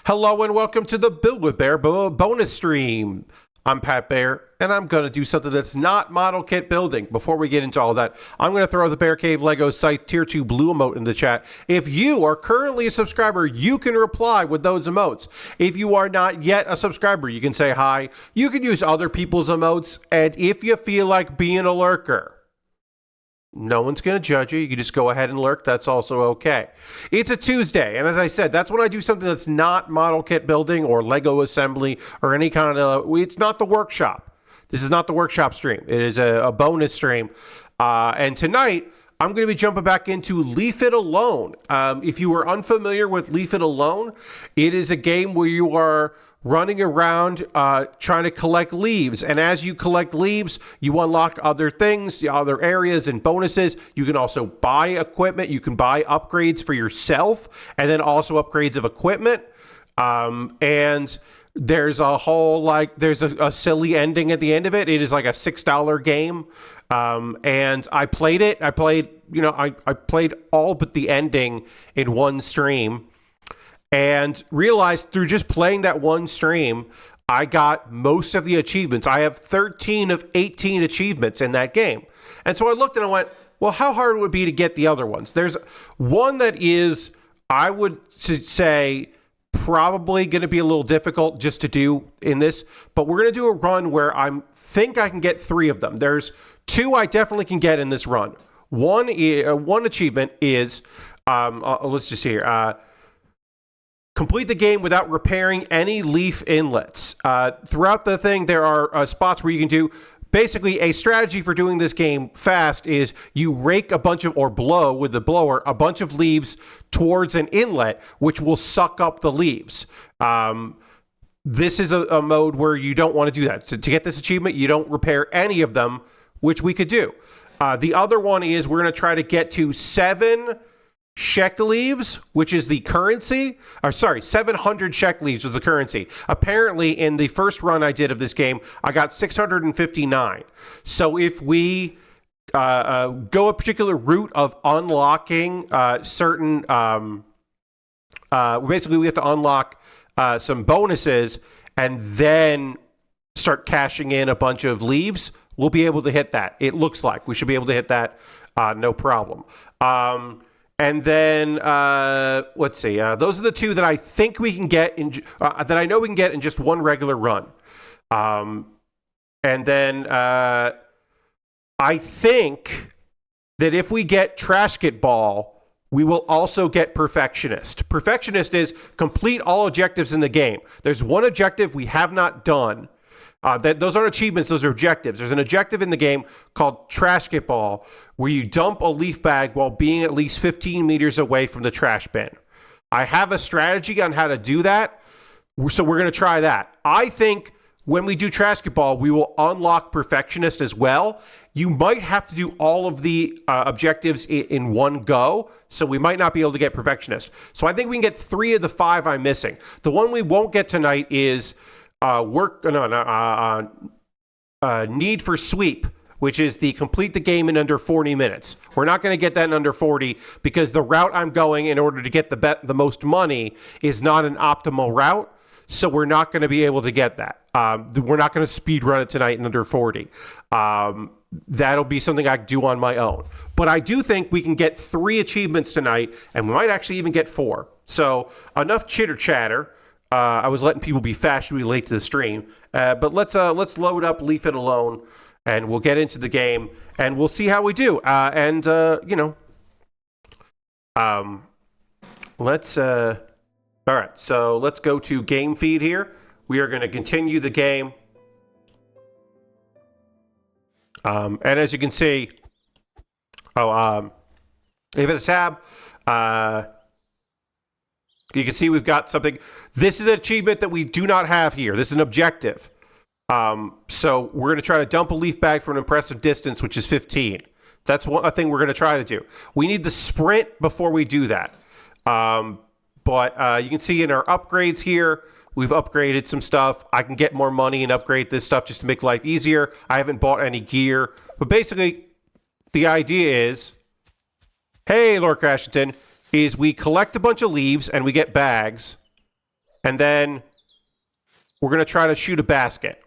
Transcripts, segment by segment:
Hello and welcome to the BWB bonus stream. I'm Pat Bear, and I'm going to do something that's not model kit building. Before we get into all that, I'm going to throw the Bear Cave Lego Site Tier 2 blue emote in the chat. If you are currently a subscriber, you can reply with those emotes. If you are not yet a subscriber, you can say hi. You can use other people's emotes, and if you feel like being a lurker, no one's going to judge you. You can just go ahead and lurk. That's also okay. It's a Tuesday, and as I said, that's when I do something that's not model kit building or Lego assembly or any kind of... It's not the workshop. This is not the workshop stream. It is a bonus stream. And tonight, I'm going to be jumping back into Leave It Alone. If you are unfamiliar with Leave It Alone, it is a game where you are running around trying to collect leaves. And as you collect leaves, you unlock other things, other areas and bonuses. You can also buy equipment. You can buy upgrades for yourself and then also upgrades of equipment. And there's a whole, there's a silly ending at the end of it. It is like a $6 game. And I played it. I played all but the ending in one stream. And realized through just playing that one stream, I got most of the achievements. I have 13 of 18 achievements in that game. And so I looked and I went, well, how hard would it be to get the other ones? There's one that is, I would say, probably going to be a little difficult just to do in this. But we're going to do a run where I think I can get 3 of them. There's 2 I definitely can get in this run. One achievement is, let's just see here. Complete the game without repairing any leaf inlets. Throughout the thing, there are spots where you can do... Basically, a strategy for doing this game fast is you rake a bunch of, or blow with the blower, a bunch of leaves towards an inlet, which will suck up the leaves. This is a mode where you don't want to do that. To get this achievement, you don't repair any of them, which we could do. The other one is we're going to try to get to 7... Sheck leaves, which is the currency, 700 Sheck leaves is the currency. Apparently, in the first run I did of this game, I got 659. So if we go a particular route of unlocking certain, basically we have to unlock some bonuses and then start cashing in a bunch of leaves, we'll be able to hit that. It looks like we should be able to hit that, no problem. And then, let's see, those are the 2 that I think we can get, that I know we can get in just one regular run. And then I think that if we get Trashkit Ball, we will also get Perfectionist. Perfectionist is complete all objectives in the game. There's one objective we have not done. Those aren't achievements, those are objectives. There's an objective in the game called Trashkit Ball, where you dump a leaf bag while being at least 15 meters away from the trash bin. I have a strategy on how to do that, so we're going to try that. I think when we do Trashkit Ball, we will unlock Perfectionist as well. You might have to do all of the objectives in one go, so we might not be able to get Perfectionist. So I think we can get 3 of the 5 I'm missing. The one we won't get tonight is... Need for Sweep, which is the complete the game in under 40 minutes. We're not going to get that in under 40 because the route I'm going in order to get the most money is not an optimal route, so we're not going to be able to get that. We're not going to speed run it tonight in under 40. That'll be something I do on my own. But I do think we can get 3 achievements tonight, and we might actually even get 4. So enough chitter chatter. I was letting people be fashionably late to the stream, but let's load up Leave It Alone, and we'll get into the game, and we'll see how we do. Let's. All right, so let's go to game feed here. We are going to continue the game, and as you can see, if it's a tab. You can see we've got something. This is an achievement that we do not have here. This is an objective. So we're going to try to dump a leaf bag for an impressive distance, which is 15. That's a thing we're going to try to do. We need the sprint before we do that. But you can see in our upgrades here, we've upgraded some stuff. I can get more money and upgrade this stuff just to make life easier. I haven't bought any gear. But basically, the idea is, hey, Lord Crashington, is we collect a bunch of leaves and we get bags. and then we're going to try to shoot a basket.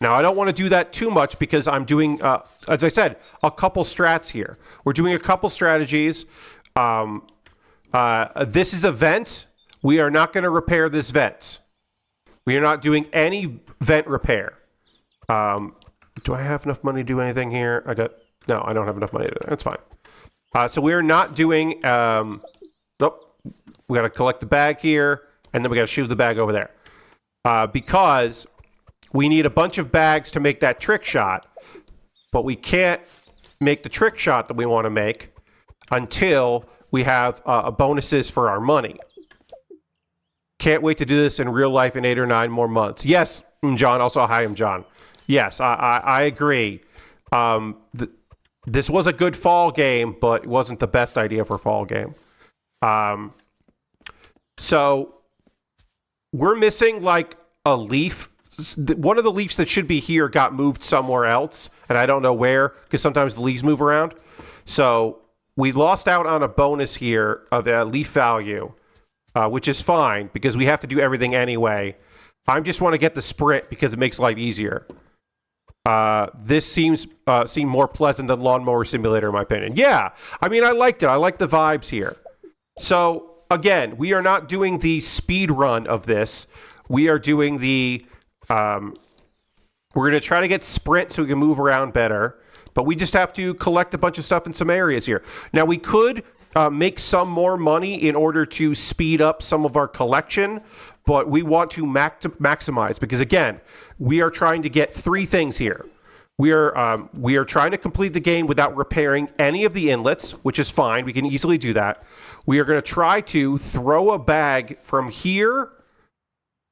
Now, I don't want to do that too much because I'm doing, as I said, a couple strats here. We're doing a couple strategies. This is a vent. We are not going to repair this vent. We are not doing any vent repair. Do I have enough money to do anything here? No, I don't have enough money to do that. That's fine. So we are not doing, nope. We got to collect the bag here, and then we got to shoot the bag over there. Because we need a bunch of bags to make that trick shot, but we can't make the trick shot that we want to make until we have bonuses for our money. Can't wait to do this in real life in 8 or 9 more months. Yes, John. Also, hi, I'm John. Yes, I agree. This was a good fall game, but it wasn't the best idea for fall game. So we're missing like a leaf. One of the leaves that should be here got moved somewhere else, and I don't know where because sometimes the leaves move around. So we lost out on a bonus here of a leaf value, which is fine because we have to do everything anyway. I just want to get the sprint because it makes life easier. This seemed more pleasant than Lawnmower Simulator, in my opinion. Yeah, I mean, I liked it. I like the vibes here. So, again, we are not doing the speed run of this. We are doing the... we're going to try to get sprint so we can move around better. But we just have to collect a bunch of stuff in some areas here. Now, we could make some more money in order to speed up some of our collection. But we want to maximize because, again, we are trying to get 3 things here. We are trying to complete the game without repairing any of the inlets, which is fine. We can easily do that. We are going to try to throw a bag from here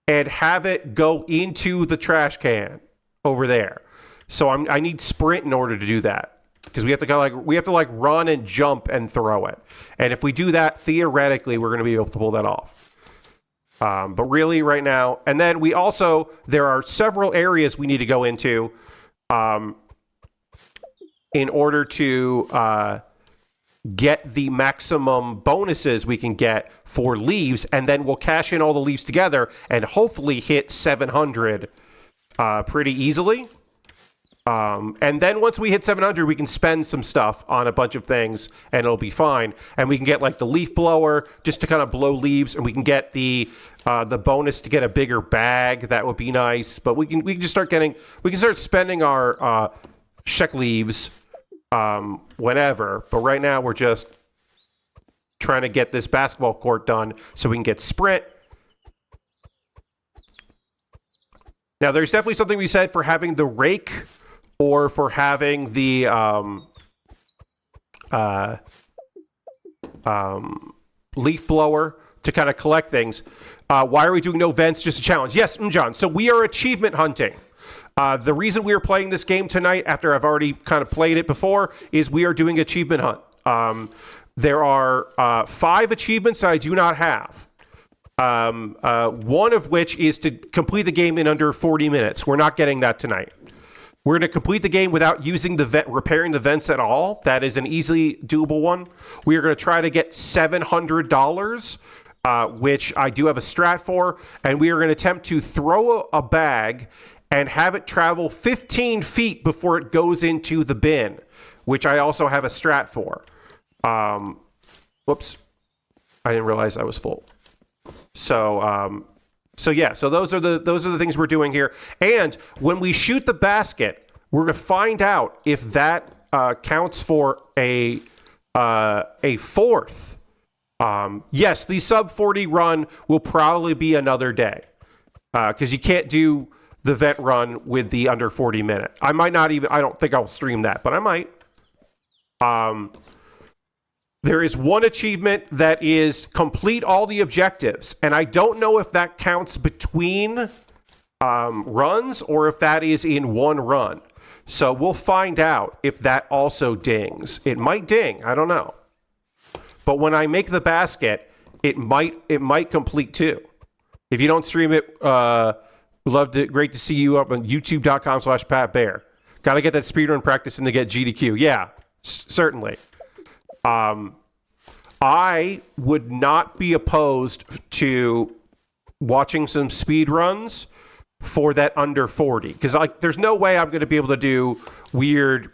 and have it go into the trash can over there. So I need sprint in order to do that because we have to run and jump and throw it. And if we do that, theoretically, we're going to be able to pull that off. But really right now, and then there are several areas we need to go into in order to get the maximum bonuses we can get for leaves, and then we'll cash in all the leaves together and hopefully hit 700 pretty easily. And then once we hit 700, we can spend some stuff on a bunch of things and it'll be fine. And we can get like the leaf blower just to kind of blow leaves, and we can get the bonus to get a bigger bag. That would be nice. But we can just start spending our check leaves whenever. But right now we're just trying to get this basketball court done so we can get sprint. Now there's definitely something we said for having the rake or for having the leaf blower to kind of collect things. Why are we doing no vents? Just a challenge. Yes, John. So we are achievement hunting. The reason we are playing this game tonight, after I've already kind of played it before, is we are doing achievement hunt. There are 5 achievements I do not have. One of which is to complete the game in under 40 minutes. We're not getting that tonight. We're going to complete the game without using repairing the vents at all. That is an easily doable one. We are going to try to get $700, which I do have a strat for, and we are going to attempt to throw a bag and have it travel 15 feet before it goes into the bin, which I also have a strat for. Whoops. I didn't realize I was full. So those are the things we're doing here. And when we shoot the basket, we're going to find out if that counts for a fourth. Yes, the sub 40 run will probably be another day because you can't do the vent run with the under 40 minute. I don't think I'll stream that, but I might. There is one achievement that is complete all the objectives, and I don't know if that counts between runs or if that is in one run. So we'll find out if that also dings. It might ding, I don't know. But when I make the basket, it might complete too. If you don't stream it, great to see you up on youtube.com/PatBear. Got to get that speedrun practice in to get GDQ. Yeah, certainly. I would not be opposed to watching some speed runs for that under 40. Because like, there's no way I'm going to be able to do weird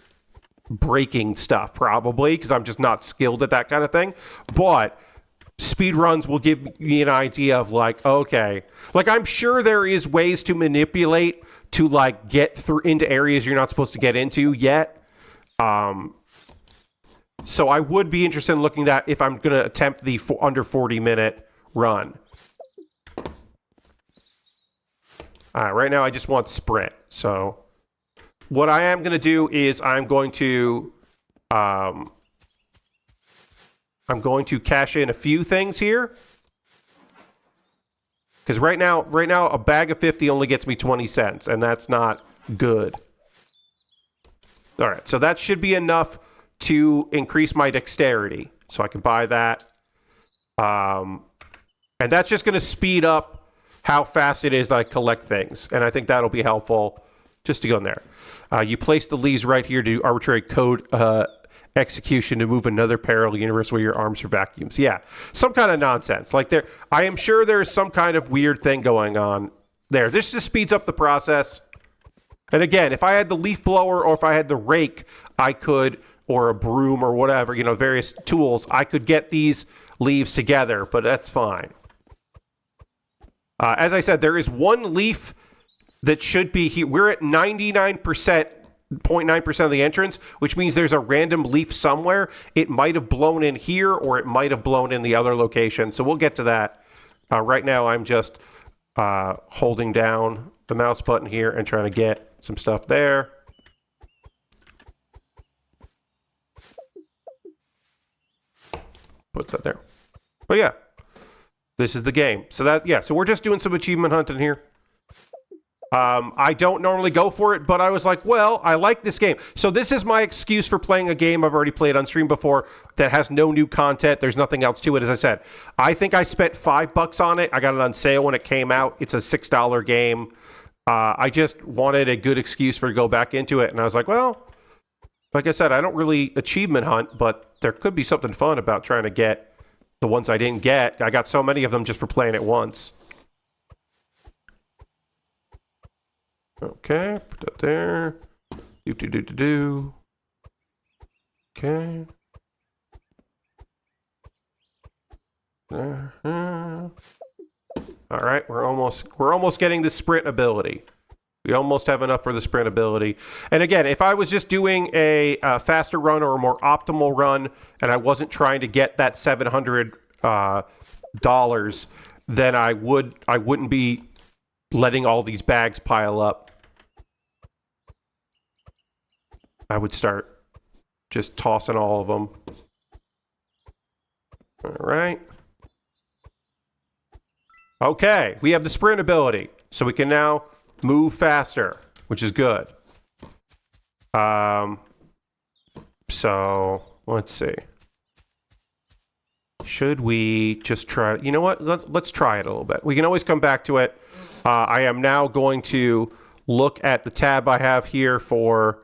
breaking stuff, probably, because I'm just not skilled at that kind of thing. But speed runs will give me an idea of like, okay, like I'm sure there is ways to manipulate to like get through into areas you're not supposed to get into yet. So I would be interested in looking at if I'm going to attempt the under 40-minute run. Right now I just want sprint. So what I am going to do is I'm going to cash in a few things here. Because right now a bag of 50 only gets me 20 cents, and that's not good. All right, so that should be enough to increase my dexterity. So I can buy that. And that's just going to speed up how fast it is that I collect things. And I think that'll be helpful just to go in there. You place the leaves right here to do arbitrary code execution to move another parallel universe where your arms are vacuums. Yeah, some kind of nonsense. Like I am sure there's some kind of weird thing going on there. This just speeds up the process. And again, if I had the leaf blower or if I had the rake, I could, or a broom or whatever, you know, various tools, I could get these leaves together, but that's fine. As I said, there is one leaf that should be here. We're at 99.9% of the entrance, which means there's a random leaf somewhere. It might have blown in here or it might have blown in the other location. So we'll get to that. Right now I'm just holding down the mouse button here and trying to get some stuff there. Puts that there. But yeah, this is the game. So so we're just doing some achievement hunting here. I don't normally go for it, but I was like, well, I like this game. So this is my excuse for playing a game I've already played on stream before that has no new content. There's nothing else to it. As I said, I think I spent $5 on it. I got it on sale when it came out. It's a $6 game. I just wanted a good excuse for to go back into it. And I was like, well, like I said, I don't really achievement hunt, but there could be something fun about trying to get the ones I didn't get. I got so many of them just for playing it once. Okay, put that there. Do. Okay. All right, we're almost getting the sprint ability. We almost have enough for the sprint ability. And again, if I was just doing a faster run or a more optimal run, and I wasn't trying to get that $700, then I wouldn't be letting all these bags pile up. I would start just tossing all of them. All right. Okay, we have the sprint ability, so we can now move faster, which is good. So let's see. Should we just try? You know what? Let's try it a little bit. We can always come back to it. I am now going to look at the tab I have here for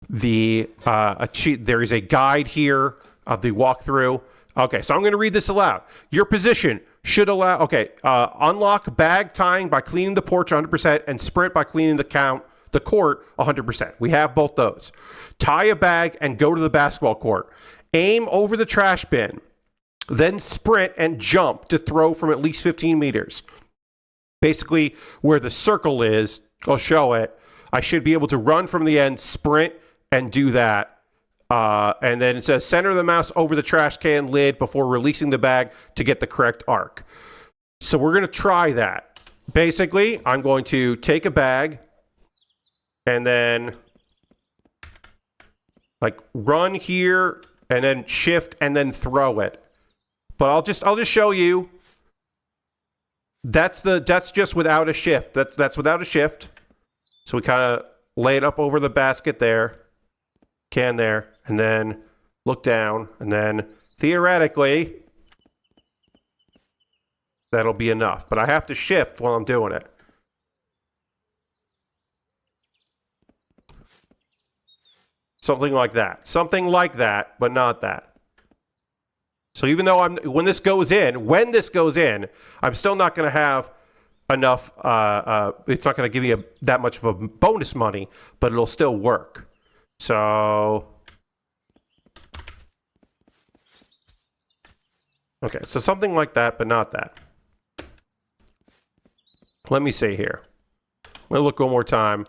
the there is a guide here of the walkthrough. Okay, so I'm going to read this aloud. Your position should allow, unlock bag tying by cleaning the porch 100% and sprint by cleaning the court 100%. We have both those. Tie a bag and go to the basketball court. Aim over the trash bin. Then sprint and jump to throw from at least 15 meters. Basically, where the circle is, I'll show it. I should be able to run from the end, sprint, and do that. And then it says center the mouse over the trash can lid before releasing the bag to get the correct arc. So we're going to try that. Basically, I'm going to take a bag and then like run here and then shift and then throw it. But I'll just show you. That's just without a shift. That's without a shift. So we kind of lay it up over the basket there. Can there, and then look down, and then theoretically that'll be enough. But I have to shift while I'm doing it. Something like that. Something like that, but not that. So even though when this goes in, I'm still not going to have enough. It's not going to give you that much of a bonus money, but it'll still work. So, okay, so something like that, but not that. Let me see here. I'm going to look one more time.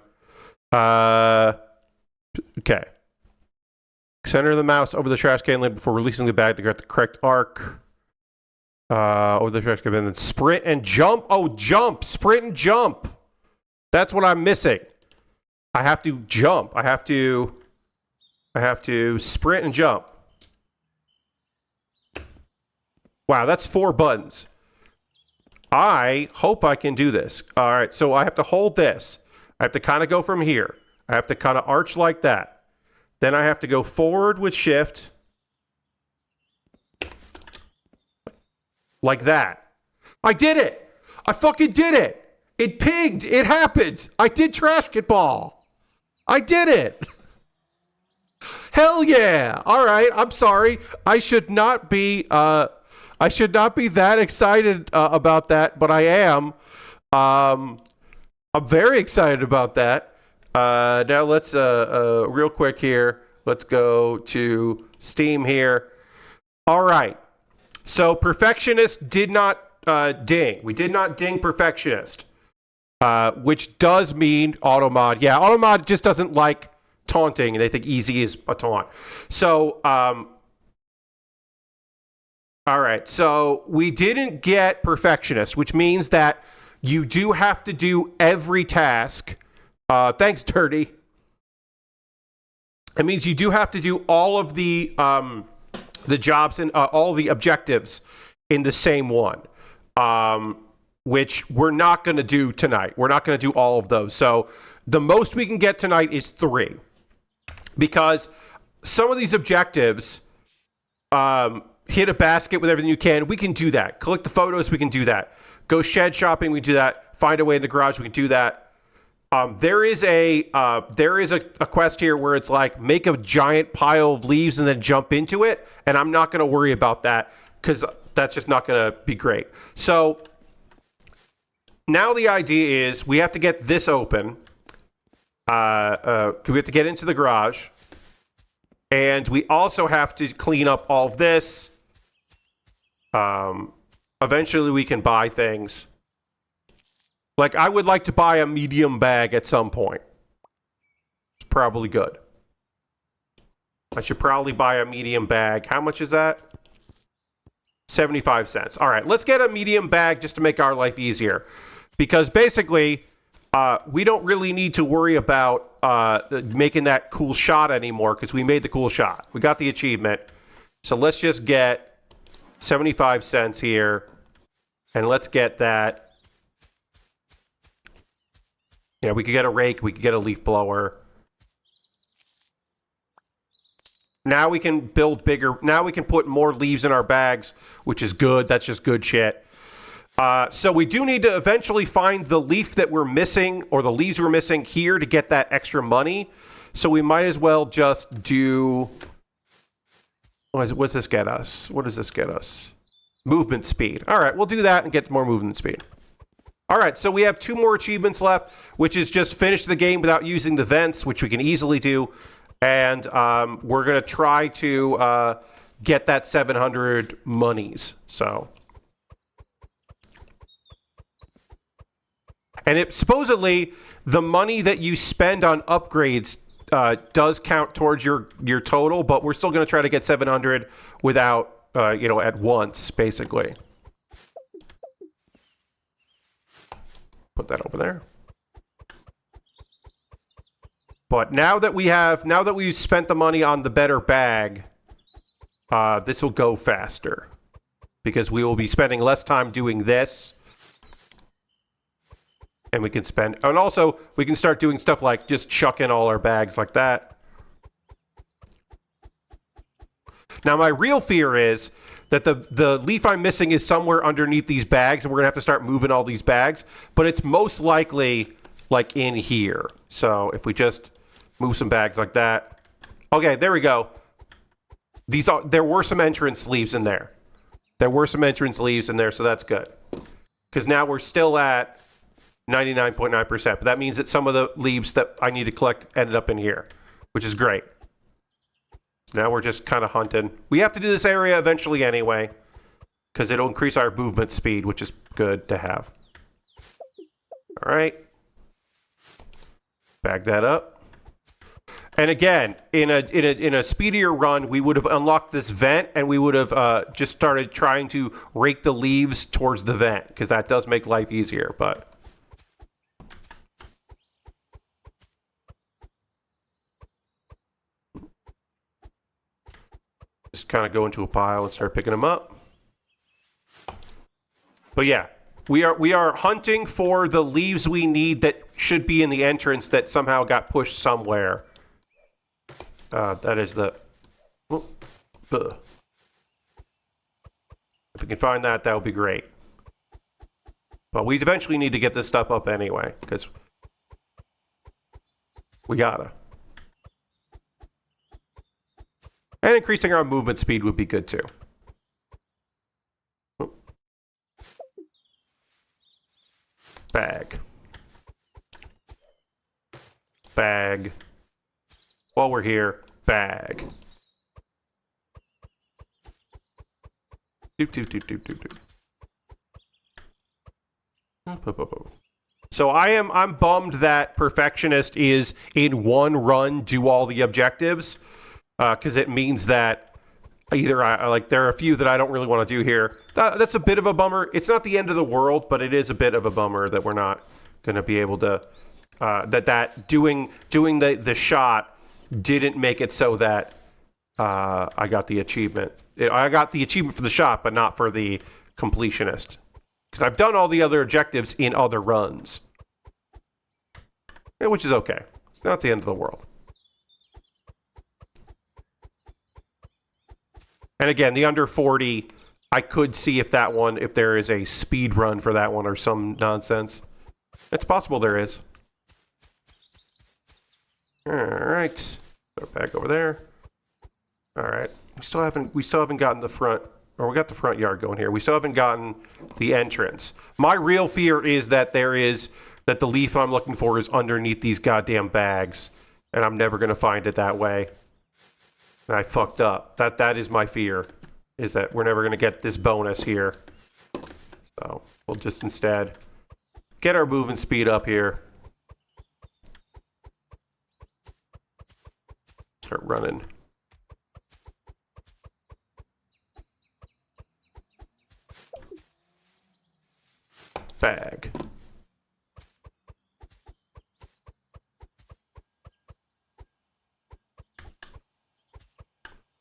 Okay. Center the mouse over the trash can lid before releasing the bag to get the correct arc. Over the trash can, and then sprint and jump. Oh, jump! Sprint and jump! That's what I'm missing. I have to jump. I have to sprint and jump. Wow, that's 4 buttons. I hope I can do this. All right, so I have to hold this. I have to kind of go from here. I have to kind of arch like that. Then I have to go forward with shift. Like that. I did it! I fucking did it! It pinged! It happened! I did Trash Kit Ball! I did it! Hell yeah! Alright, I'm sorry. I should not be that excited about that, but I am. I'm very excited about that. Now let's, real quick here, let's go to Steam here. Alright. So Perfectionist did not ding. We did not ding Perfectionist, which does mean Automod. Yeah, Automod just doesn't like taunting, and they think easy is a taunt. So, all right. So we didn't get Perfectionist, which means that you do have to do every task. Thanks, Dirty. It means you do have to do all of the jobs and all the objectives in the same one, which we're not going to do tonight. We're not going to do all of those. So the most we can get tonight is 3, because some of these objectives, hit a basket with everything you can. We can do that. Collect the photos. We can do that. Go shed shopping. We can do that. Find a way in the garage. We can do that. There is a quest here where it's like make a giant pile of leaves and then jump into it, and I'm not going to worry about that because that's just not going to be great. So now the idea is we have to get this open. We have to get into the garage, and we also have to clean up all of this. Eventually, we can buy things. Like, I would like to buy a medium bag at some point. It's probably good. I should probably buy a medium bag. How much is that? 75 cents. All right, let's get a medium bag just to make our life easier. Because basically, we don't really need to worry about making that cool shot anymore because we made the cool shot. We got the achievement. So let's just get 75 cents here. And let's get that. Yeah, we could get a rake. We could get a leaf blower. Now we can build bigger. Now we can put more leaves in our bags, which is good. That's just good shit. So we do need to eventually find the leaf that we're missing, or the leaves we're missing here to get that extra money. So we might as well just do... What's this get us? What does this get us? Movement speed. All right, we'll do that and get more movement speed. All right, so we have 2 more achievements left, which is just finish the game without using the vents, which we can easily do. And we're going to try to get that 700 monies. So, and it supposedly the money that you spend on upgrades does count towards your total, but we're still going to try to get 700 without at once, basically. Put that over there. But now that we've spent the money on the better bag, this will go faster because we will be spending less time doing this, and we can spend, and also we can start doing stuff like just chuck in all our bags like that. Now my real fear is that the leaf I'm missing is somewhere underneath these bags, and we're gonna have to start moving all these bags, but it's most likely like in here. So if we just move some bags like that. Okay, there we go. There were some entrance leaves in there. There were some entrance leaves in there, so that's good. Because now we're still at 99.9%. But that means that some of the leaves that I need to collect ended up in here, which is great. So now we're just kind of hunting. We have to do this area eventually anyway, because it'll increase our movement speed, which is good to have. All right. Bag that up. And again, in a speedier run, we would have unlocked this vent, and we would have just started trying to rake the leaves towards the vent, because that does make life easier. But just kind of go into a pile and start picking them up. But yeah, we are hunting for the leaves we need that should be in the entrance that somehow got pushed somewhere. That is the... If we can find that, that would be great. But we eventually need to get this stuff up anyway, because we gotta. And increasing our movement speed would be good too. Bag. Bag. While we're here, bag. Doop, doop, doop, doop, doop, doop. So I'm bummed that Perfectionist is in one run do all the objectives, because it means that either there are a few that I don't really want to do here. That's a bit of a bummer. It's not the end of the world, but it is a bit of a bummer that we're not going to be able to doing the shot didn't make it so that I got the achievement. I got the achievement for the shot, but not for the completionist. Because I've done all the other objectives in other runs. Yeah, which is okay. It's not the end of the world. And again, the under 40, I could see if there is a speed run for that one or some nonsense. It's possible there is. All right, put it back over there. All right, we still haven't gotten the front, or we got the front yard going here. We still haven't gotten the entrance. My real fear is that the leaf I'm looking for is underneath these goddamn bags, and I'm never gonna find it that way. And I fucked up. That is my fear, is that we're never gonna get this bonus here. So we'll just instead get our movement speed up here. Start running. Bag.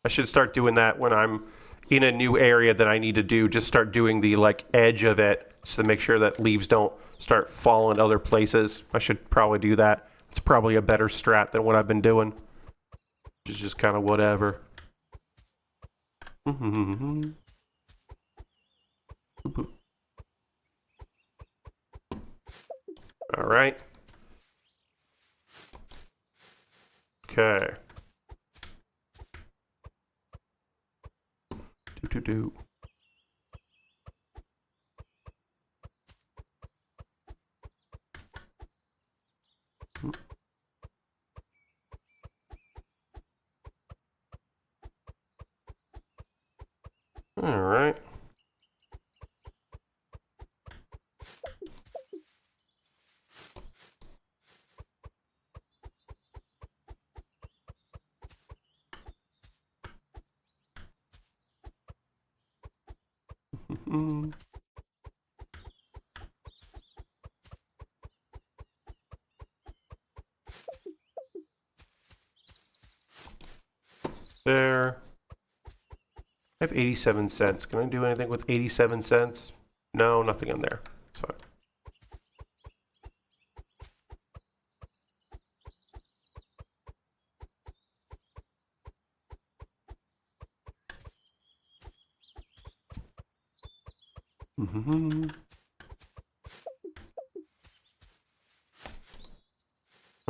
I should start doing that when I'm in a new area that I need to do. Just start doing the edge of it so to make sure that leaves don't start falling other places. I should probably do that. It's probably a better strat than what I've been doing. Which is just kind of whatever. All right. Okay. Do. All right. There. I have 87 cents. Can I do anything with 87 cents? No, nothing in there. It's fine.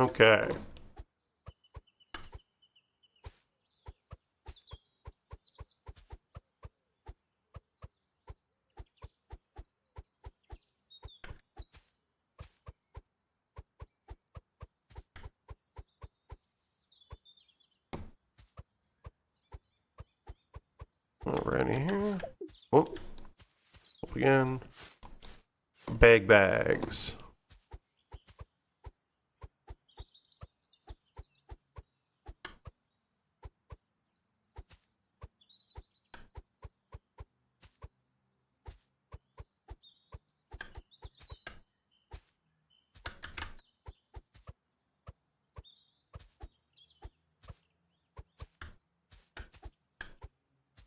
Okay. Alrighty here. Oh, up again. Bags.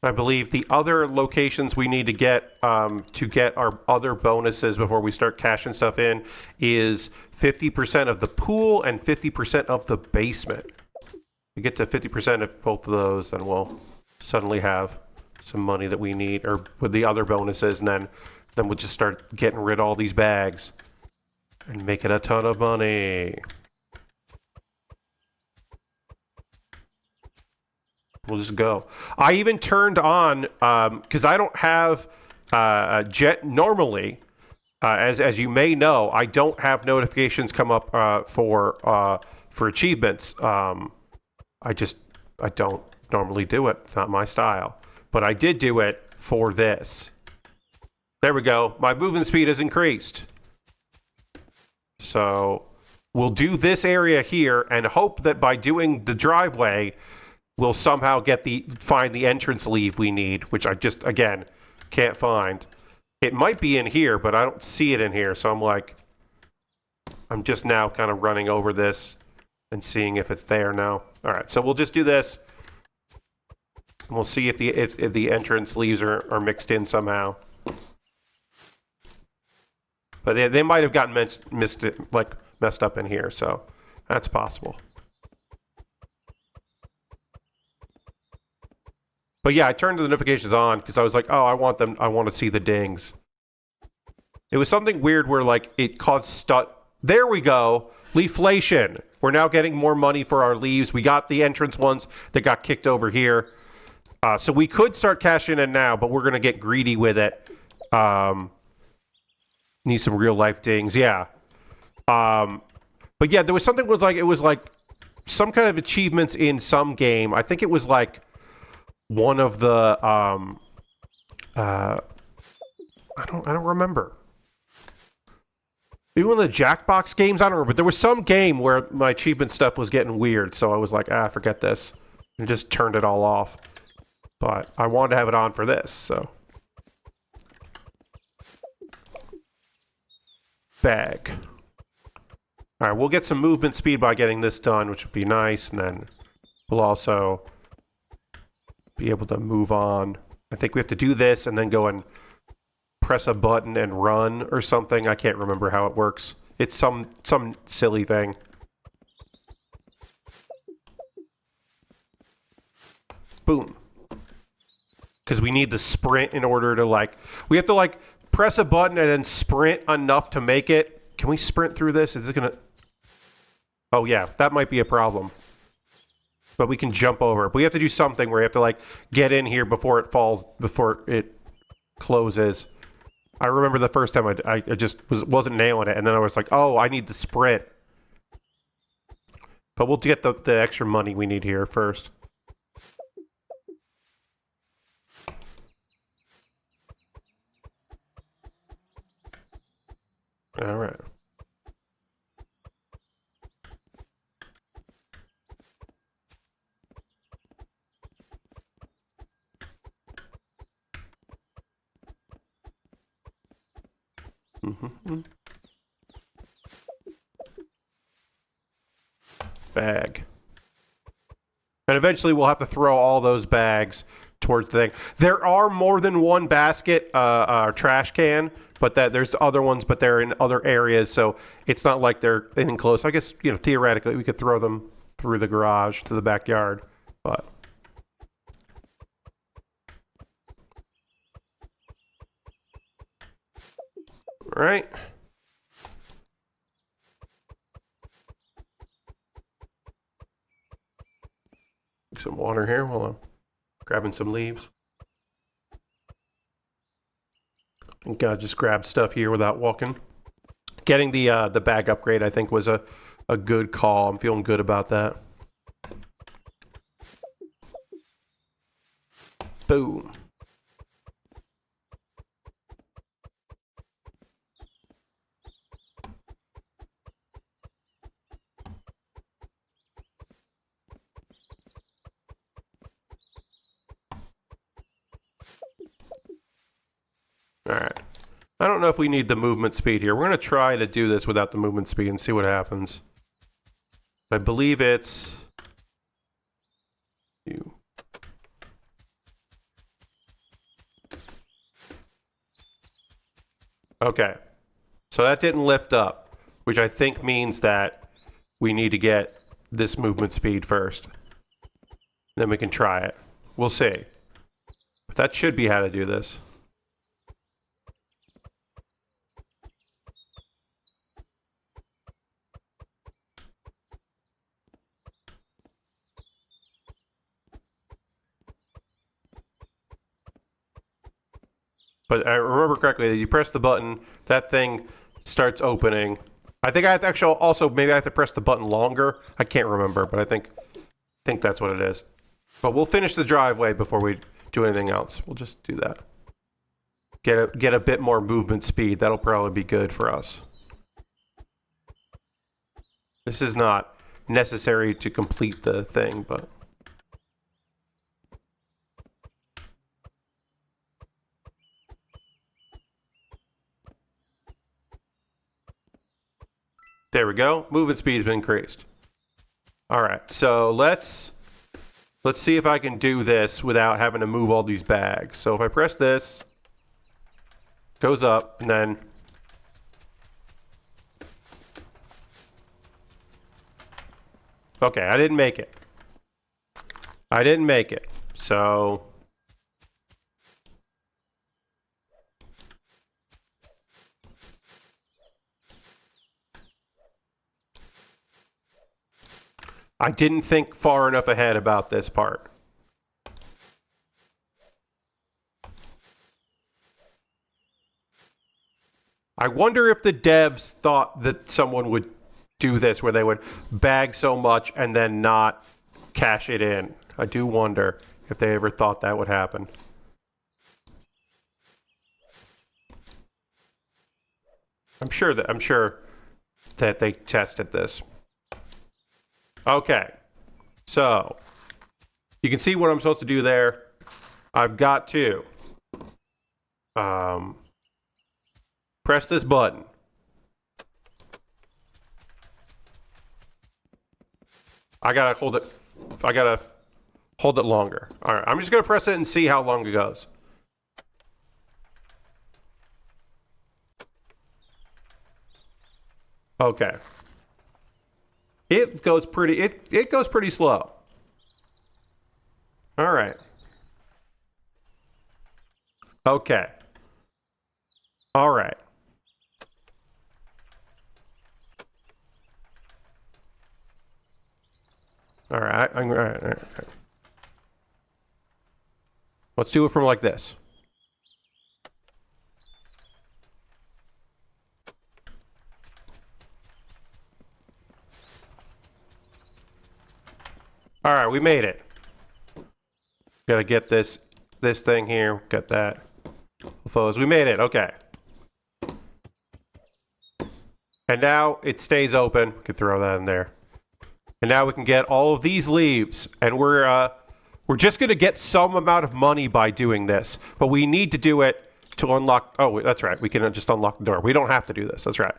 I believe the other locations we need to get our other bonuses before we start cashing stuff in is 50% of the pool and 50% of the basement. We get to 50% of both of those, then we'll suddenly have some money that we need, or with the other bonuses, and then we'll just start getting rid of all these bags and making a ton of money. We'll just go. I even turned on, because I don't have Jet normally. As you may know, I don't have notifications come up for achievements. I don't normally do it. It's not my style. But I did do it for this. There we go. My movement speed has increased. So we'll do this area here and hope that by doing the driveway, we'll somehow find the entrance leave we need, which I just, again, can't find. It might be in here, but I don't see it in here. So I'm just now kind of running over this and seeing if it's there now. All right, so we'll just do this. And we'll see if the entrance leaves are mixed in somehow. But they might have gotten messed up in here, so that's possible. But yeah, I turned the notifications on because I was like, oh, I want to see the dings. It was something weird where like it caused there we go. Leaflation. We're now getting more money for our leaves. We got the entrance ones that got kicked over here. So we could start cashing in now, but we're going to get greedy with it. Need some real life dings. Yeah. But yeah, there was something it was like some kind of achievements in some game. I think it was like one of the I don't remember. Maybe one of the Jackbox games, I don't remember, but there was some game where my achievement stuff was getting weird, so I was like, forget this, and just turned it all off. But I wanted to have it on for this, so. Bag. All right, we'll get some movement speed by getting this done, which would be nice, and then we'll also be able to move on. I think we have to do this and then go and press a button and run or something. I can't remember how it works. It's some silly thing. Boom. Because we need the sprint in order to we have to press a button and then sprint enough to make it. Can we sprint through this? Is it gonna... Oh yeah, that might be a problem. But we can jump over it. But we have to do something where we have to get in here before it falls, before it closes. I remember the first time I just wasn't nailing it, and then I was like, oh, I need the sprint. But we'll get the extra money we need here first. All right. Mm-hmm. Bag. And eventually we'll have to throw all those bags towards the thing. There are more than one basket trash can, but there's other ones, but they're in other areas, so it's not like they're in close. I guess, theoretically we could throw them through the garage to the backyard, but... All right. Some water here while I'm grabbing some leaves. I think I just grabbed stuff here without walking. Getting the bag upgrade, I think, was a good call. I'm feeling good about that. Boom. All right. I don't know if we need the movement speed here. We're going to try to do this without the movement speed and see what happens. I believe it's... Okay. So that didn't lift up, which I think means that we need to get this movement speed first. Then we can try it. We'll see. But that should be how to do this. But I remember correctly that you press the button, that thing starts opening. I think I have to actually also, maybe I have to press the button longer. I can't remember, but I think that's what it is. But we'll finish the driveway before we do anything else. We'll just do that. Get a bit more movement speed. That'll probably be good for us. This is not necessary to complete the thing, but... There we go. Movement speed's been increased. All right, so let's see if I can do this without having to move all these bags. So if I press this, goes up, and then... Okay, I didn't make it. I didn't make it. So... I didn't think far enough ahead about this part. I wonder if the devs thought that someone would do this where they would bag so much and then not cash it in. I do wonder if they ever thought that would happen. I'm sure that they tested this. Okay, so you can see what I'm supposed to do there. I've got to press this button. I gotta hold it longer. All right, I'm just gonna press it and see how long it goes. Okay. It goes pretty slow. All right. Okay. All right. All right. All right. Let's do it from like this. All right, we made it. Gotta get this thing here. Got that. Photos. We made it. Okay. And now it stays open. We can throw that in there. And now we can get all of these leaves, and we're just gonna get some amount of money by doing this, but we need to do it to unlock. Oh, that's right. We can just unlock the door. We don't have to do this. That's right.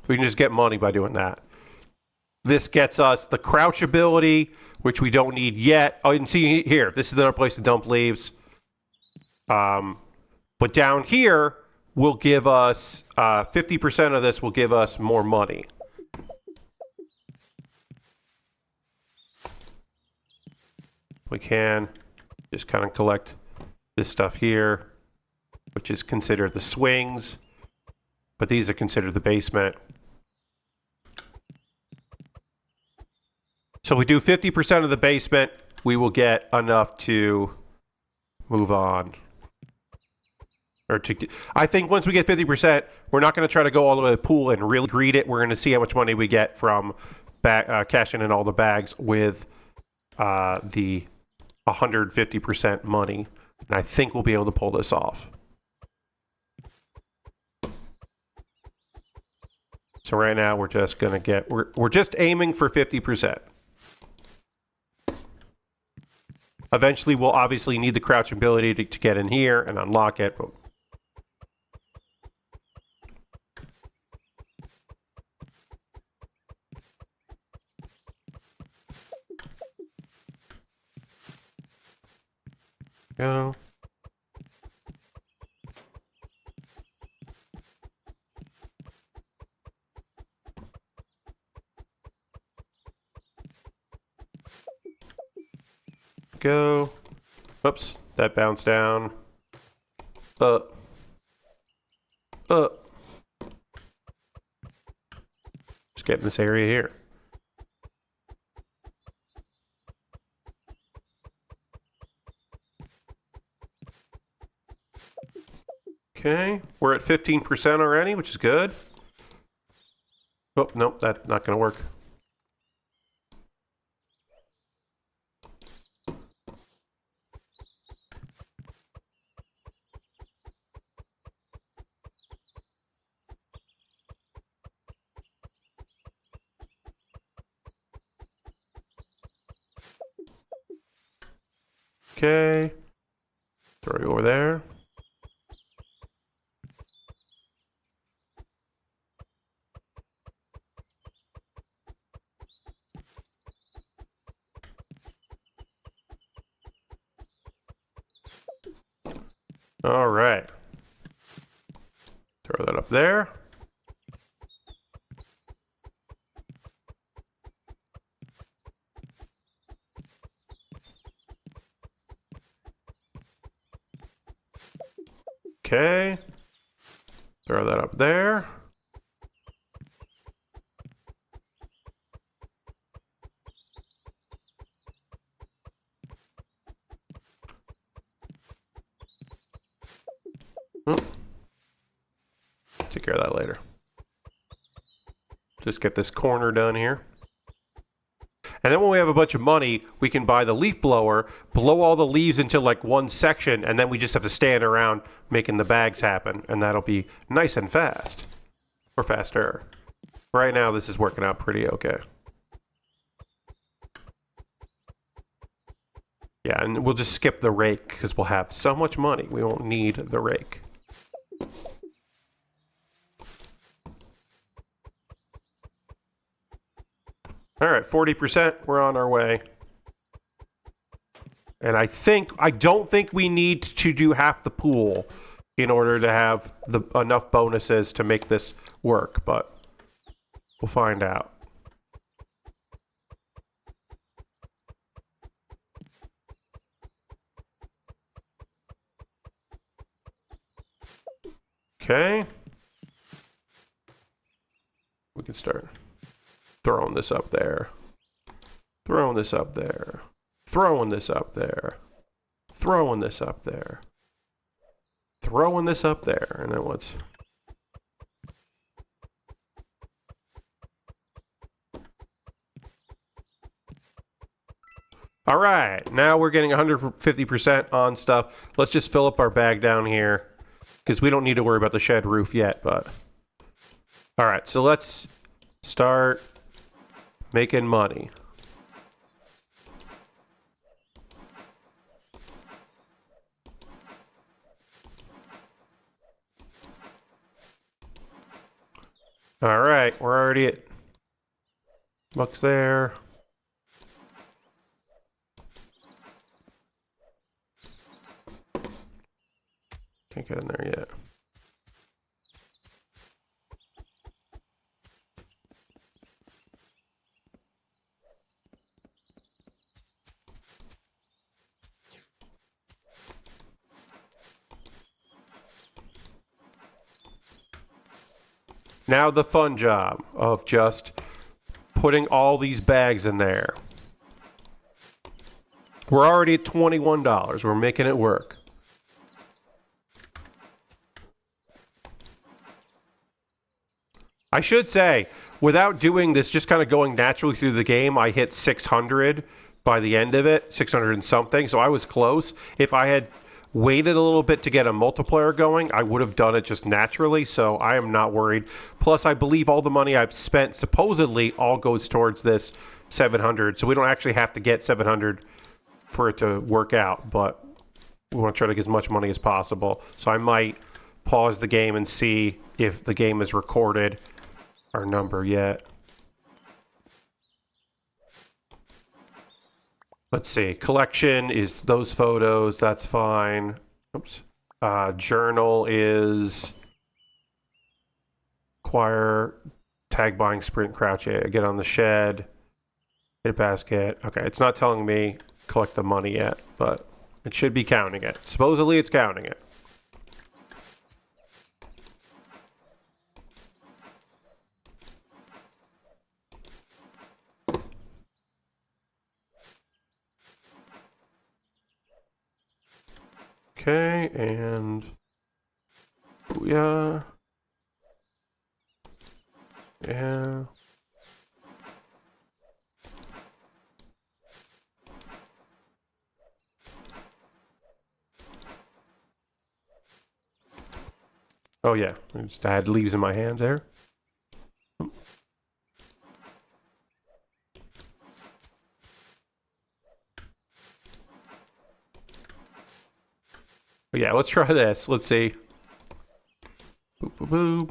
We can just get money by doing that. This gets us the crouch ability, which we don't need yet. Oh, you can see here, this is another place to dump leaves. But down here will give us 50% of this will give us more money. We can just kind of collect this stuff here, which is considered the swings, but these are considered the basement. So we do 50% of the basement, we will get enough to move on. I think once we get 50%, we're not going to try to go all the way to the pool and really greed it. We're going to see how much money we get from cashing in all the bags with the 150% money. And I think we'll be able to pull this off. So right now we're just going to get, we're just aiming for 50%. Eventually, we'll obviously need the crouch ability to get in here and unlock it. But Go. Go. Oops, that bounced down. Up. Up. Just get in this area here. Okay, we're at 15% already, which is good. Oh, nope, that's not going to work. Okay, throw you over there. All right. Throw that up there. Okay. Throw that up there. Oh. Take care of that later. Just get this corner done here. And then when we have a bunch of money, we can buy the leaf blower, blow all the leaves into like one section, and then we just have to stand around making the bags happen. And that'll be nice and fast. Or faster. Right now, this is working out pretty okay. Yeah, and we'll just skip the rake because we'll have so much money. We won't need the rake. All right, 40%. We're on our way. And I don't think we need to do half the pool in order to have enough bonuses to make this work, but we'll find out. Okay. We can start throwing this up there. Throwing this up there. Throwing this up there. Throwing this up there. Throwing this up there. And then what's... All right, now we're getting 150% on stuff. Let's just fill up our bag down here because we don't need to worry about the shed roof yet, but... All right, so let's start making money. All right, we're already at bucks there. Can't get in there yet. Now the fun job of just putting all these bags in there. We're already at $21. We're making it work. I should say, without doing this, just kind of going naturally through the game, I hit 600 by the end of it, 600 and something, so I was close. If I had waited a little bit to get a multiplier going, I would have done it just naturally, so I am not worried. Plus, I believe all the money I've spent supposedly all goes towards this 700, so we don't actually have to get 700 for it to work out, but we want to try to get as much money as possible. So I might pause the game and see if the game has recorded our number yet. Let's see. Collection is those photos. That's fine. Oops. Journal is acquire, tag buying, sprint, crouch, get on the shed, hit basket. Okay, it's not telling me collect the money yet, but it should be counting it. Supposedly it's counting it. Okay, and yeah. Yeah. Oh yeah, I had leaves in my hand there. But yeah, let's try this. Let's see. Boop, boop, boop.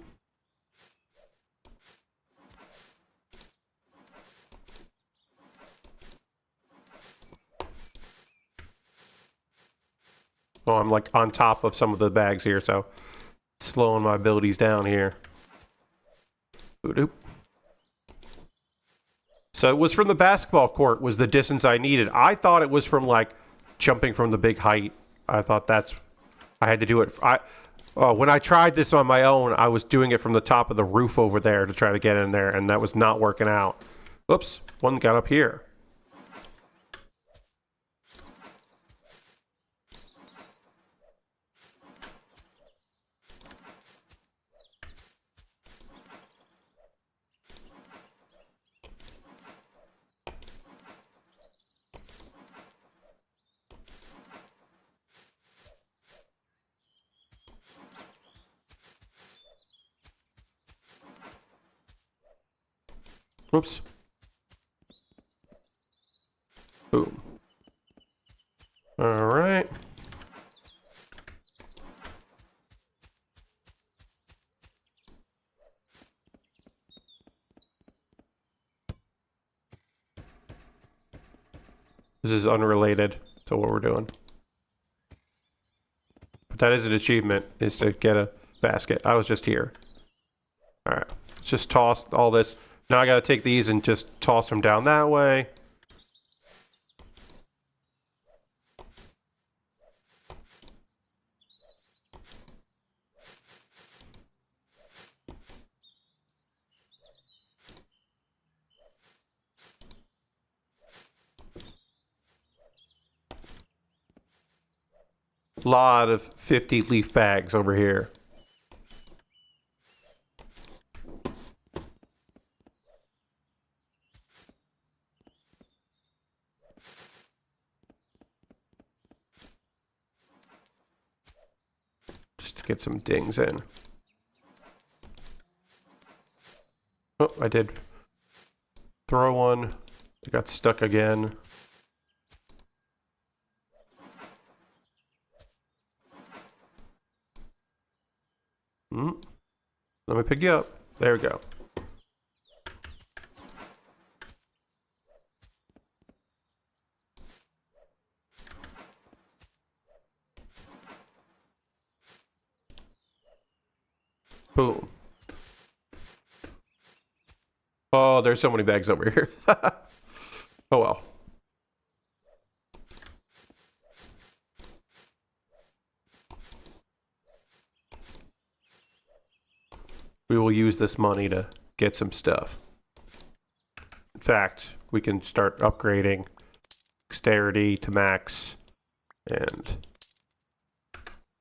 Oh, I'm like on top of some of the bags here, so slowing my abilities down here. Boop. So it was from the basketball court was the distance I needed. I thought it was from like jumping from the big height. I thought that's I had to do it. When I tried this on my own, I was doing it from the top of the roof over there to try to get in there, and that was not working out. Whoops, one got up here. Whoops. Boom. All right. This is unrelated to what we're doing. But that is an achievement, is to get a basket. I was just here. All right. Let's just toss all this. Now I got to take these and just toss them down that way. Lot of 50 leaf bags over here. Just to get some dings in. Oh, I did throw one. It got stuck again. Let me pick you up. There we go. Boom. Oh, there's so many bags over here. Oh well. We will use this money to get some stuff. In fact, we can start upgrading dexterity to max and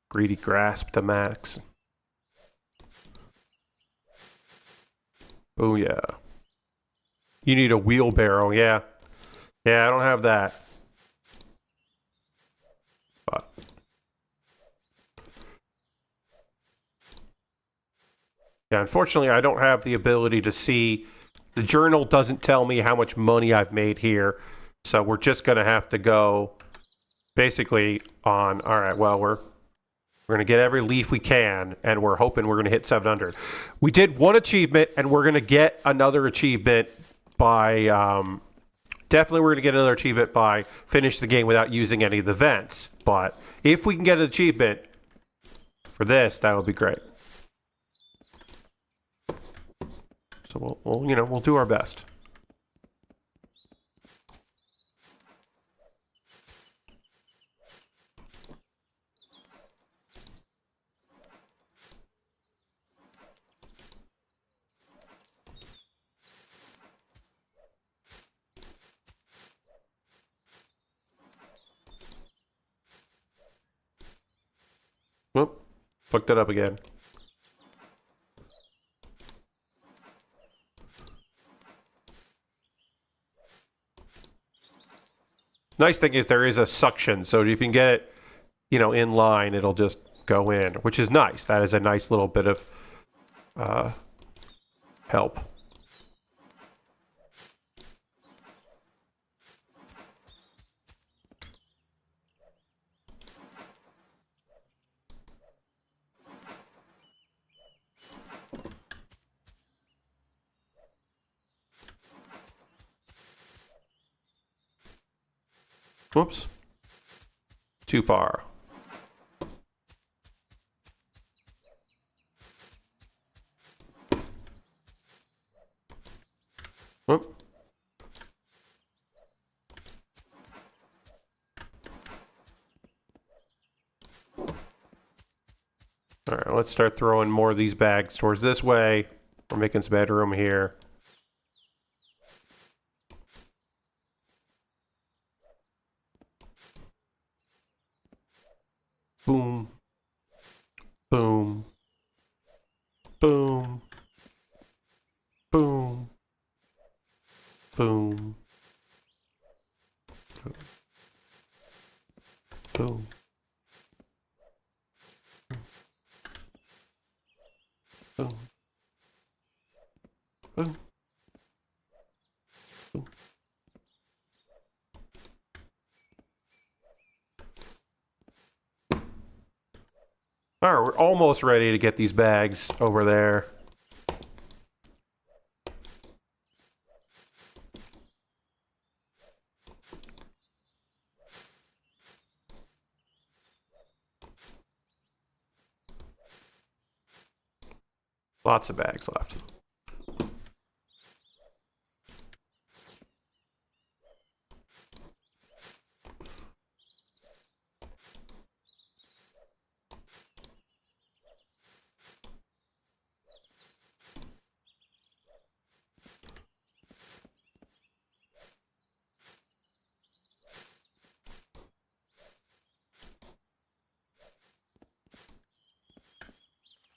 greedy grasp to max. Oh yeah. You need a wheelbarrow, yeah. Yeah, I don't have that. But yeah, unfortunately, I don't have the ability to see. The journal doesn't tell me how much money I've made here. So we're just going to have to go basically on, all right, well, we're going to get every leaf we can, and we're hoping we're going to hit 700. We did one achievement, and we're going to get another achievement by Definitely we're going to get another achievement by finish the game without using any of the vents. But if we can get an achievement for this, that would be great. So we'll do our best. Whoop, fucked it up again. Nice thing is there is a suction, so if you can get it, in line, it'll just go in, which is nice. That is a nice little bit of help. Whoops. Too far. Whoop. All right, let's start throwing more of these bags towards this way. We're making some headroom here. Boom. Boom. Boom. Boom. Boom. Boom. Boom. Boom. Boom. All right, we're almost ready to get these bags over there. Lots of bags left.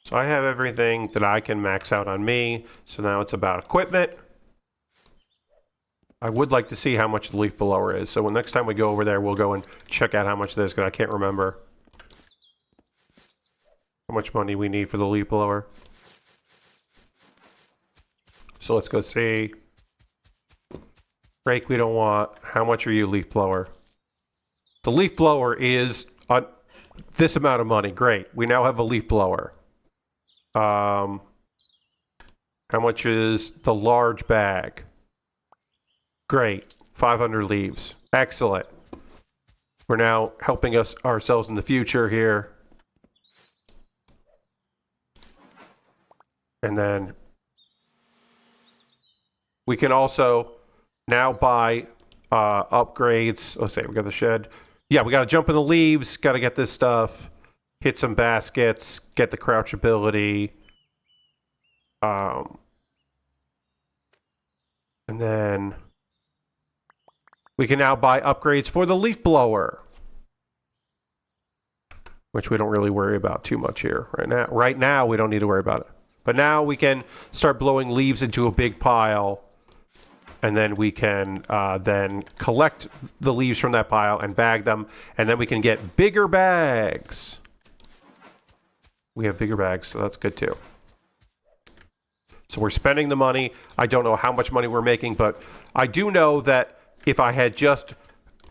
So I have everything that I can max out on me. So now it's about equipment. I would like to see how much the leaf blower is. So when next time we go over there, we'll go and check out how much this is, because I can't remember how much money we need for the leaf blower. So let's go see. Rake we don't want. How much are you, leaf blower? The leaf blower is this amount of money. Great. We now have a leaf blower. How much is the large bag? Great. 500 leaves. Excellent. We're now helping ourselves in the future here. And then we can also now buy upgrades. Let's say we got the shed. Yeah, we got to jump in the leaves. Got to get this stuff. Hit some baskets. Get the crouch ability. And then we can now buy upgrades for the leaf blower, which we don't really worry about too much here right now. Right now, we don't need to worry about it. But now we can start blowing leaves into a big pile, and then we can then collect the leaves from that pile and bag them, and then we can get bigger bags. We have bigger bags, so that's good too. So we're spending the money. I don't know how much money we're making, but I do know that if I had just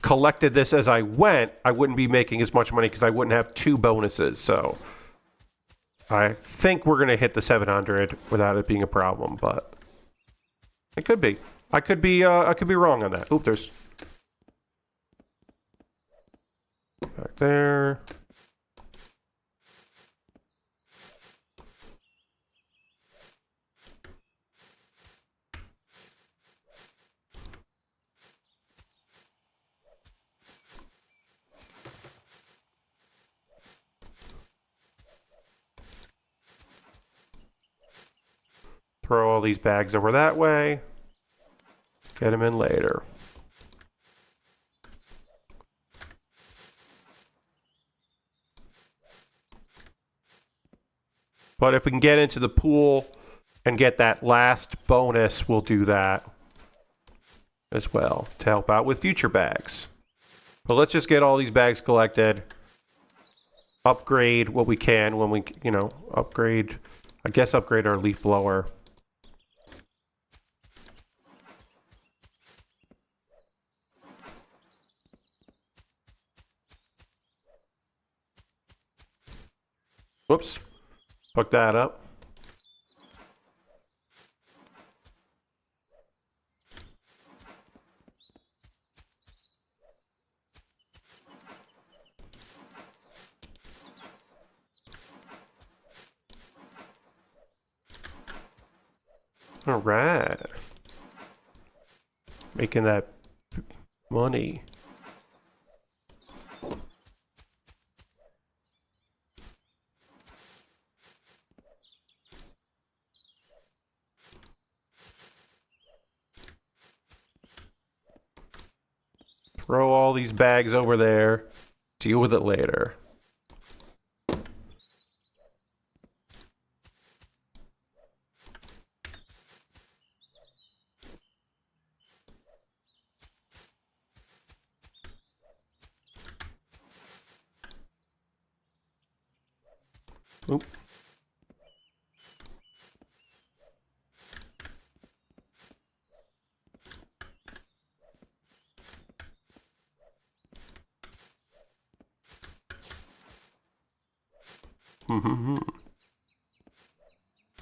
collected this as I went, I wouldn't be making as much money because I wouldn't have 2 bonuses. So I think we're going to hit the 700 without it being a problem, but it could be. I could be wrong on that. Oop, there's back there. Throw all these bags over that way. Get them in later. But if we can get into the pool and get that last bonus, we'll do that as well to help out with future bags. But let's just get all these bags collected. Upgrade what we can when we, upgrade. I guess upgrade our leaf blower. Whoops. Hook that up. All right. Making that money. Throw all these bags over there. Deal with it later. Oop.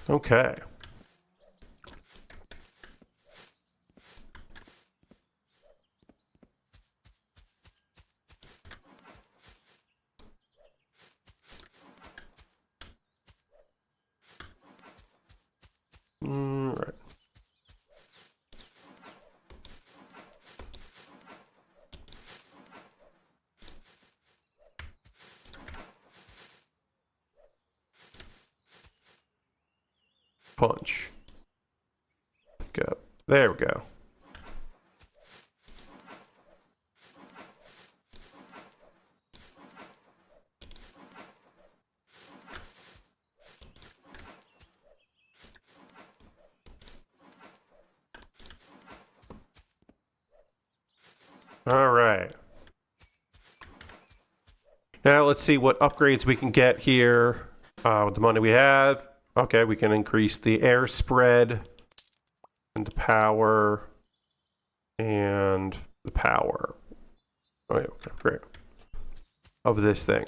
Okay. Right. Punch. Go. There we go. All right. Now let's see what upgrades we can get here with the money we have. Okay, we can increase the air spread and the power and the power. Oh yeah, okay, great. Of this thing.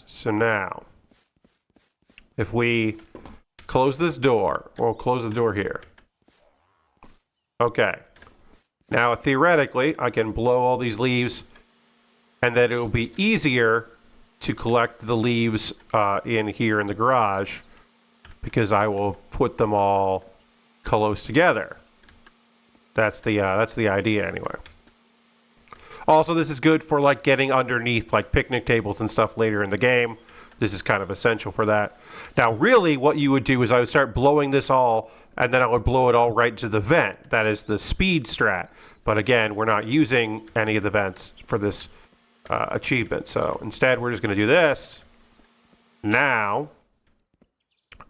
So now, if we close this door, we'll close the door here. Okay. Now, theoretically, I can blow all these leaves, and then it will be easier to collect the leaves in here in the garage, because I will put them all close together. That's the idea anyway. Also, this is good for like getting underneath like picnic tables and stuff later in the game. This is kind of essential for that. Now, really, what you would do is I would start blowing this all, and then I would blow it all right to the vent. That is the speed strat. But again, we're not using any of the vents for this achievement. So instead, we're just going to do this. Now,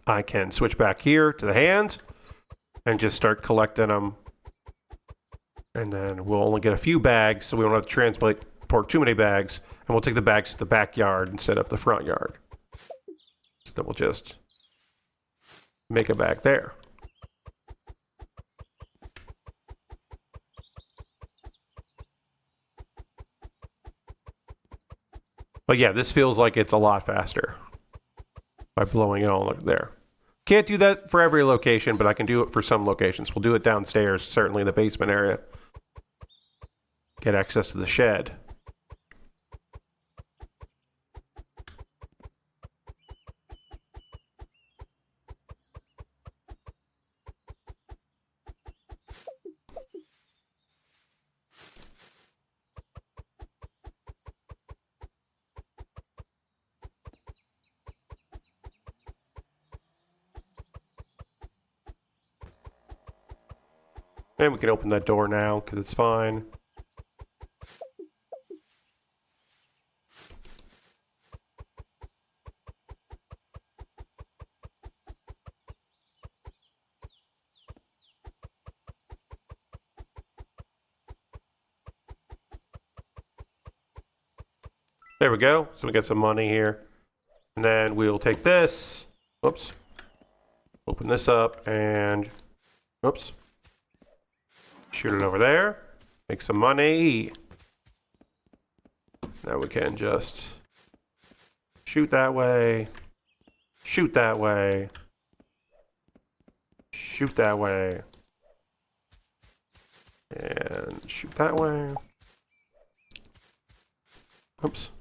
I can switch back here to the hands and just start collecting them. And then we'll only get a few bags, so we won't have to transport too many bags. And we'll take the bags to the backyard instead of the front yard. So then we'll just make a bag there. But yeah, this feels like it's a lot faster by blowing it all there. Can't do that for every location, but I can do it for some locations. We'll do it downstairs, certainly in the basement area. Get access to the shed. And we can open that door now, because it's fine. There we go. So we get some money here. And then we'll take this. Whoops. Open this up and... Whoops. Shoot it over there. Make some money. Now we can just... shoot that way. Shoot that way. Shoot that way. And shoot that way. Oops.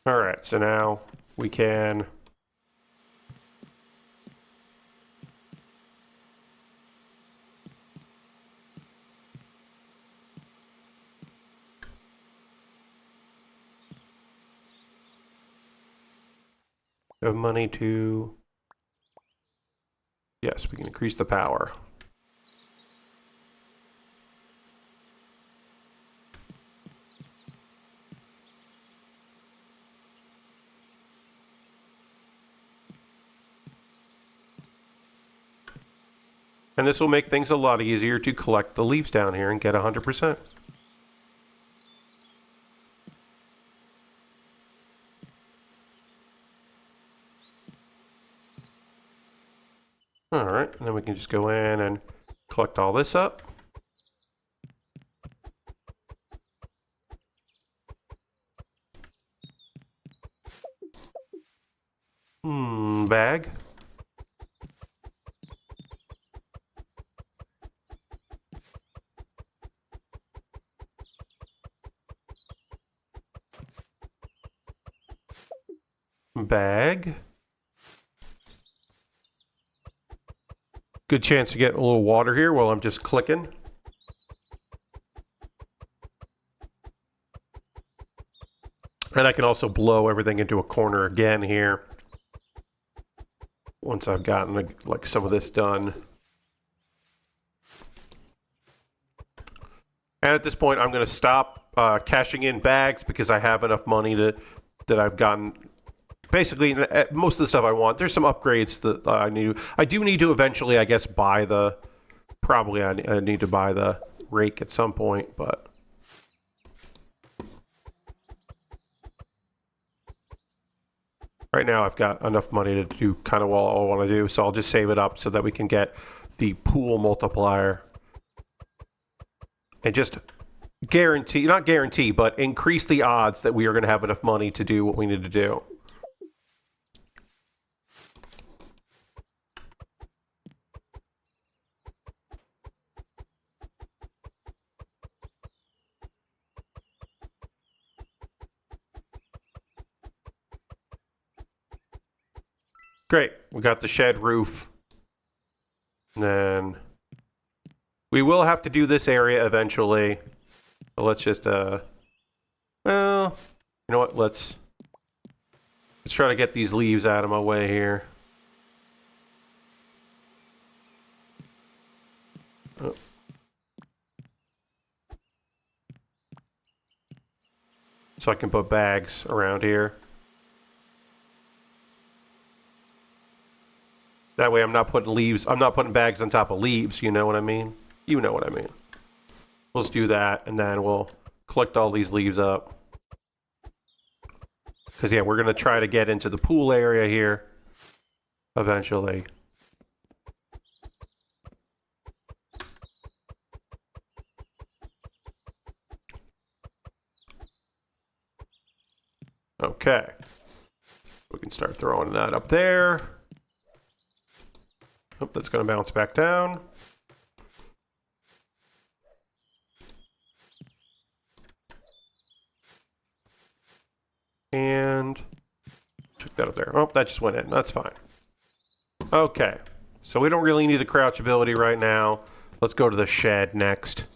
Alright, so now we can... have money to... Yes, we can increase the power. And this will make things a lot easier to collect the leaves down here and get 100%. All right, and then we can just go in and collect all this up. Bag. Bag. Good chance to get a little water here while I'm just clicking. And I can also blow everything into a corner again here. Once I've gotten like some of this done. And at this point, I'm going to stop cashing in bags because I have enough money that I've gotten. Basically, most of the stuff I want. There's some upgrades that I need. I do need to eventually, I guess, buy the... Probably I need to buy the rake at some point, but... Right now, I've got enough money to do kind of all I want to do, so I'll just save it up so that we can get the pool multiplier. And just guarantee... Not guarantee, but increase the odds that we are going to have enough money to do what we need to do. Great, we got the shed roof. And then we will have to do this area eventually. But let's just well, you know what? Let's try to get these leaves out of my way here. Oh. So I can put bags around here. That way I'm not putting leaves, I'm not putting bags on top of leaves, you know what I mean? You know what I mean. Let's do that, and then we'll collect all these leaves up. Because, yeah, we're going to try to get into the pool area here eventually. Okay. We can start throwing that up there. Oh, that's going to bounce back down. And check that up there. Oh, that just went in. That's fine. Okay. So we don't really need the crouch ability right now. Let's go to the shed next.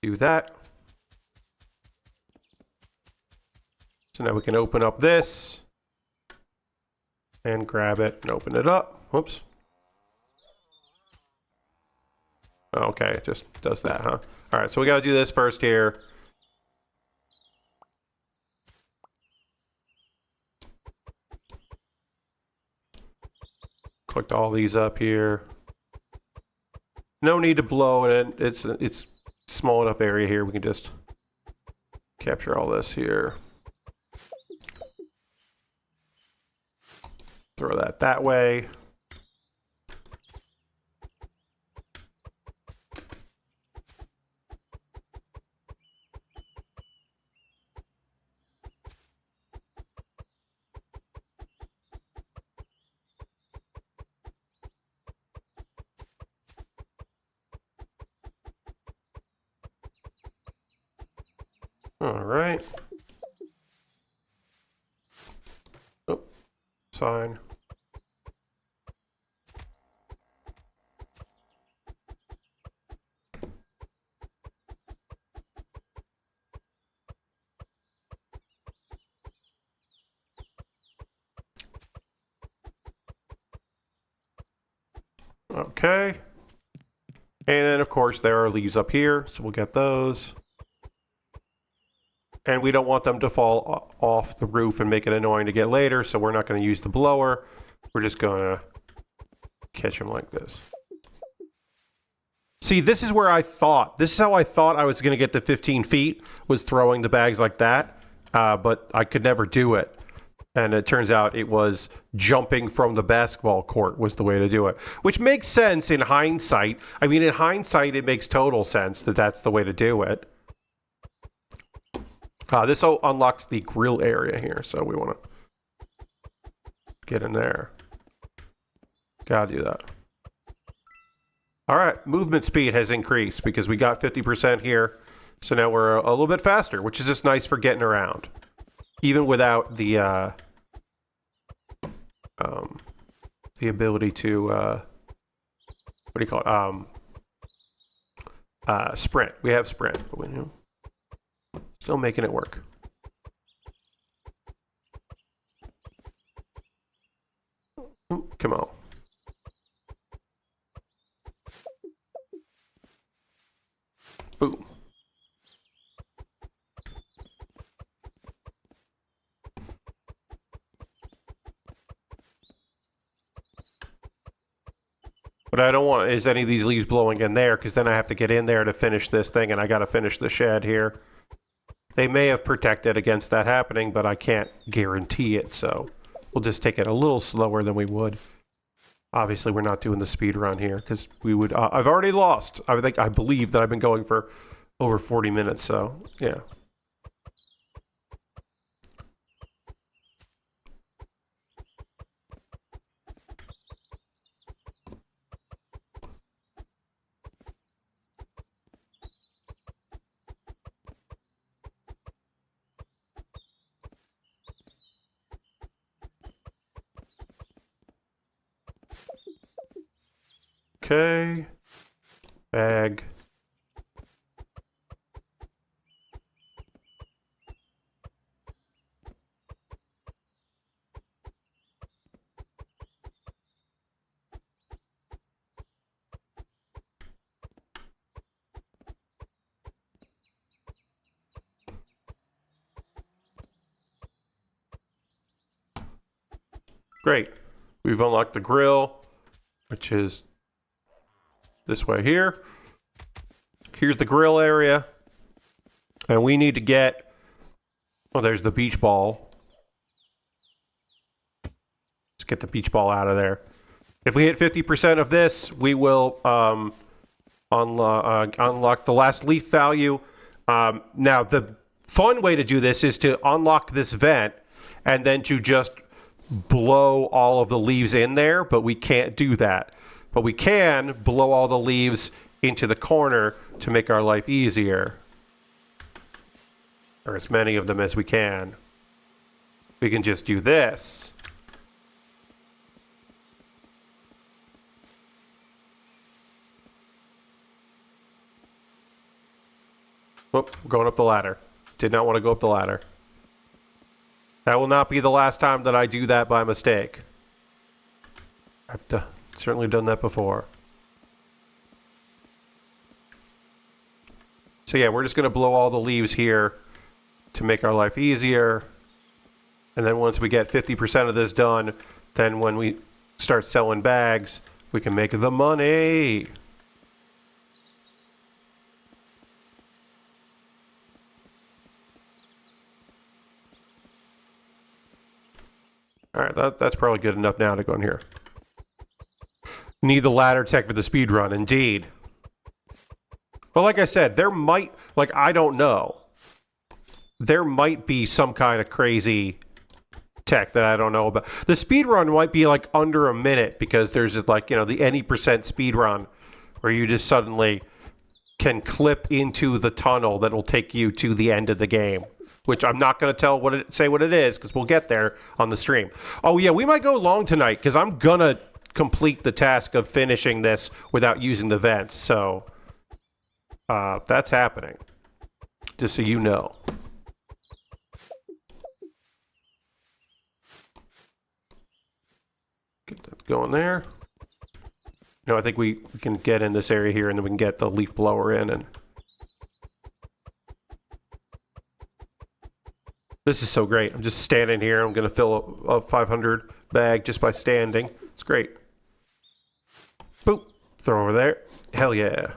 Do that. So now we can open up this. And grab it and open it up. Whoops. Okay, it just does that, huh? All right, so we got to do this first here. Clicked all these up here. No need to blow it. It's small enough area here. We can just capture all this here. Throw that way. All right. Oh, it's fine. Okay. And then, of course, there are leaves up here, so we'll get those. And we don't want them to fall off the roof and make it annoying to get later, so we're not going to use the blower. We're just going to catch them like this. See, this is where this is how I thought I was going to get to 15 feet, was throwing the bags like that, but I could never do it. And it turns out it was jumping from the basketball court was the way to do it, which makes sense in hindsight. I mean, in hindsight, it makes total sense that that's the way to do it. This unlocks the grill area here, so we want to get in there. Gotta do that. All right, movement speed has increased because we got 50% here, so now we're a little bit faster, which is just nice for getting around, even without the ability to what do you call it? Sprint. We have sprint, but we still making it work. Come on. Boom. What I don't want is any of these leaves blowing in there, because then I have to get in there to finish this thing, and I got to finish the shed here. They may have protected against that happening, but I can't guarantee it, so we'll just take it a little slower than we would. Obviously, we're not doing the speed run here, because we would... I've already lost. I believe that I've been going for over 40 minutes, so yeah. Okay. Bag. Great. We've unlocked the grill, which is this way here. Here's the grill area. And we need to get... Oh, there's the beach ball. Let's get the beach ball out of there. If we hit 50% of this, we will unlock the last leaf value. Now, the fun way to do this is to unlock this vent and then to just blow all of the leaves in there, but we can't do that. But we can blow all the leaves into the corner to make our life easier. Or as many of them as we can. We can just do this. Whoop, going up the ladder. Did not want to go up the ladder. That will not be the last time that I do that by mistake. I've certainly done that before. So yeah, we're just going to blow all the leaves here to make our life easier. And then once we get 50% of this done, then when we start selling bags, we can make the money. All right, that's probably good enough now to go in here. Need the ladder tech for the speed run, indeed. But like I said, there might, like, I don't know. There might be some kind of crazy tech that I don't know about. The speed run might be like under a minute because there's just like, you know, the any percent speed run where you just suddenly can clip into the tunnel that will take you to the end of the game. Which I'm not going to say what it is because we'll get there on the stream. Oh yeah, we might go long tonight because I'm going to complete the task of finishing this without using the vents. So that's happening. Just so you know. Get that going there. No, I think we can get in this area here and then we can get the leaf blower in and... This is so great. I'm just standing here. I'm going to fill a 500 bag just by standing. It's great. Boop. Throw over there. Hell yeah.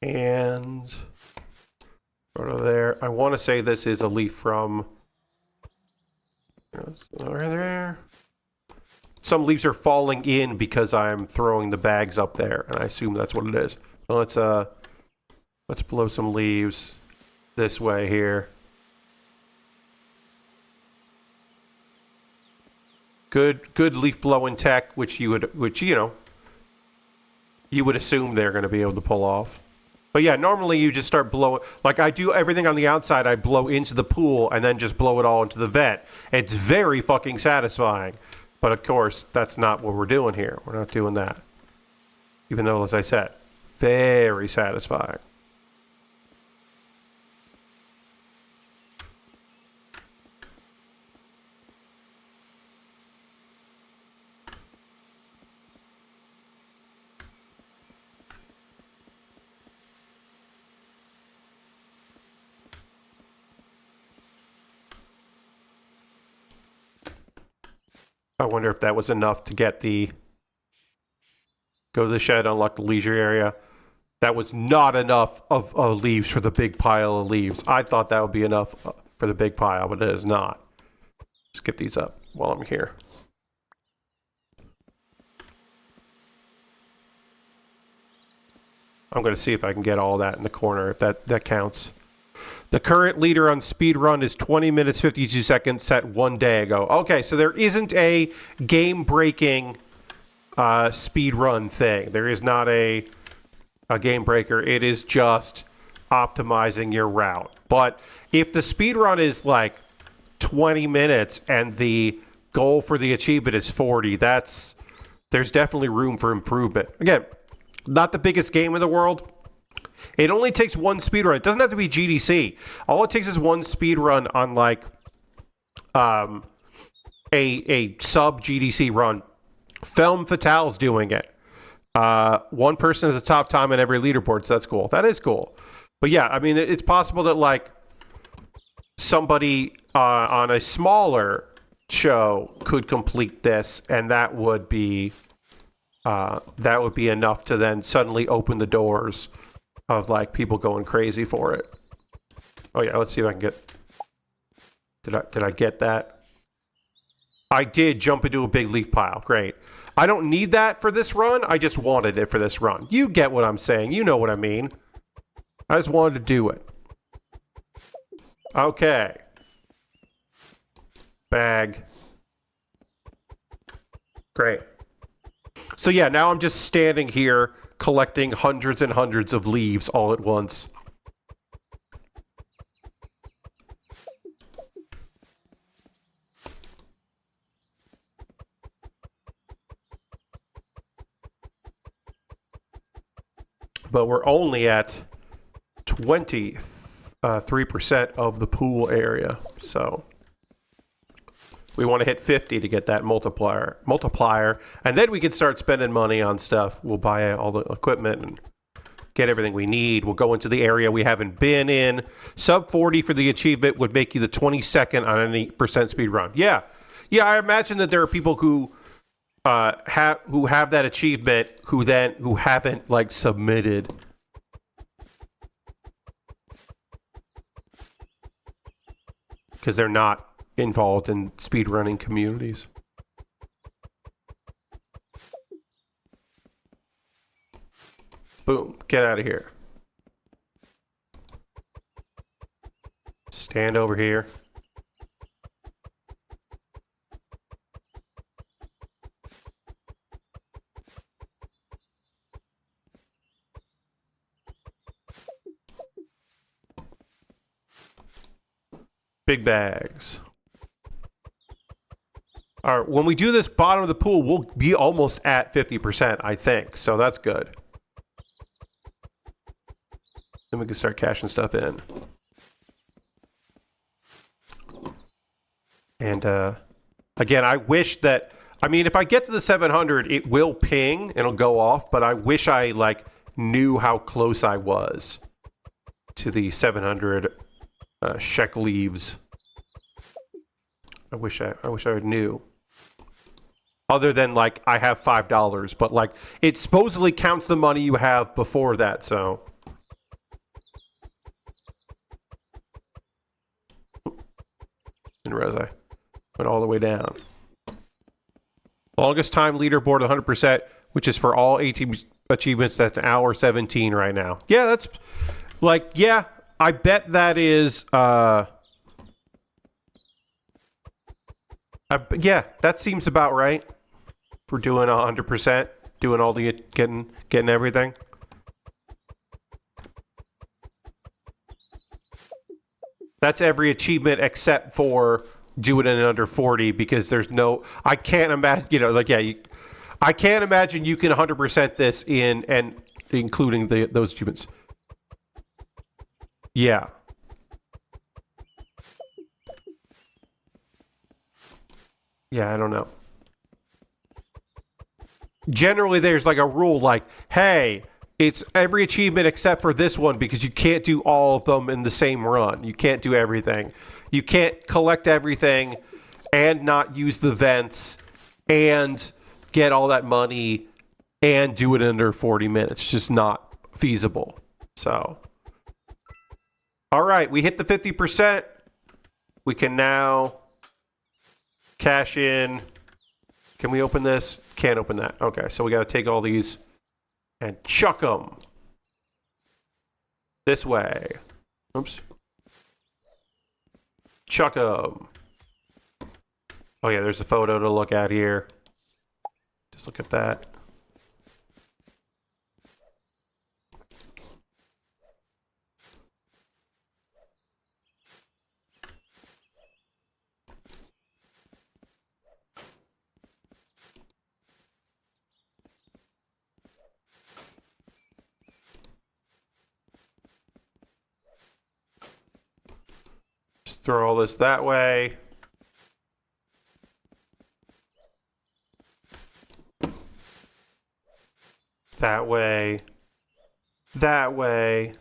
And right over there. I want to say this is a leaf from... Over there. Some leaves are falling in because I'm throwing the bags up there, and I assume that's what it is. So let's blow some leaves this way here. Good leaf blowing tech, which you know you would assume they're going to be able to pull off. But yeah, normally you just start blowing, like I do everything on the outside, I blow into the pool and then just blow it all into the vent. It's very fucking satisfying. But of course, that's not what we're doing here. We're not doing that. Even though, as I said, very satisfying. I wonder if that was enough to get the... Go to the shed, unlock the leisure area. That was not enough of leaves for the big pile of leaves. I thought that would be enough for the big pile, but it is not. Just get these up while I'm here. I'm going to see if I can get all that in the corner, if that counts. The current leader on speed run is 20 minutes 52 seconds set 1 day ago. Okay, so there isn't a game-breaking speed run thing. There is not a game breaker. It is just optimizing your route. But if the speed run is like 20 minutes and the goal for the achievement is 40, there's definitely room for improvement. Again, not the biggest game in the world. It only takes one speed run. It doesn't have to be GDC. All it takes is one speed run on like a sub GDC run. Film Fatale's doing it. One person has a top time in every leaderboard, so that's cool. That is cool. But yeah, I mean, it's possible that like somebody on a smaller show could complete this, and that would be enough to then suddenly open the doors of like people going crazy for it. Oh yeah, let's see if I can get Did I get that? I did jump into a big leaf pile. Great. I don't need that for this run. I just wanted it for this run. You get what I'm saying. You know what I mean. I just wanted to do it. Okay. Bag. Great. So yeah, now I'm just standing here collecting hundreds and hundreds of leaves all at once. But we're only at 23% of the pool area, so we want to hit 50 to get that multiplier, and then we can start spending money on stuff. We'll buy all the equipment and get everything we need. We'll go into the area we haven't been in. Sub 40 for the achievement would make you the 22nd on any percent speed run. Yeah, I imagine that there are people who have that achievement who haven't like submitted. Because they're not involved in speedrunning communities. Boom, get out of here. Stand over here. Big bags. All right, when we do this bottom of the pool, we'll be almost at 50%, I think. So that's good. Then we can start cashing stuff in. And again, I wish that, I mean, if I get to the 700, it will ping and it'll go off, but I wish I like knew how close I was to the 700 Sheck leaves. I wish I knew. Other than like I have $5, but like it supposedly counts the money you have before that, so. And Rose, I went all the way down. Longest time leaderboard 100%, which is for all 18 achievements. That's an hour 17 right now. Yeah, that's like, yeah, I bet that is yeah, that seems about right for doing 100%, doing all the getting everything. That's every achievement except for doing it in under 40, because there's no, I can't imagine, you know, like, yeah, I can't imagine you can 100% this in, and including those achievements. Yeah. Yeah, I don't know. Generally, there's like a rule like, hey, it's every achievement except for this one, because you can't do all of them in the same run. You can't do everything. You can't collect everything and not use the vents and get all that money and do it in under 40 minutes. It's just not feasible. So, all right, we hit the 50%. We can now cash in. Can we open this? Can't open that. Okay, so we got to take all these and chuck them this way. Oops. Chuck them. Oh yeah, there's a photo to look at here. Just look at that. Throw all this that way. That way. That way.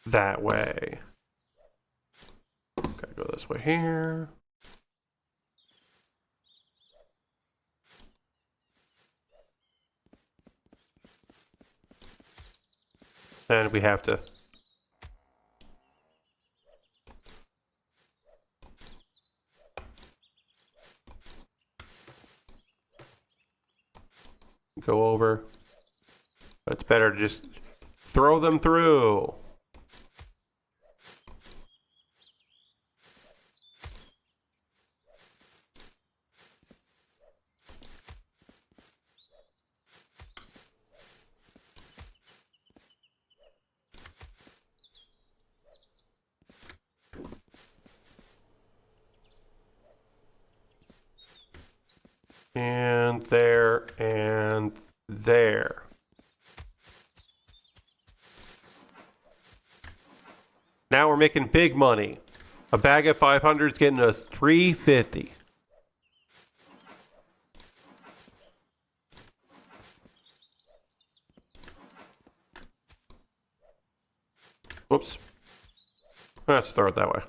That way. Gotta go this way here. And we have to go over. But it's better to just throw them through. And there, and there. Now we're making big money. A bag of 500 is getting us 350. Whoops. Let's throw it that way.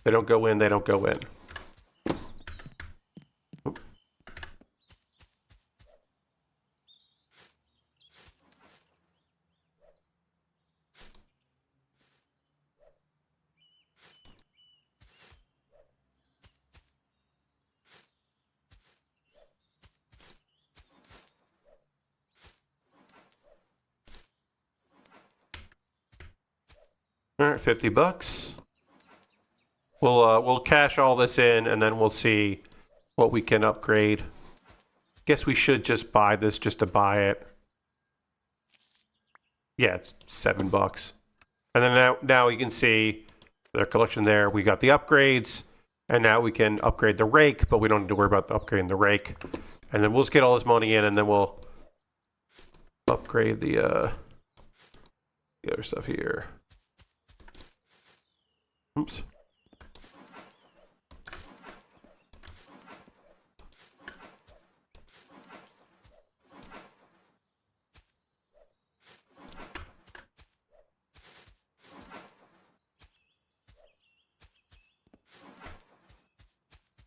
They don't go in, they don't go in. All right, 50 bucks. We'll cash all this in, and then we'll see what we can upgrade. Guess we should just buy this just to buy it. Yeah, it's 7 bucks. And then now you can see their collection there. We got the upgrades, and now we can upgrade the rake, but we don't need to worry about upgrading the rake. And then we'll just get all this money in, and then we'll upgrade the other stuff here. Oops.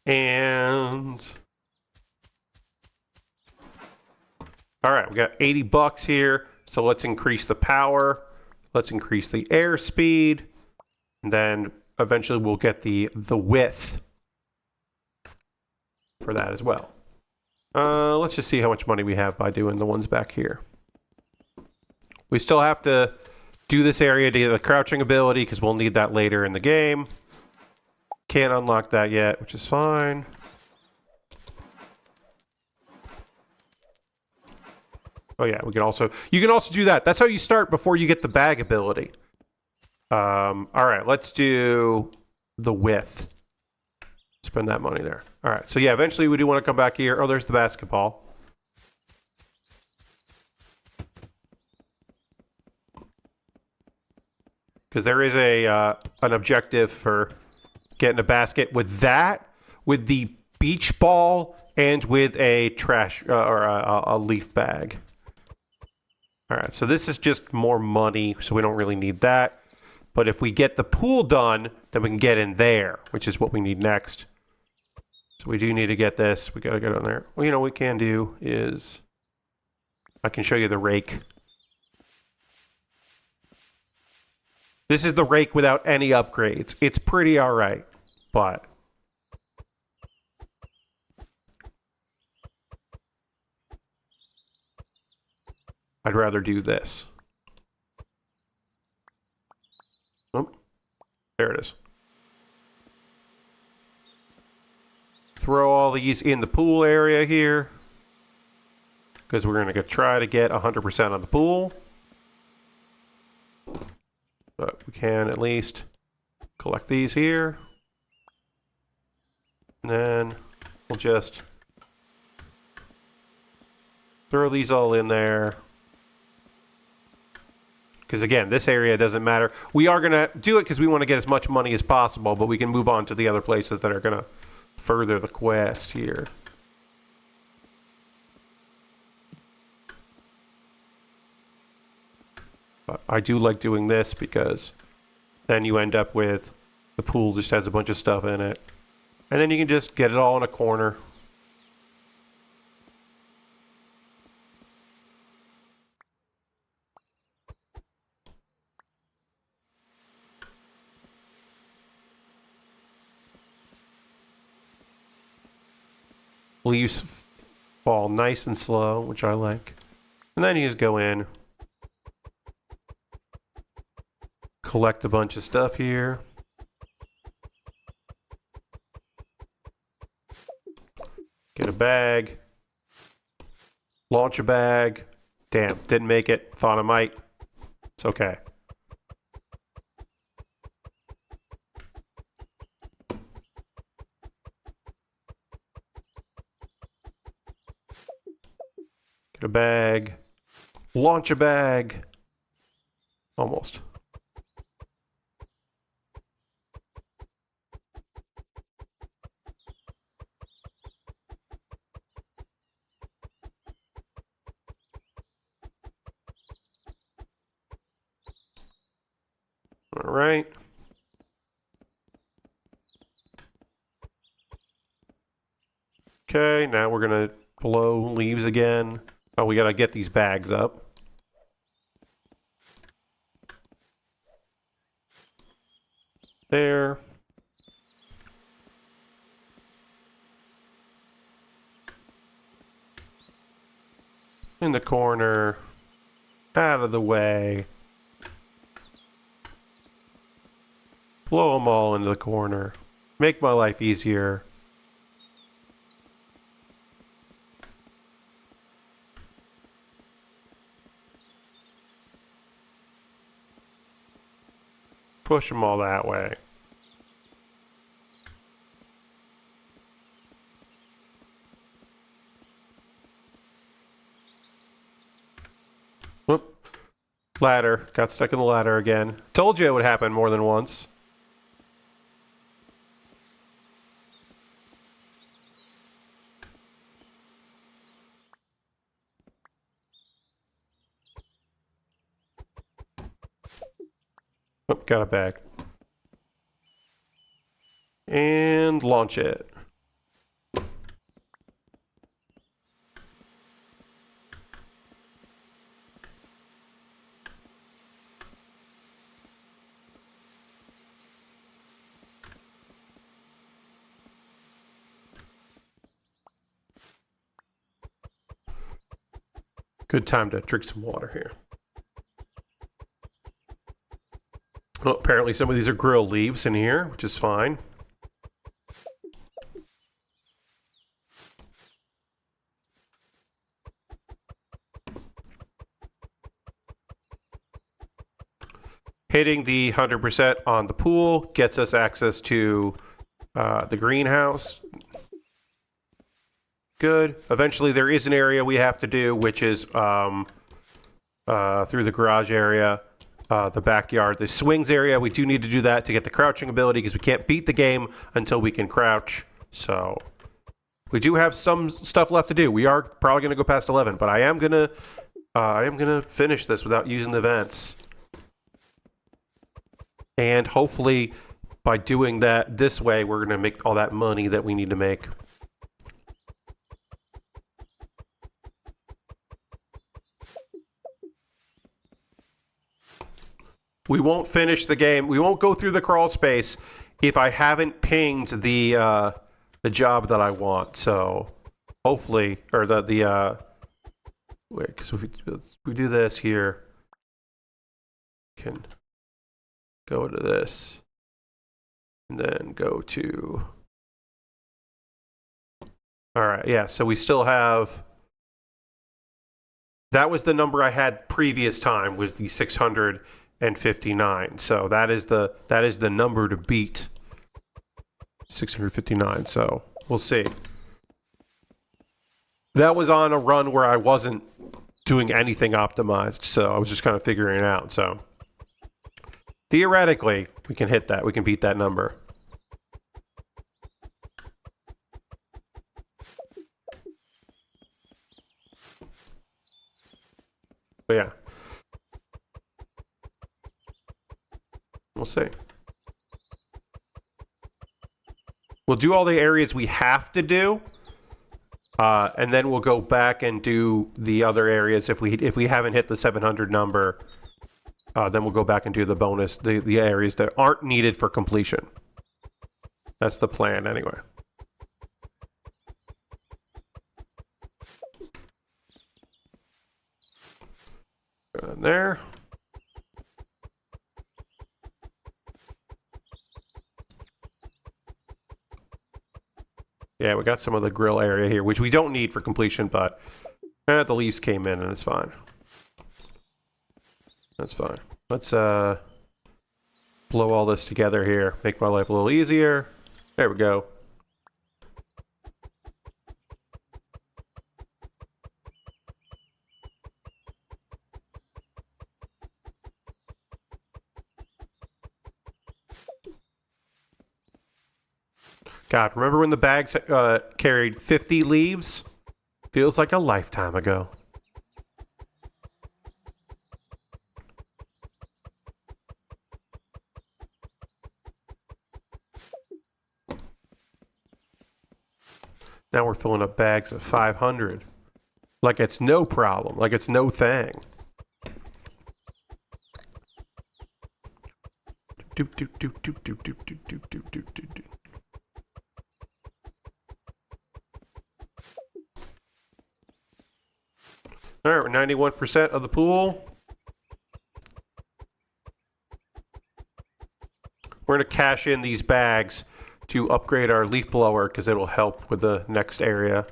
And all right, we got 80 bucks here. So let's increase the power. Let's increase the airspeed. And then eventually we'll get the width for that as well. Let's just see how much money we have by doing the ones back here. We still have to do this area to get the crouching ability because we'll need that later in the game. Can't unlock that yet, which is fine. Oh yeah, we can also you can also do that. That's how you start before you get the bag ability. All right, let's do the width. Spend that money there. All right, so yeah, eventually we do want to come back here. Oh, there's the basketball. Because there is an objective for getting a basket with that, with the beach ball, and with a trash or a leaf bag. All right, so this is just more money, so we don't really need that. But if we get the pool done, then we can get in there, which is what we need next. So we do need to get this. We got to get on there. Well, you know what we can do is I can show you the rake. This is the rake without any upgrades. It's pretty all right, but I'd rather do this. Oh, there it is. Throw all these in the pool area here because we're going to try to get 100% on the pool. But we can at least collect these here. And then we'll just throw these all in there. Because again, this area doesn't matter. We are going to do it because we want to get as much money as possible, but we can move on to the other places that are going to further the quest here. But I do like doing this because then you end up with the pool just has a bunch of stuff in it. And then you can just get it all in a corner. We'll use fall nice and slow, which I like. And then you just go in, collect a bunch of stuff here. Get a bag. Launch a bag. Damn, didn't make it. Thought I might. It's okay. Get a bag. Launch a bag. Almost. All right. Okay, now we're gonna blow leaves again. Oh, we gotta get these bags up. There. In the corner. Out of the way. Blow them all into the corner. Make my life easier. Push them all that way. Whoop. Ladder. Got stuck in the ladder again. Told you it would happen more than once. Oh, got a bag. And launch it. Good time to drink some water here. Well, apparently some of these are grilled leaves in here, which is fine. Hitting the 100% on the pool gets us access to the greenhouse. Good. Eventually there is an area we have to do, which is through the garage area. The backyard, the swings area, we do need to do that to get the crouching ability because we can't beat the game until we can crouch. So we do have some stuff left to do. We are probably going to go past 11, but I am gonna finish this without using the vents. And hopefully by doing that this way, we're going to make all that money that we need to make. We won't finish the game. We won't go through the crawl space if I haven't pinged the job that I want. So hopefully, or wait, because if we do this here, we can go to this, and then go to. All right, yeah. So we still have. That was the number I had previous time. Was the 659. So that is the number to beat. 659. So we'll see. That was on a run where I wasn't doing anything optimized, so I was just kind of figuring it out. So theoretically, we can hit that. We can beat that number. But yeah. We'll see. We'll do all the areas we have to do, and then we'll go back and do the other areas if we haven't hit the 700 number. Then we'll go back and do the bonus, the areas that aren't needed for completion. That's the plan, anyway. Go in there. Yeah, we got some of the grill area here, which we don't need for completion, but the leaves came in and it's fine. That's fine. Let's blow all this together here. Make my life a little easier. There we go. God, remember when the bags carried 50 leaves? Feels like a lifetime ago. Now we're filling up bags of 500. Like it's no problem. Like it's no thing. Doop, doop, doop, doop, doop, doop, doop, doop, doop, doop, doop. All right, we're 91% of the pool. We're going to cash in these bags to upgrade our leaf blower because it'll help with the next area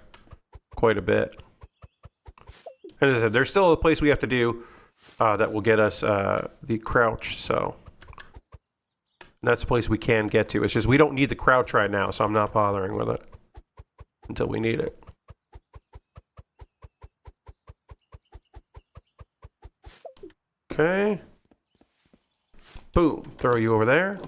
quite a bit. And as I said, there's still a place we have to do that will get us the crouch, so that's a place we can get to. It's just we don't need the crouch right now, so I'm not bothering with it until we need it. Okay. Boom. Throw you over there.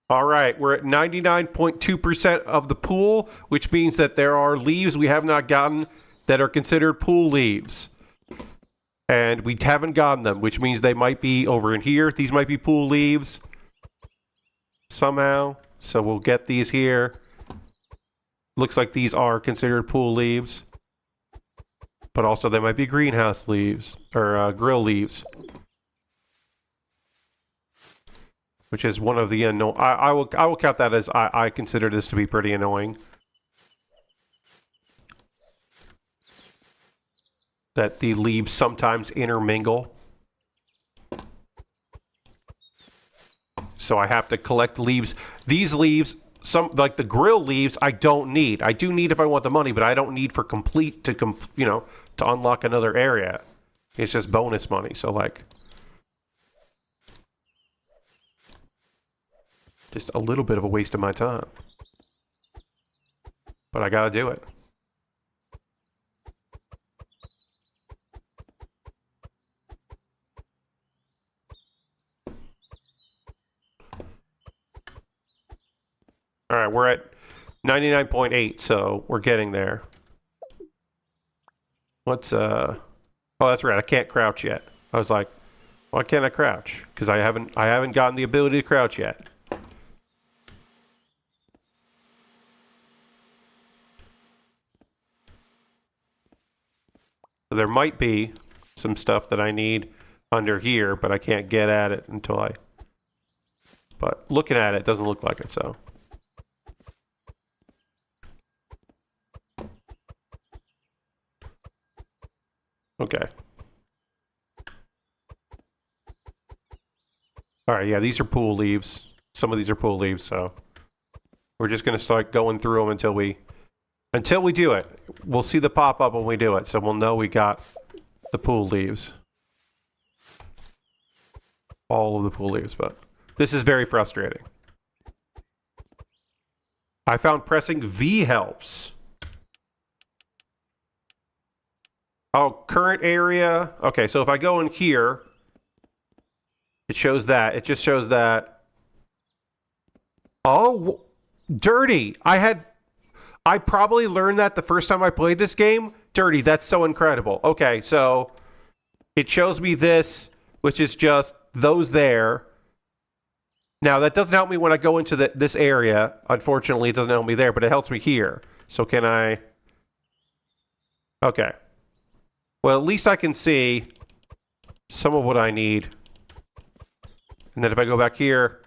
All right, we're at 99.2% of the pool, which means that there are leaves we have not gotten that are considered pool leaves. And we haven't gotten them, which means they might be over in here. These might be pool leaves somehow. So we'll get these here. Looks like these are considered pool leaves. But also they might be greenhouse leaves, or grill leaves. Which is one of the unknown. I will count that as I consider this to be pretty annoying. That the leaves sometimes intermingle. So I have to collect leaves. These leaves, some like the grill leaves, I don't need. I do need if I want the money, but I don't need for to unlock another area. It's just bonus money. So like just a little bit of a waste of my time. But I gotta do it. All right, we're at 99.8, so we're getting there. What's oh, that's right. I can't crouch yet. I was like, why can't I crouch? Because I haven't gotten the ability to crouch yet. So there might be some stuff that I need under here, but I can't get at it until I. But looking at it, doesn't look like it. So. Okay. All right, yeah, these are pool leaves. Some of these are pool leaves, so we're just going to start going through them until we do it. We'll see the pop-up when we do it, so we'll know we got the pool leaves. All of the pool leaves, but this is very frustrating. I found pressing V helps. Oh, current area. Okay, so if I go in here, it shows that. It just shows that. Oh, dirty. I probably learned that the first time I played this game. Dirty, that's so incredible. Okay, so it shows me this, which is just those there. Now, that doesn't help me when I go into this area. Unfortunately, it doesn't help me there, but it helps me here. So can I... Okay. Well, at least I can see some of what I need And then if I go back here,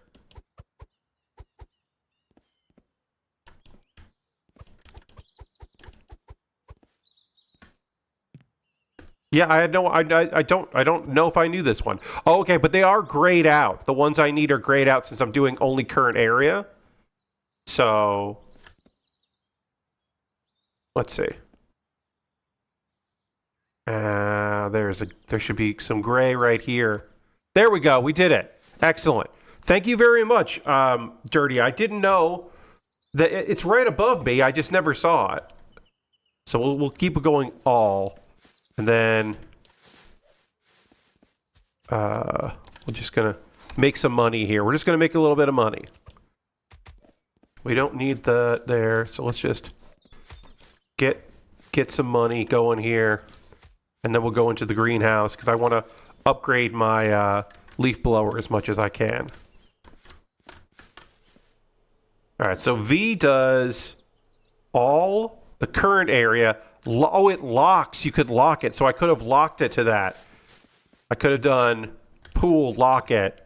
yeah, I had no, I don't know if I knew this one. Oh, okay, but they are grayed out. The ones I need are grayed out since I'm doing only current area. So, let's see. There should be some gray right here. There we go. We did it. Excellent. Thank you very much, Dirty. I didn't know that it's right above me. I just never saw it. So we'll keep it going all. And then we're just going to make some money here. We're just going to make a little bit of money. We don't need the there, so let's just get some money going here. And then we'll go into the greenhouse because I want to upgrade my leaf blower as much as I can. All right, so V does all the current area. Oh, it locks. You could lock it. So I could have locked it to that. I could have done pool, lock it.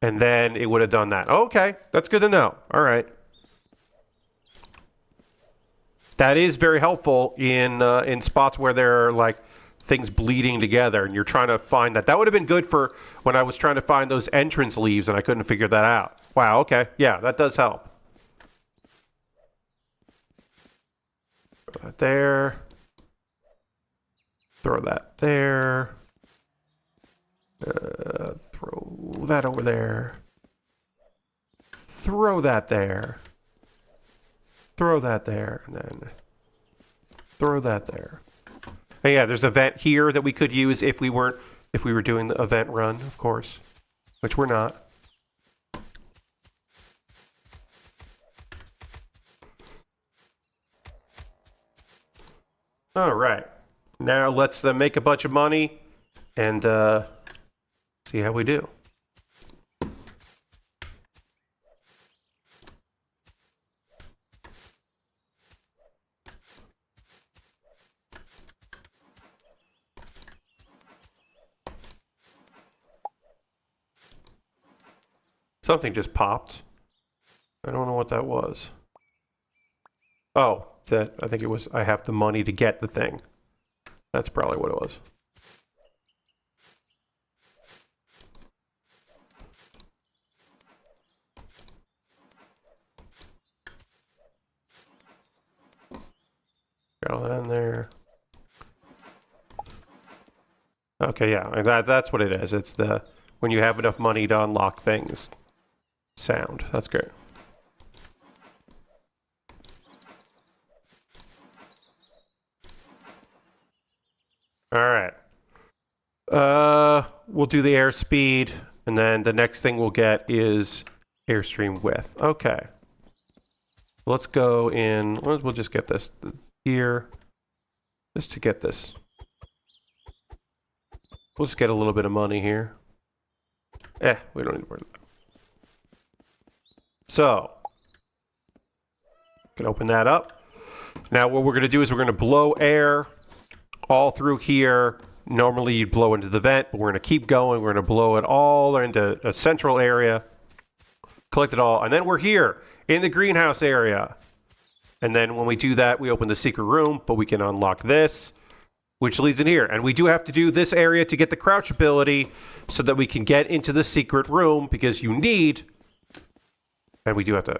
And then it would have done that. Okay, that's good to know. All right. That is very helpful in spots where there are like things bleeding together and you're trying to find that. That would have been good for when I was trying to find those entrance leaves and I couldn't figure that out. Wow, okay. Yeah, that does help. Throw that there. Throw that there. Throw that over there. Throw that there. Throw that there, and then throw that there. And yeah, there's a vent here that we could use if we were doing the event run, of course, which we're not. All right, now let's make a bunch of money and see how we do. Something just popped. I don't know what that was. Oh, I think it was, I have the money to get the thing. That's probably what it was. Got all that in there. Okay, yeah, that's what it is. It's the when you have enough money to unlock things. Sound. That's great. All right. We'll do the airspeed, and then the next thing we'll get is airstream width. Okay. Let's go in. We'll just get this here, just to get this. We'll just get a little bit of money here. We don't need to worry about that. So, can open that up. Now what we're going to do is we're going to blow air all through here. Normally you'd blow into the vent, but we're going to keep going. We're going to blow it all into a central area, collect it all, and then we're here in the greenhouse area. And then when we do that, we open the secret room, but we can unlock this, which leads in here. And we do have to do this area to get the crouch ability so that we can get into the secret room, because you need... And we do have to,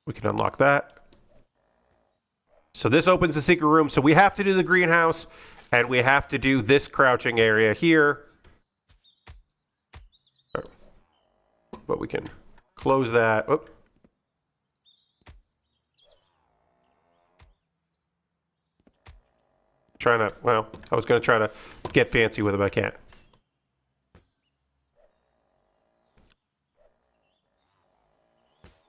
we can unlock that. So this opens the secret room. So we have to do the greenhouse, and we have to do this crouching area here. But we can close that. Oop. Trying to, well, I was going to try to get fancy with it, but I can't.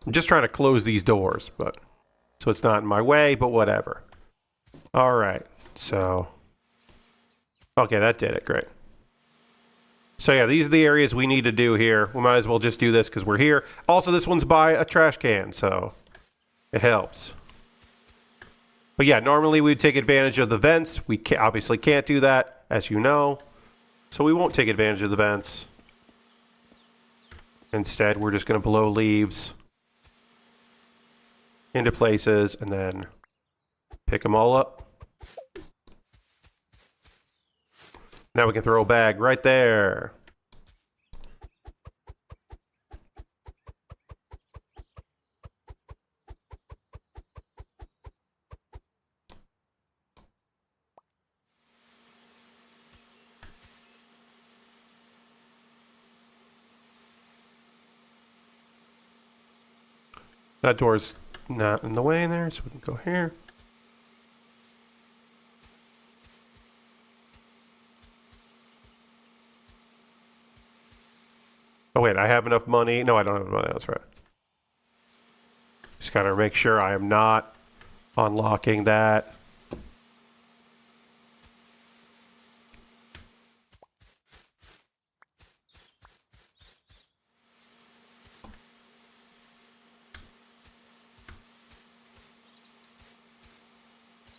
I'm just trying to close these doors, but so it's not in my way, but whatever. All right, so okay, that did it. Great. So yeah, these are the areas we need to do here. We might as well just do this because we're here. Also, this one's by a trash can, so it helps. But yeah, normally we'd take advantage of the vents. We obviously can't do that, as you know. So we won't take advantage of the vents. Instead, we're just going to blow leaves into places and then pick them all up. Now we can throw a bag right there. That door's not in the way in there, so we can go here. Oh wait, I have enough money. No, I don't have enough money, that's right. Just gotta make sure I am not unlocking that.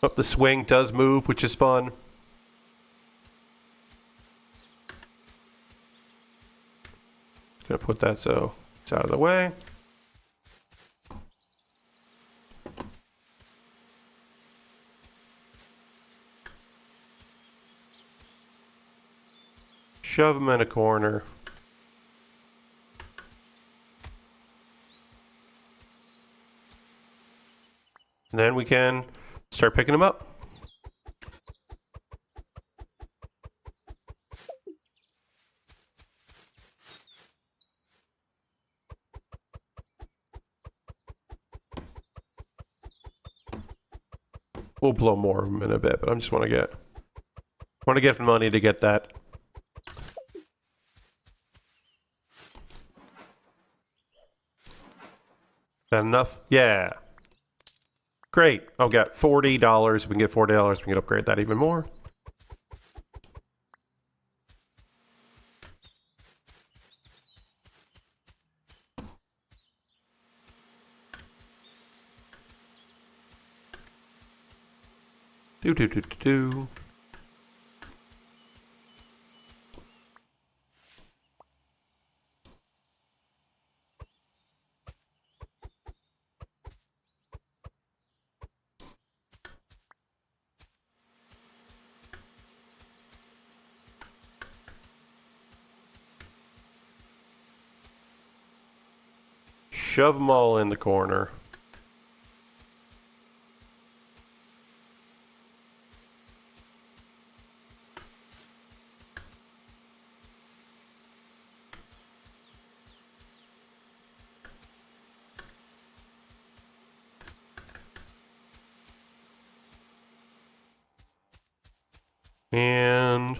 Oh, the swing does move, which is fun. Gonna put that so it's out of the way. Shove them in a corner. And then we can start picking them up. We'll blow more of them in a bit, but I just want to get money to get that. That enough? Yeah. Great. I'll get $40. If we can get $40, we can upgrade that even more. Do. Shove them all in the corner. And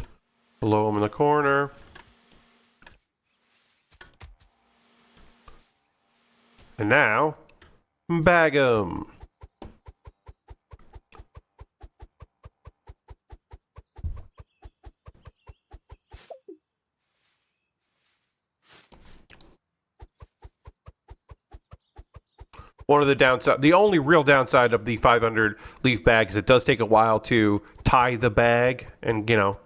blow them in the corner. And now, bag them. One of the downside, the only real downside of the 500 leaf bag is it does take a while to tie the bag and, you know,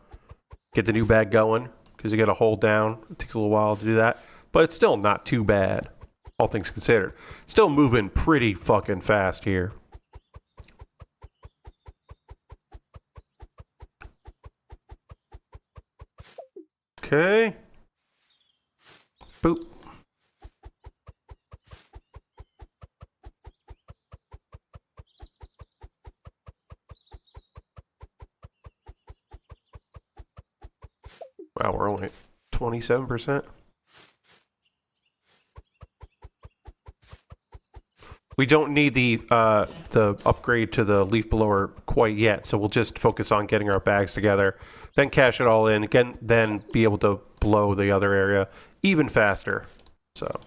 get the new bag going because you got to hold down. It takes a little while to do that, but it's still not too bad, all things considered. Still moving pretty fucking fast here. Okay. Boop. Wow, we're only at 27%. We don't need the upgrade to the leaf blower quite yet, so we'll just focus on getting our bags together, then cash it all in, again, then be able to blow the other area even faster. So.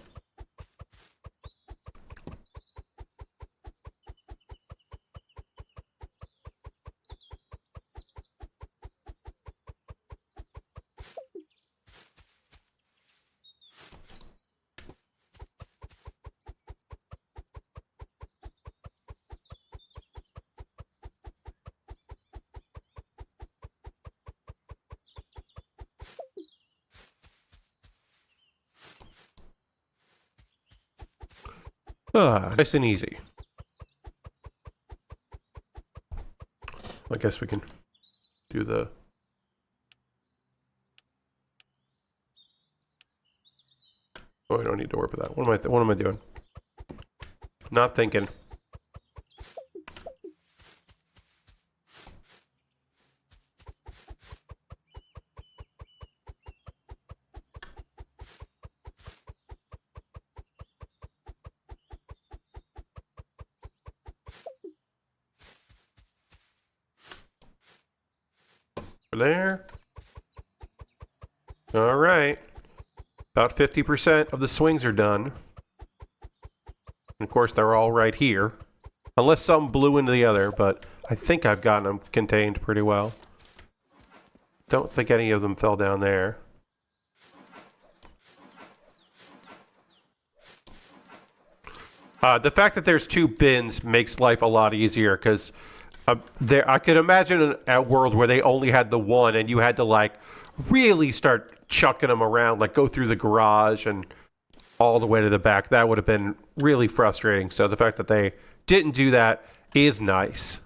Nice and easy. I guess we can do the... Oh, I don't need to worry about that. What am I doing? Not thinking. There. All right. About 50% of the swings are done. And of course, they're all right here. Unless some blew into the other, but I think I've gotten them contained pretty well. Don't think any of them fell down there. The fact that there's two bins makes life a lot easier, because I could imagine a world where they only had the one and you had to like really start chucking them around, like go through the garage and all the way to the back. That would have been really frustrating. So the fact that they didn't do that is nice.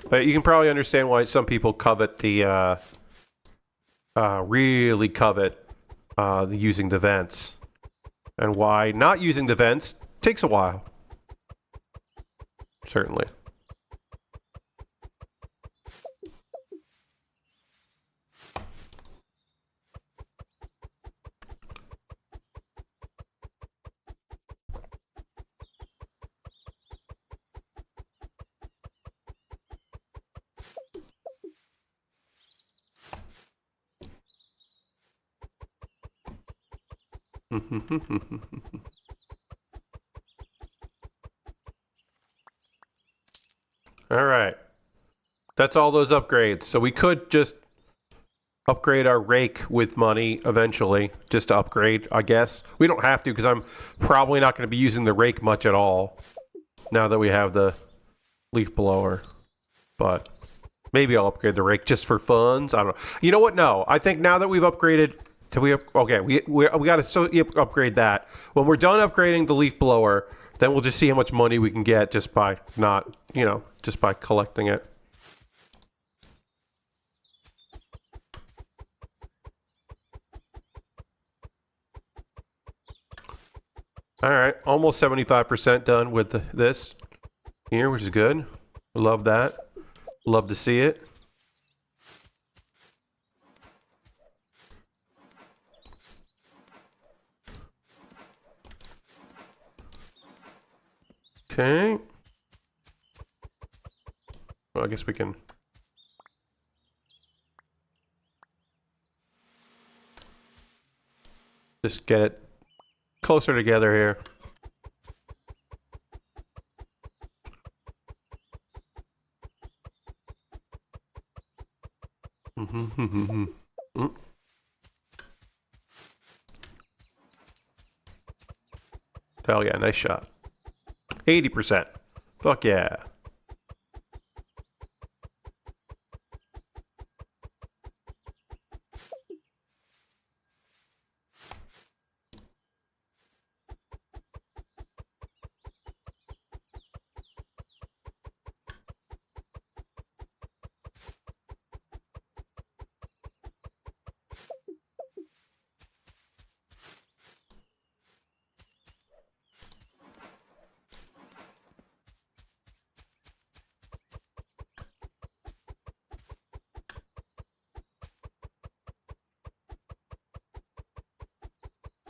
But you can probably understand why some people covet the really covet using the vents, and why not using the vents takes a while. Certainly. All right. That's all those upgrades. So we could just upgrade our rake with money eventually, just to upgrade, I guess. We don't have to, because I'm probably not going to be using the rake much at all now that we have the leaf blower. But maybe I'll upgrade the rake just for funds. I don't know. You know what? No. I think now that we've upgraded... Okay, we got to upgrade that. When we're done upgrading the leaf blower, then we'll just see how much money we can get just by not, just by collecting it. All right, almost 75% done with this here, which is good. Love that. Love to see it. Okay. Well, I guess we can... just get it closer together here. Hell yeah, nice shot. 80%. Fuck yeah.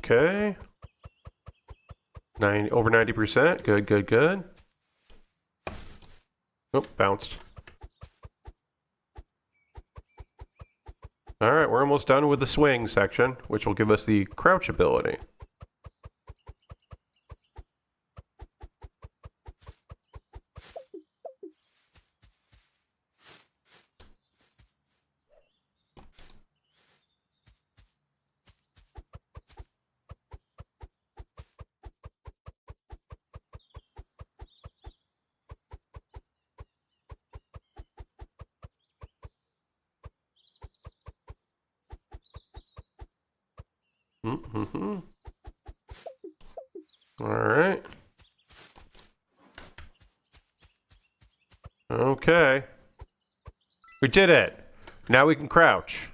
Okay. Over 90%. Good, good, good. Oh, bounced. All right, we're almost done with the swing section, which will give us the crouch ability. Mm-hmm. All right. Okay. We did it. Now we can crouch,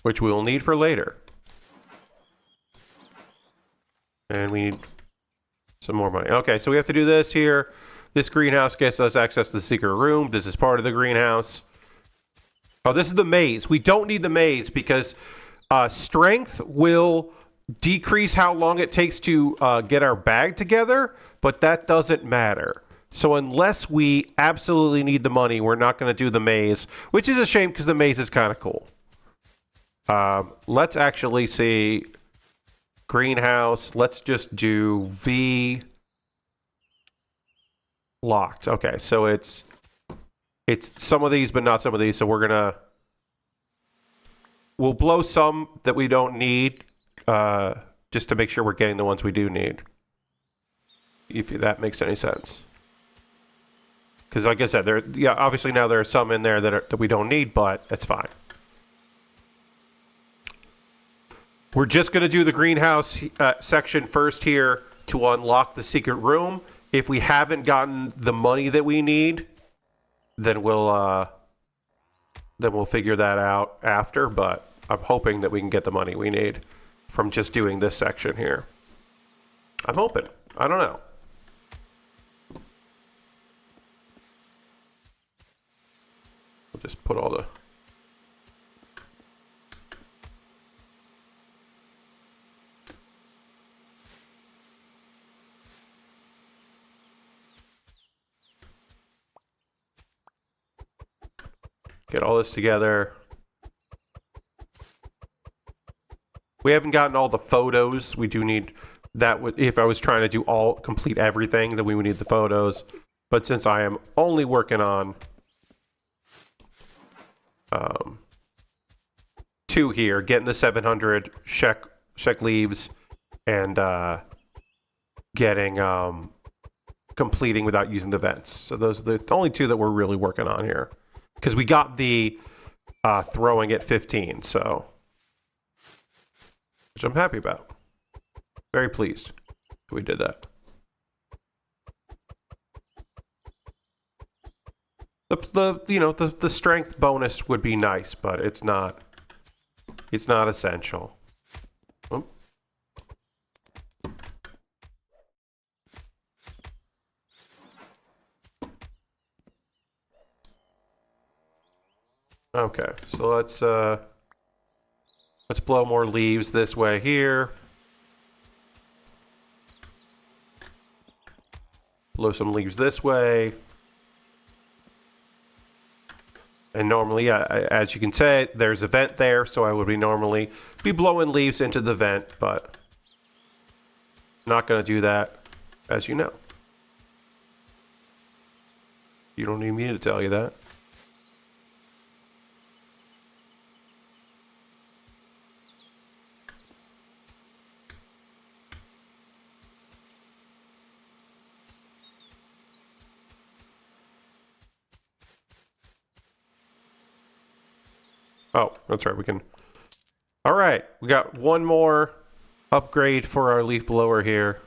which we will need for later. And we need some more money. Okay, so we have to do this here. This greenhouse gets us access to the secret room. This is part of the greenhouse. Oh, this is the maze. We don't need the maze because strength will decrease how long it takes to get our bag together, but that doesn't matter. So unless we absolutely need the money, we're not going to do the maze, which is a shame because the maze is kind of cool. Let's actually see greenhouse. Let's just do V locked. Okay, so it's some of these, but not some of these. So we'll blow some that we don't need, just to make sure we're getting the ones we do need. If that makes any sense. Because like I said, obviously now there are some in there that we don't need, but it's fine. We're just going to do the greenhouse section first here to unlock the secret room. If we haven't gotten the money that we need, then we'll figure that out after. But I'm hoping that we can get the money we need from just doing this section here. I'm hoping. I don't know. We'll just put all the... Get all this together. We haven't gotten all the photos. We do need that. If I was trying to do complete everything, then we would need the photos. But since I am only working on 2 here, getting the 700 check leaves and getting completing without using the vents. So those are the only 2 that we're really working on here. Because we got the throwing at 15, so which I'm happy about. Very pleased we did that. The strength bonus would be nice, but it's not essential. Oh. Okay, so let's blow more leaves this way here. Blow some leaves this way. And normally, as you can say, there's a vent there, so I would normally be blowing leaves into the vent, but not going to do that, as you know. You don't need me to tell you that. Oh, that's right. We can. All right. We got one more upgrade for our leaf blower here.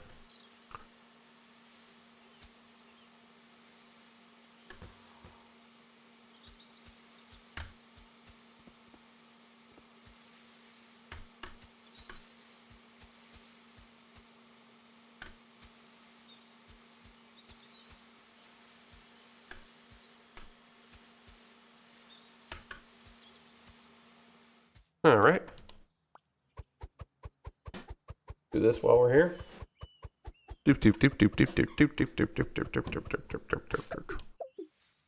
All right. Do this while we're here. Doop doop doop doop doop doop doop doop doop doop doop doop doop doop doop doop doop doop.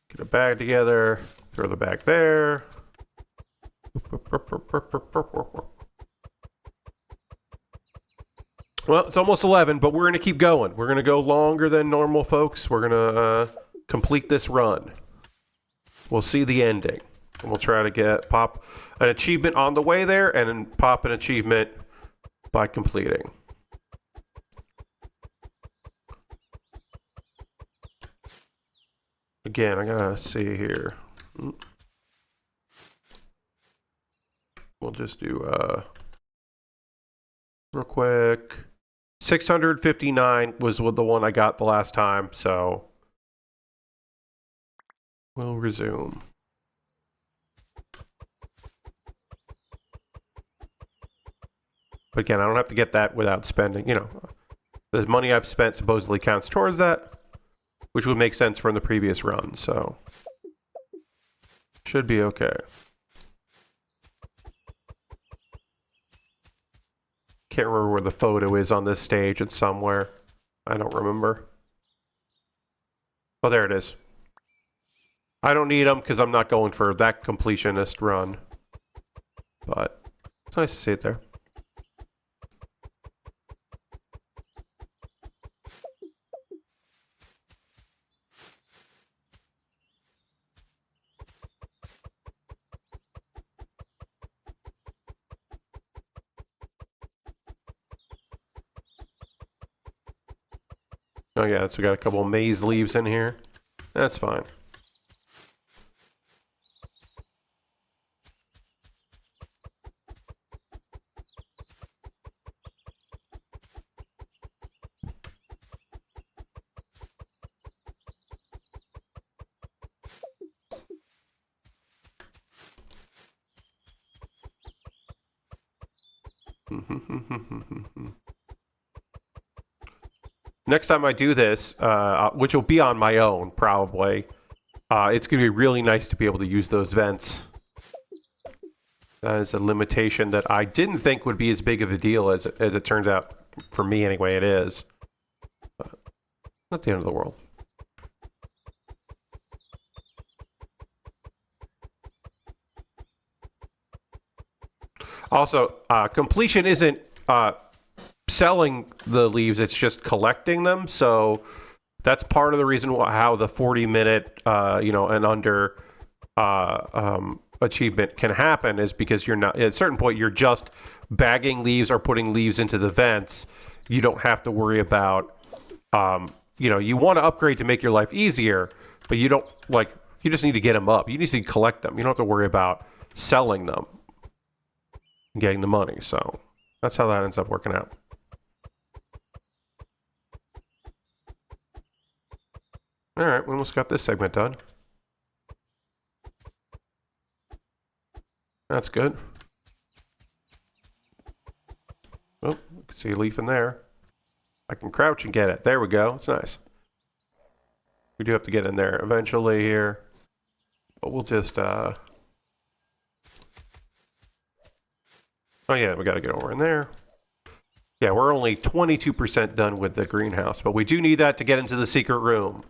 Get a bag together. Throw the bag there. Well, it's almost 11, but we're going to keep going. We're going to go longer than normal, folks. We're going to complete this run. We'll see the ending. And we'll try to pop an achievement on the way there and then pop an achievement by completing. Again, I gotta see here. We'll just do real quick. 659 was the one I got the last time, so we'll resume. But again, I don't have to get that without spending, you know, the money I've spent supposedly counts towards that, which would make sense from the previous run, so should be okay. Can't remember where the photo is on this stage. It's somewhere. I don't remember. Oh, there it is. I don't need them because I'm not going for that completionist run. But it's nice to see it there. Oh yeah, so we got a couple of maize leaves in here. That's fine. Next time I do this, which will be on my own, probably, it's going to be really nice to be able to use those vents. That is a limitation that I didn't think would be as big of a deal as it turns out. For me, anyway, it is. But not the end of the world. Also, completion isn't selling the leaves, it's just collecting them. So that's part of the reason how the 40-minute, you know, and under achievement can happen, is because you're not, at a certain point, you're just bagging leaves or putting leaves into the vents. You don't have to worry about, you know, you want to upgrade to make your life easier, but you don't, like, you just need to get them up. You just need to collect them. You don't have to worry about selling them and getting the money. So that's how that ends up working out. All right, we almost got this segment done. That's good. Oh, you can see a leaf in there. I can crouch and get it. There we go. It's nice. We do have to get in there eventually here. But we'll just, oh yeah, we got to get over in there. Yeah, we're only 22% done with the greenhouse, but we do need that to get into the secret room,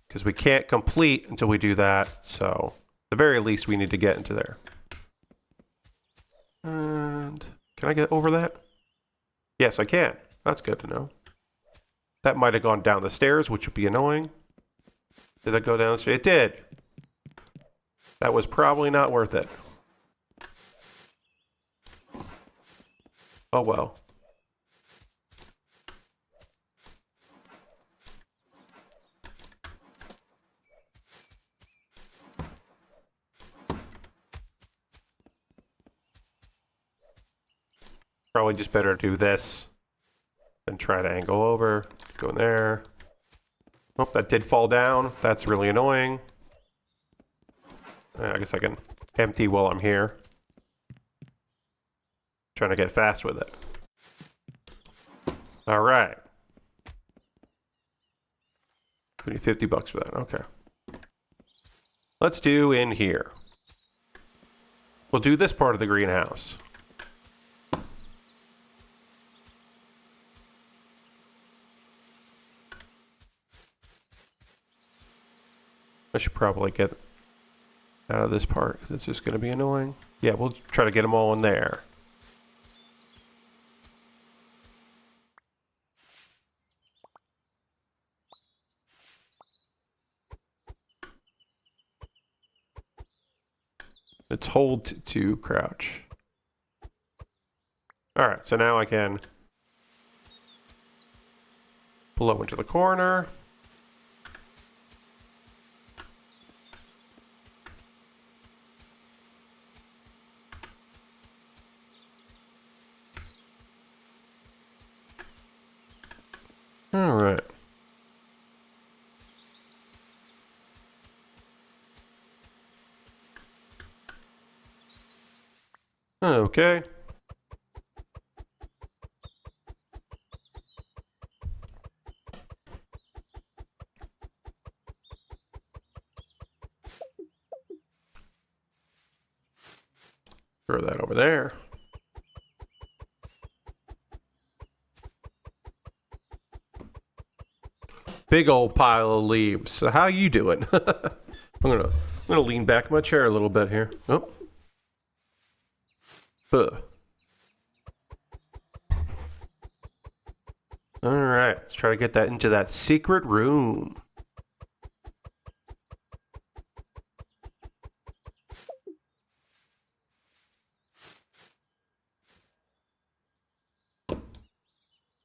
because we can't complete until we do that. So at the very least, we need to get into there. And can I get over that? Yes, I can. That's good to know. That might have gone down the stairs, which would be annoying. Did that go down the stairs? It did. That was probably not worth it. Oh well. Probably just better to do this than try to angle over. Go in there. Oh, that did fall down. That's really annoying. I guess I can empty while I'm here. Trying to get fast with it. All right. We need $50 for that. Okay. Let's do in here. We'll do this part of the greenhouse. I should probably get out of this part because it's just going to be annoying. Yeah, we'll try to get them all in there. It's hold to crouch. All right, so now I can blow into the corner. All right. Okay. Throw that over there. Big old pile of leaves. So how you doing? I'm gonna lean back in my chair a little bit here. Oh. All right, let's try to get that into that secret room.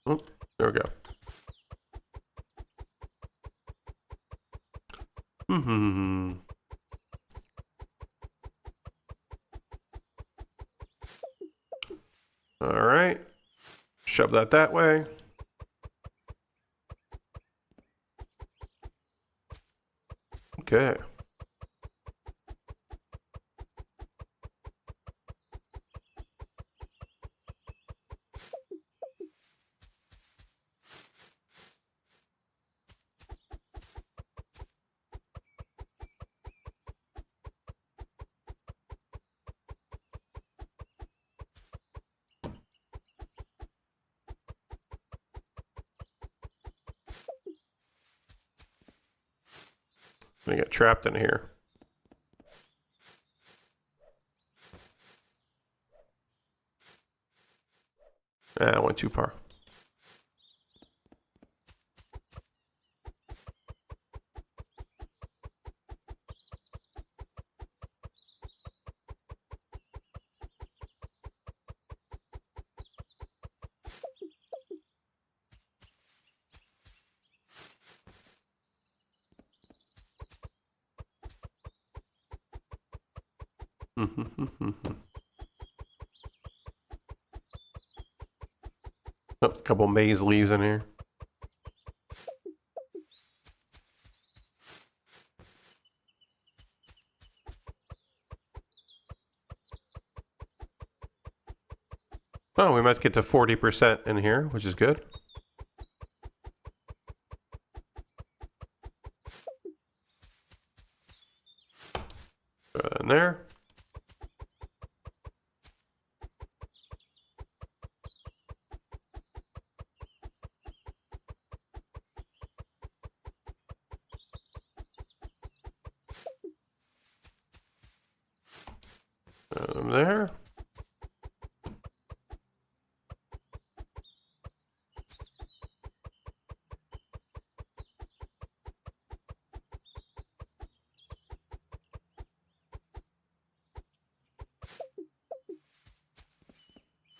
Oh, there we go. Mm-hmm. All right. Shove that way. Okay. I'm gonna get trapped in here. I went too far. Oh, a couple maize leaves in here. Oh, we might get to 40% in here, which is good. In there. There.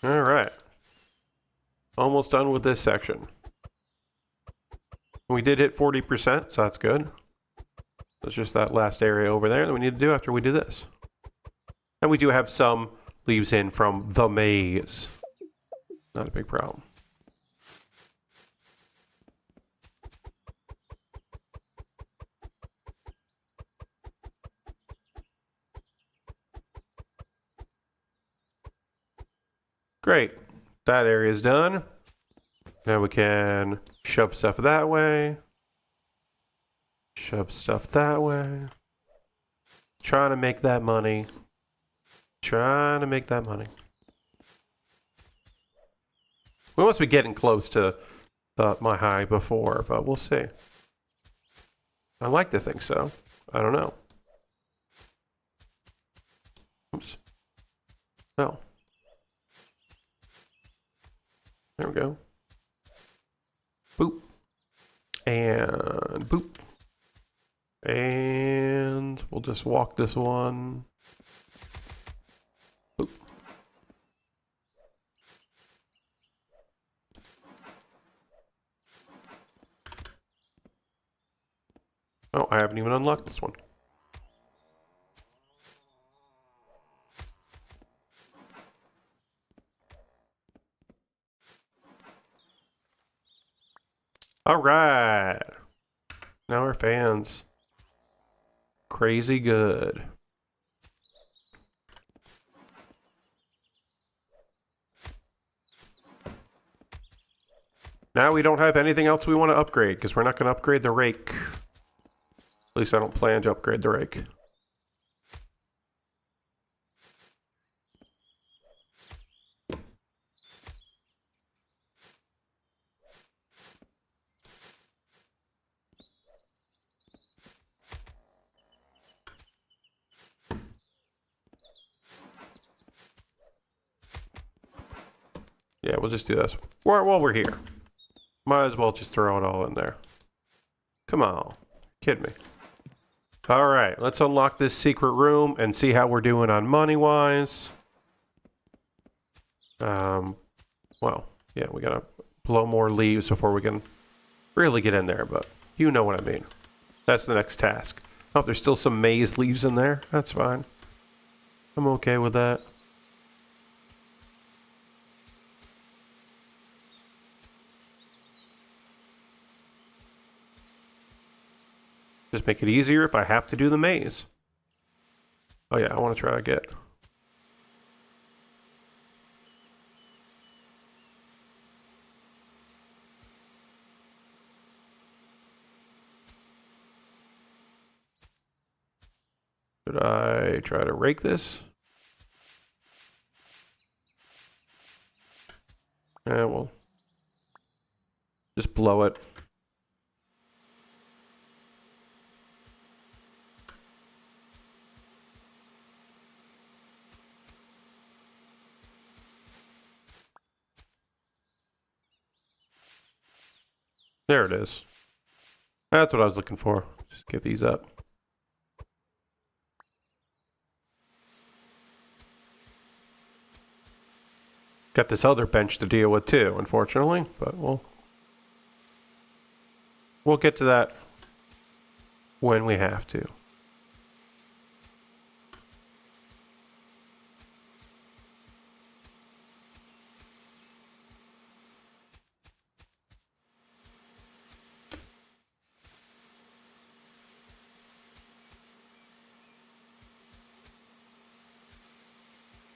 All right. Almost done with this section. We did hit 40%, so that's good. It's just that last area over there that we need to do after we do this. And we do have some leaves in from the maze. Not a big problem. Great. That area is done. Now we can shove stuff that way. Shove stuff that way. Trying to make that money. Trying to make that money. We must be getting close to my high before, but we'll see. I like to think so. I don't know. Oops. Oh. There we go. Boop. And boop. And we'll just walk this one. Boop. Oh, I haven't even unlocked this one. All right. Now our fans. Crazy good. Now we don't have anything else we want to upgrade because we're not going to upgrade the rake. At least I don't plan to upgrade the rake. Yeah, we'll just do this. While we're here. Might as well just throw it all in there. Come on. Kidding me. Alright, let's unlock this secret room and see how we're doing on money-wise. Well, yeah, we gotta blow more leaves before we can really get in there, but you know what I mean. That's the next task. Oh, there's still some maize leaves in there. That's fine. I'm okay with that. Just make it easier if I have to do the maze. Oh yeah, I want to try to get... Should I try to rake this? Yeah, well... just blow it. There it is. That's what I was looking for. Just get these up. Got this other bench to deal with too, unfortunately, but we'll get to that when we have to.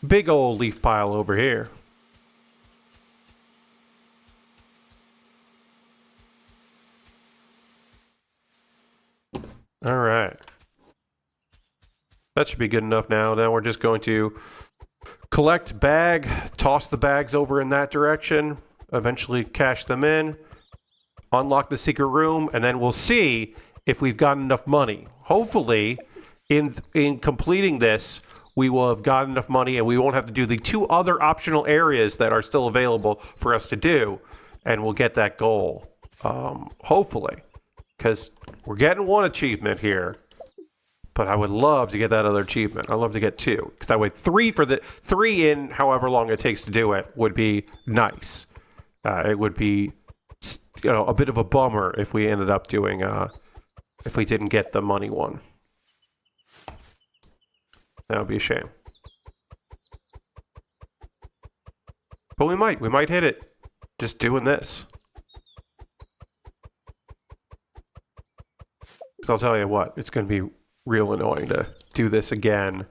Big old leaf pile over here. All right. That should be good enough now. Now we're just going to collect bag, toss the bags over in that direction, eventually cash them in, unlock the secret room, and then we'll see if we've got enough money. Hopefully, in completing this, we will have got enough money and we won't have to do the 2 other optional areas that are still available for us to do, and we'll get that goal. Hopefully, because we're getting 1 achievement here, but I would love to get that other achievement. I'd love to get 2, because that way 3 in however long it takes to do it would be nice. It would be, a bit of a bummer if we ended up doing, if we didn't get the money one. That would be a shame. But we might hit it just doing this. So I'll tell you what, it's going to be real annoying to do this again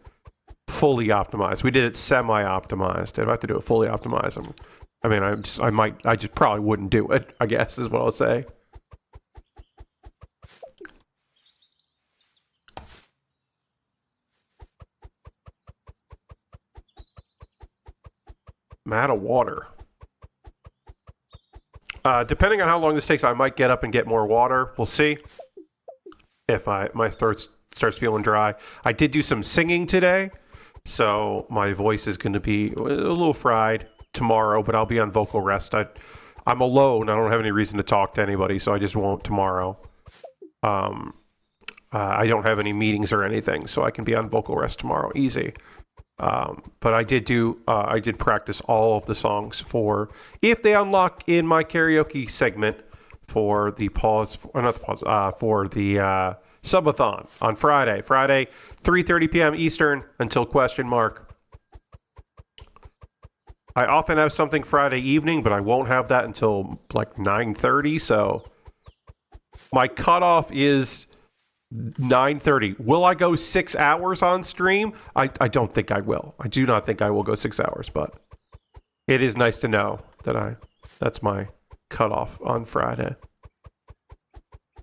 fully optimized. We did it semi-optimized. If I have to do it fully optimized, I just probably wouldn't do it, I guess is what I'll say. I'm out of water. Depending on how long this takes, I might get up and get more water. We'll see if my throat starts feeling dry. I did do some singing today, so my voice is going to be a little fried tomorrow, but I'll be on vocal rest. I'm alone. I don't have any reason to talk to anybody, so I just won't tomorrow. I don't have any meetings or anything, so I can be on vocal rest tomorrow. Easy. But I did practice all of the songs for if they unlock in my karaoke segment for the for the subathon on Friday, 3:30 p.m. Eastern until question mark. I often have something Friday evening, but I won't have that until like 9:30. So My cutoff is 9:30. Will I go 6 hours on stream? I don't think I will. I do not think I will go 6 hours, but it is nice to know that that's my cutoff on Friday.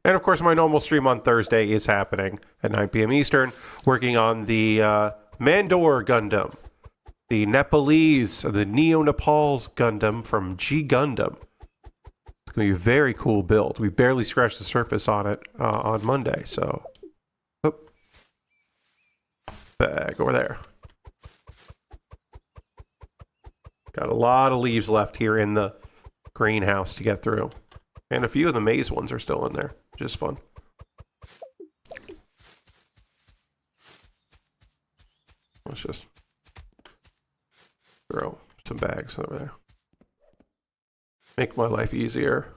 And of course, my normal stream on Thursday is happening at 9 p.m. Eastern, working on the Mandor Gundam, the Nepalese, the Neo-Nepal's Gundam from G Gundam. It's going to be a very cool build. We barely scratched the surface on it on Monday, so... Oh. Bag over there. Got a lot of leaves left here in the greenhouse to get through. And a few of the maize ones are still in there, which is fun. Let's just throw some bags over there. Make my life easier.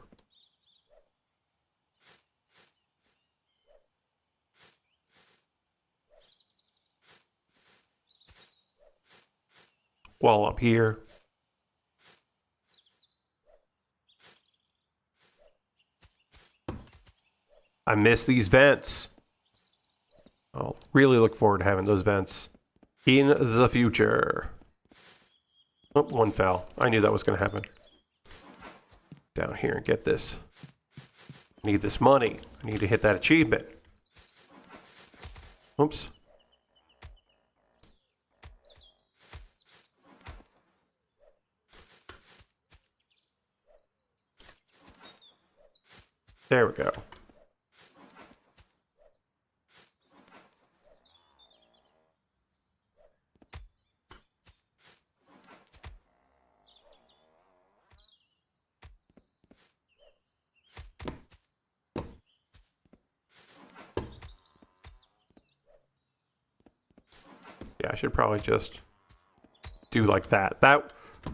While up here. I miss these vents. I'll really look forward to having those vents in the future. Oh, one fell. I knew that was going to happen. Down here and get this. I need this money. I need to hit that achievement. Oops. There we go. Yeah, I should probably just do like that.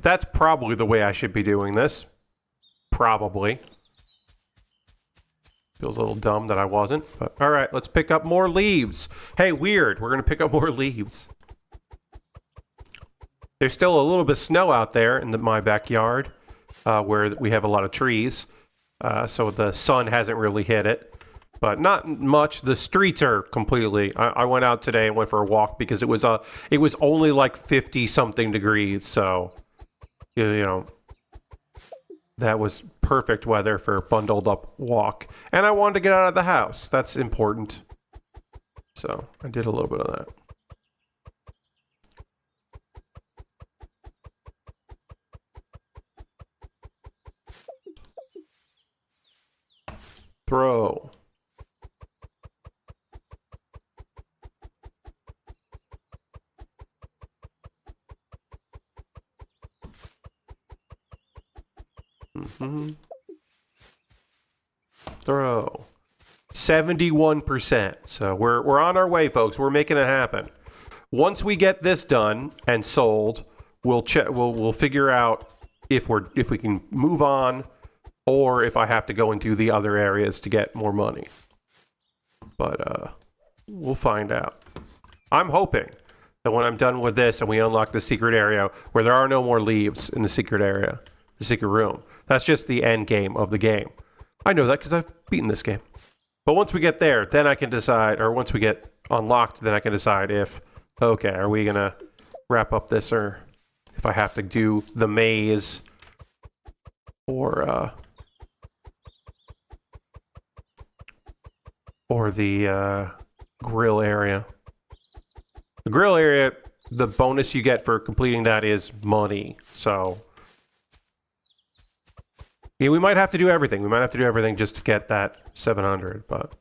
That's probably the way I should be doing this. Probably. Feels a little dumb that I wasn't, but all right, let's pick up more leaves. Hey, weird, we're going to pick up more leaves. There's still a little bit of snow out there in my backyard where we have a lot of trees, so the sun hasn't really hit it. But not much. The streets are completely... I went out today and went for a walk because it was only like 50-something degrees, so, you know, that was perfect weather for a bundled up walk. And I wanted to get out of the house. That's important. So I did a little bit of that. Throw. Throw. 71%. So we're on our way, folks. We're making it happen. Once we get this done and sold, we'll figure out if we can move on or if I have to go into the other areas to get more money. But we'll find out. I'm hoping that when I'm done with this and we unlock the secret area where there are no more leaves in the secret area, the secret room. That's just the end game of the game. I know that because I've beaten this game. But once we get there, then I can decide, or once we get unlocked, then I can decide if, okay, are we going to wrap up this, or if I have to do the maze, or the grill area. The grill area, the bonus you get for completing that is money, so... Yeah, we might have to do everything. We might have to do everything just to get that 700, but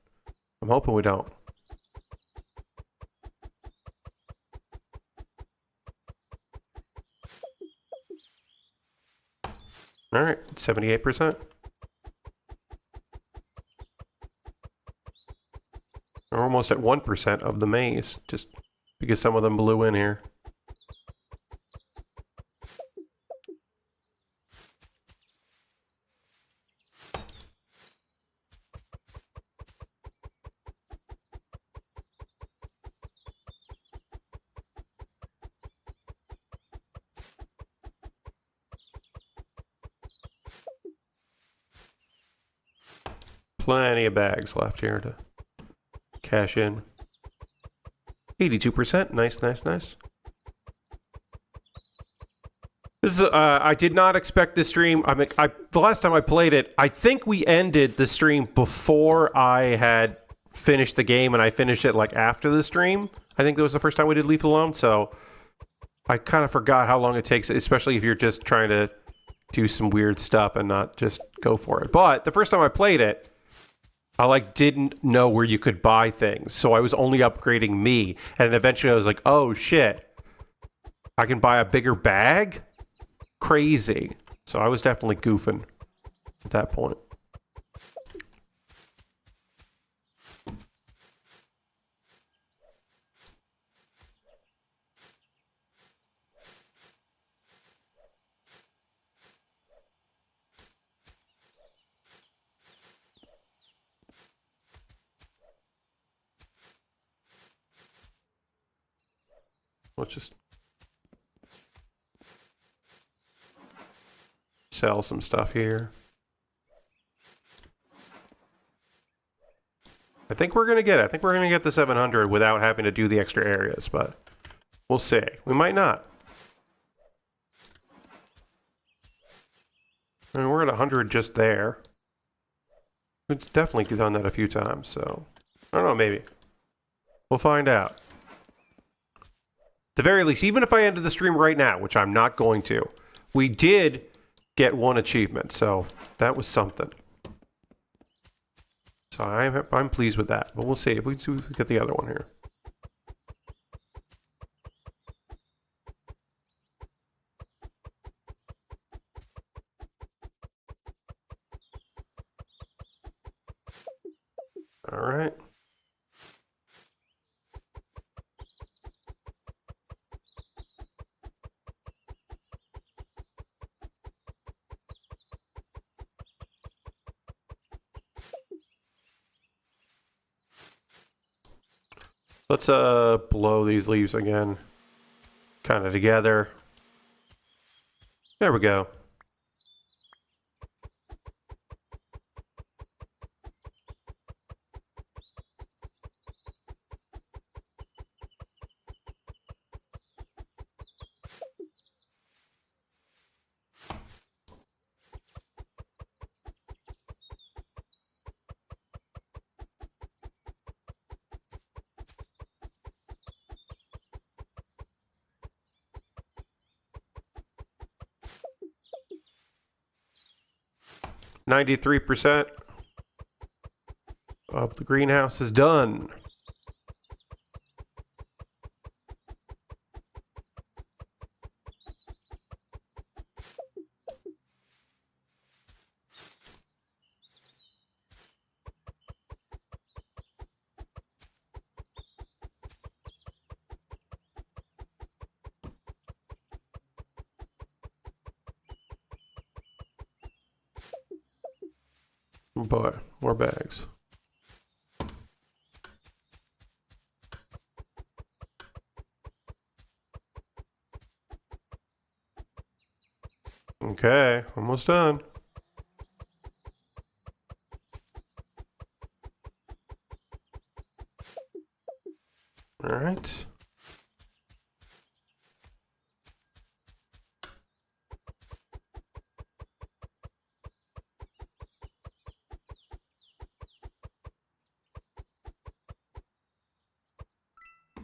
I'm hoping we don't. All right, 78%. We're almost at 1% of the maze, just because some of them blew in here. plenty of bags left here to cash in. 82%. Nice, nice, nice. This is, I did not expect this stream. The last time I played it, I think we ended the stream before I had finished the game, and I finished it like after the stream. I think that was the first time we did Lethal Alone, so I kind of forgot how long it takes, especially if you're just trying to do some weird stuff and not just go for it. But the first time I played it, I like didn't know where you could buy things, so I was only upgrading me, and eventually I was like, oh shit, I can buy a bigger bag? Crazy. So I was definitely goofing at that point. Let's just sell some stuff here. I think we're gonna get it. I think we're gonna get the 700 without having to do the extra areas, but we'll see. We might not. I mean, we're at 100 just there. We've definitely done that a few times, so I don't know, maybe. We'll find out. At the very least, even if I ended the stream right now, which I'm not going to, we did get one achievement, so that was something. So I'm pleased with that, but we'll see if we get the other one here. All right. Let's blow these leaves again, kind of together. There we go. %93 of the greenhouse is done. Boy, more bags. Okay, almost done. All right.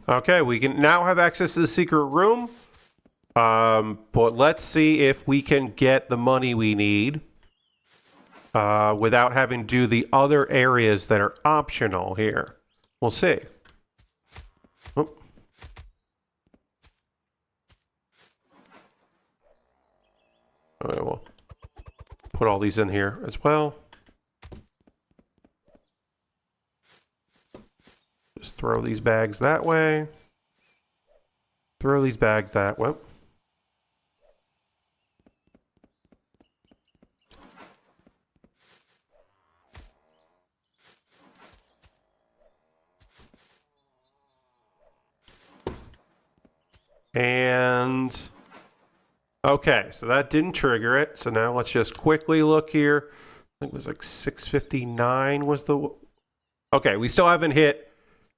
Okay, we can now have access to the secret room. But let's see if we can get the money we need without having to do the other areas that are optional here. We'll see. Oh. Okay, we'll put all these in here as well. Just throw these bags that way. Throw these bags that way. And okay, so that didn't trigger it. So now let's just quickly look here. think it was like 659 was the... Okay, we still haven't hit...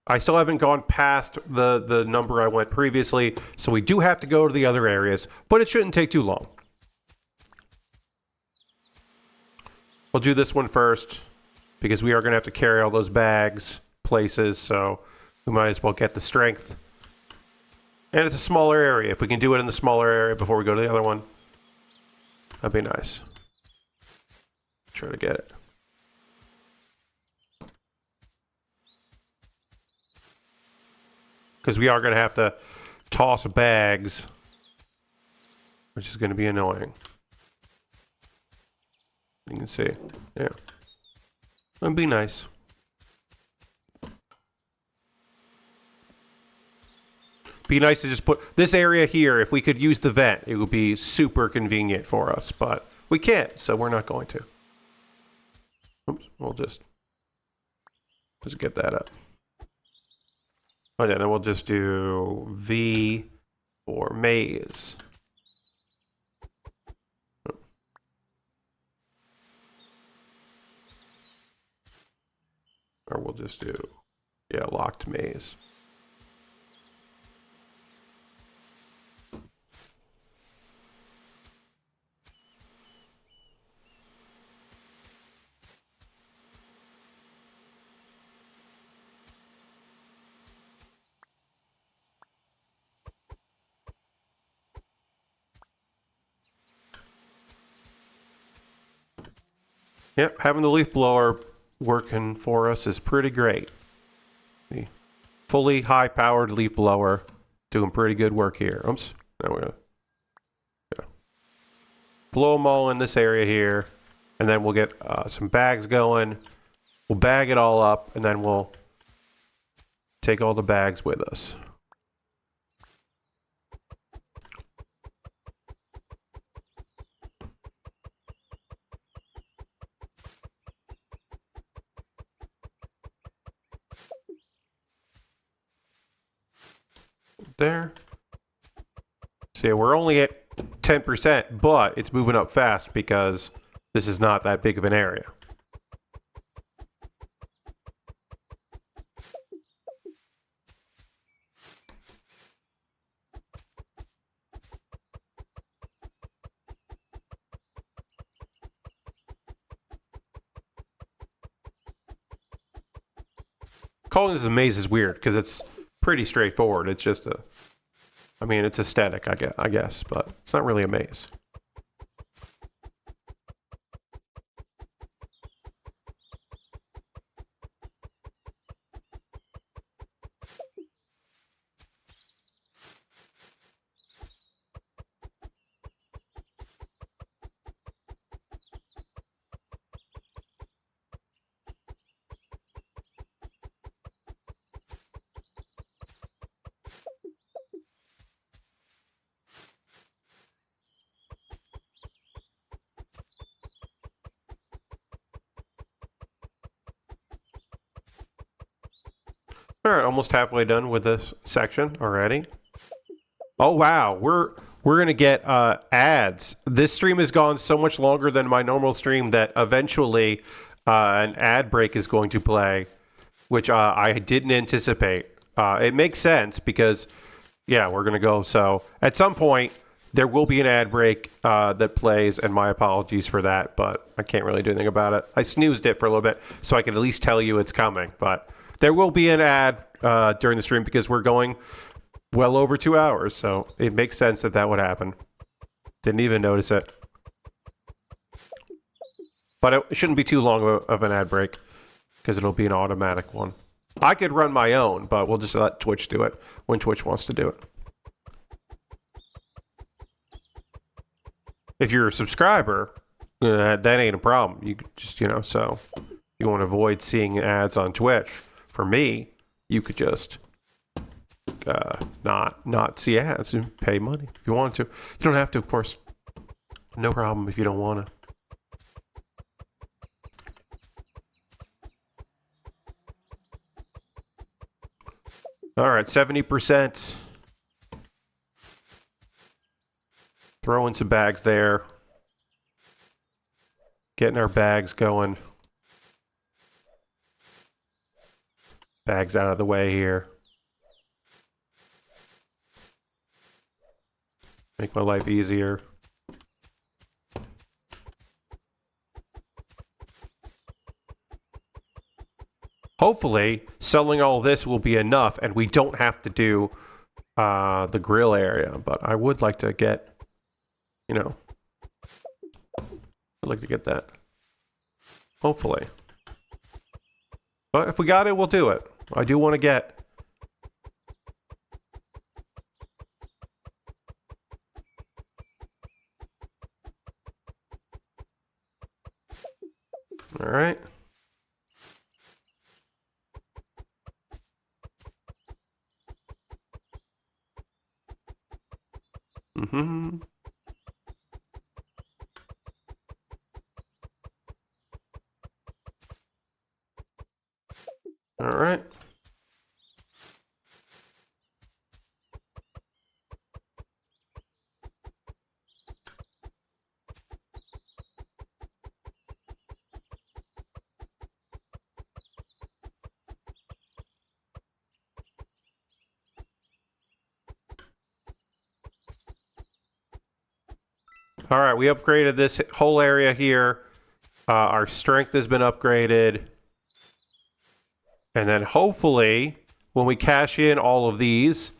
I still haven't gone past the number I went previously, so we do have to go to the other areas, but it shouldn't take too long. We'll do this one first, because we are going to have to carry all those bags places, so we might as well get the strength. And it's a smaller area. If we can do it in the smaller area before we go to the other one, that'd be nice. Try to get it. Because we are going to have to toss bags, which is going to be annoying. You can see. Yeah. That'd be nice. Be nice to just put this area here. If we could use the vent, it would be super convenient for us, but we can't, so we're not going to. Oops, we'll just get that up. Oh yeah, then we'll just do V for maze. Or we'll just do, yeah, locked maze. Yep, having the leaf blower working for us is pretty great. The fully high-powered leaf blower doing pretty good work here. Oops. Now we're gonna blow them all in this area here, and then we'll get some bags going. We'll bag it all up, and then we'll take all the bags with us. There. See, we're only at 10%, but it's moving up fast because this is not that big of an area. Calling this a maze is weird because it's pretty straightforward. It's just a, I mean, it's aesthetic, I guess, but it's not really a maze. All right, almost halfway done with this section already. Oh wow, we're gonna get ads. This stream has gone so much longer than my normal stream that eventually an ad break is going to play, which I didn't anticipate. It makes sense because, yeah, we're gonna go. So at some point there will be an ad break that plays, and my apologies for that, but I can't really do anything about it. I snoozed it for a little bit so I could at least tell you it's coming, but there will be an ad during the stream because we're going well over 2 hours, so it makes sense that that would happen. Didn't even notice it. But it shouldn't be too long of an ad break because it'll be an automatic one. I could run my own, but we'll just let Twitch do it when Twitch wants to do it. If you're a subscriber, that ain't a problem. You just, so you want to avoid seeing ads on Twitch. For me, you could just not see ads and pay money if you want to. You don't have to, of course. No problem if you don't want to. All right, 70%. Throw in some bags there. Getting our bags going. Bags out of the way here. Make my life easier. Hopefully, selling all this will be enough and we don't have to do the grill area. But I would like to get, you know, I'd like to get that. Hopefully. But if we got it, we'll do it. I do want to get... All right. Mm-hmm. All right. All right, we upgraded this whole area here. Our strength has been upgraded. And then hopefully, when we cash in all of these,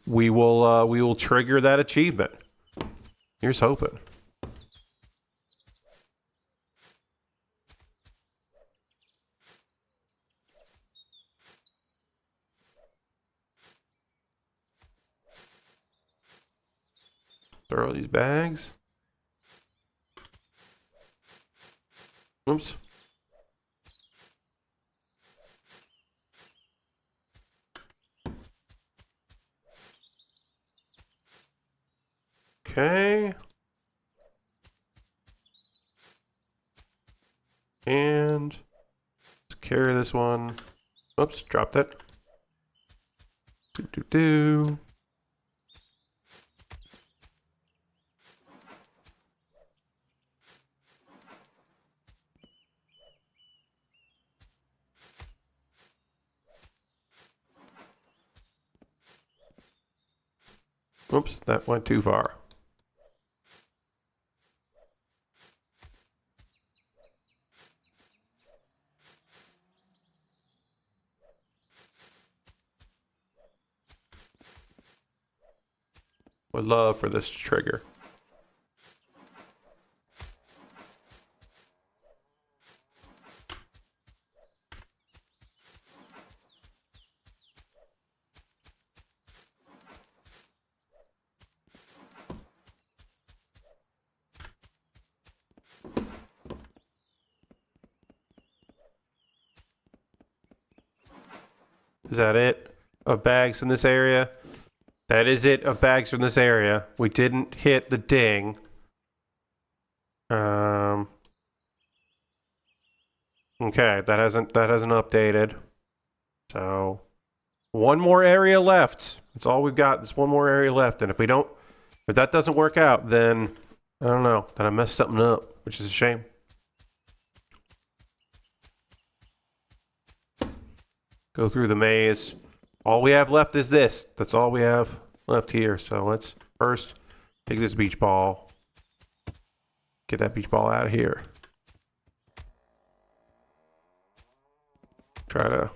we will trigger that achievement. Here's hoping. Throw these bags. Oops. Okay. And let's carry this one. Oops, dropped it. Do. Oops, that went too far. Would love for this to trigger. Is that it of bags in this area? That is it of bags from this area. We didn't hit the ding. Okay, that hasn't updated. So one more area left. That's all we've got. There's one more area left. And if that doesn't work out, then I don't know. Then I messed something up, which is a shame. Go through the maze. All we have left is this. That's all we have left here. So let's first take this beach ball. Get that beach ball out of here. Try to...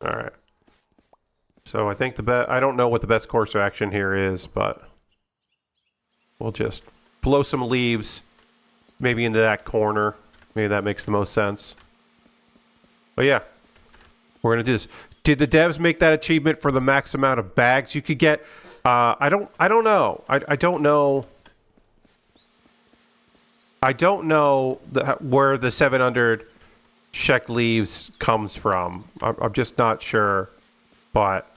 All right. So I think I don't know what the best course of action here is, but we'll just blow some leaves maybe into that corner. Maybe that makes the most sense. But yeah, we're going to do this. Did the devs make that achievement for the max amount of bags you could get? I don't know. I don't know. I don't know where the 700 Sheck leaves comes from. I'm just not sure. But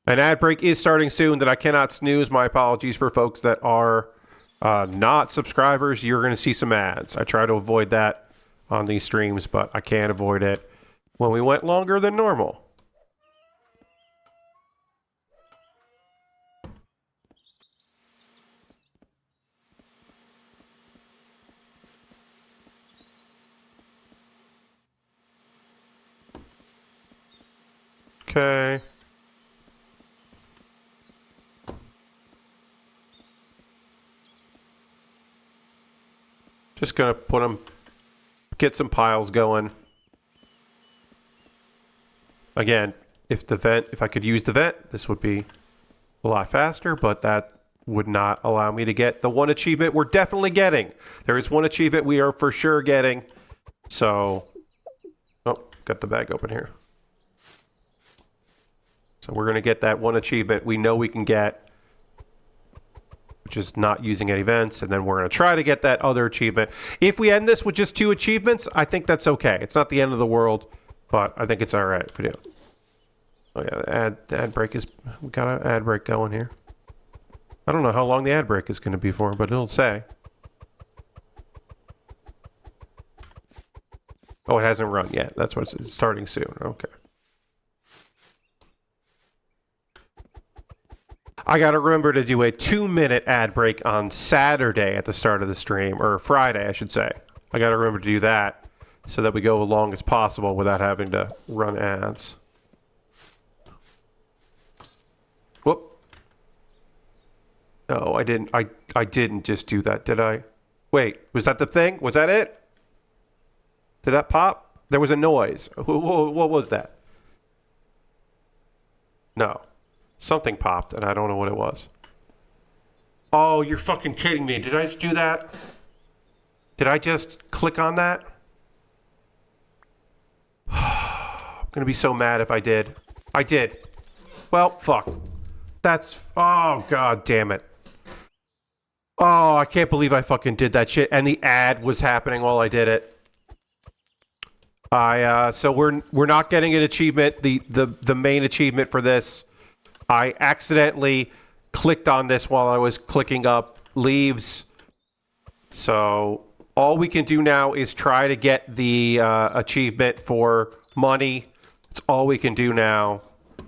an ad break is starting soon that I cannot snooze. My apologies for folks that are Not subscribers, you're going to see some ads. I try to avoid that on these streams, but I can't avoid it when we went longer than normal. Okay. Just gonna put them, get some piles going. Again, if I could use the vent, this would be a lot faster, but that would not allow me to get the one achievement we're definitely getting. There is one achievement we are for sure getting. So, oh, got the bag open here. So we're gonna get that one achievement we know we can get, which is not using any vents, and then we're going to try to get that other achievement. If we end this with just 2 achievements, I think that's okay. It's not the end of the world, but I think it's all right if we do. Oh yeah, the ad break is, we got an ad break going here. I don't know how long the ad break is going to be for, but it'll say. Oh, it hasn't run yet. That's what it's starting soon. Okay. I gotta remember to do a 2-minute ad break on Saturday at the start of the stream, or Friday, I should say. I gotta remember to do that so that we go as long as possible without having to run ads. Whoop. No, I didn't. I didn't just do that, did I? Wait, was that the thing? Was that it? Did that pop? There was a noise. What was that? No. Something popped, and I don't know what it was. Oh, you're fucking kidding me. Did I just do that? Did I just click on that? I'm gonna be so mad if I did. I did. Well, fuck. That's... Oh, god damn it. Oh, I can't believe I fucking did that shit, and the ad was happening while I did it. So we're not getting an achievement, the main achievement for this. I accidentally clicked on this while I was clicking up leaves. So all we can do now is try to get the achievement for money. It's all we can do now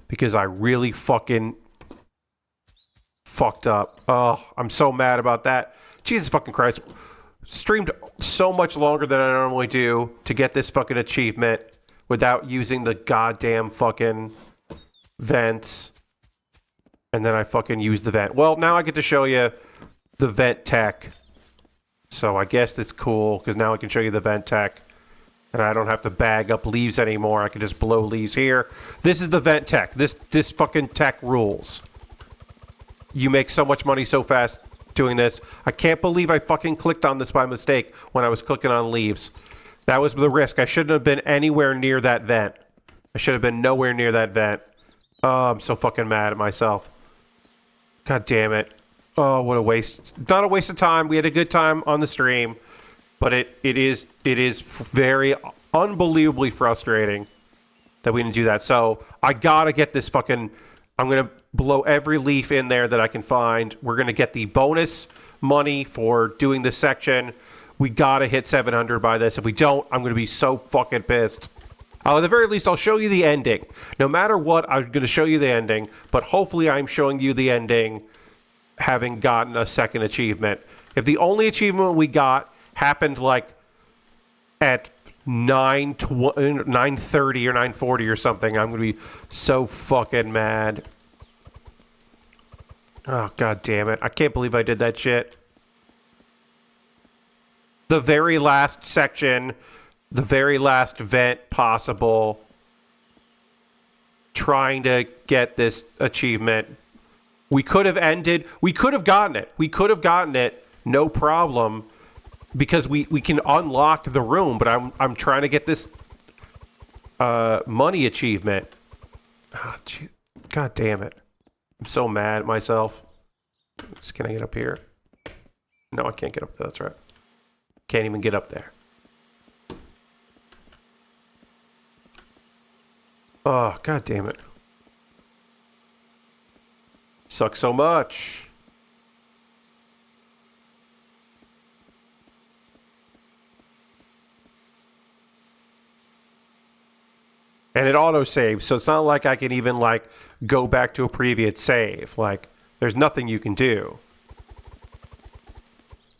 because I really fucking fucked up. Oh, I'm so mad about that. Jesus fucking Christ. Streamed so much longer than I normally do to get this fucking achievement without using the goddamn fucking vents. And then I fucking use the vent. Well, now I get to show you the vent tech. So I guess that's cool, because now I can show you the vent tech. And I don't have to bag up leaves anymore. I can just blow leaves here. This is the vent tech. This fucking tech rules. You make so much money so fast doing this. I can't believe I fucking clicked on this by mistake when I was clicking on leaves. That was the risk. I shouldn't have been anywhere near that vent. I should have been nowhere near that vent. Oh, I'm so fucking mad at myself. God damn it. Oh, what a waste. Not a waste of time. We had a good time on the stream, but it is very unbelievably frustrating that we didn't do that. So I gotta get this fucking... I'm gonna blow every leaf in there that I can find. We're gonna get the bonus money for doing this section. We gotta hit 700 by this. If we don't, I'm gonna be so fucking pissed. At the very least, I'll show you the ending. No matter what, I'm going to show you the ending, but hopefully I'm showing you the ending having gotten a second achievement. If the only achievement we got happened like at 9:30 or 9:40 or something, I'm going to be so fucking mad. Oh, god damn it. I can't believe I did that shit. The very last section... The very last vent possible, trying to get this achievement. We could have ended, we could have gotten it. We could have gotten it, no problem, because we can unlock the room, but I'm trying to get this money achievement. Oh, god damn it. I'm so mad at myself. Can I get up here? No, I can't get up there, that's right. Can't even get up there. Oh, god damn it. Sucks so much. And it auto-saves, so it's not like I can even, like, go back to a previous save. Like, there's nothing you can do.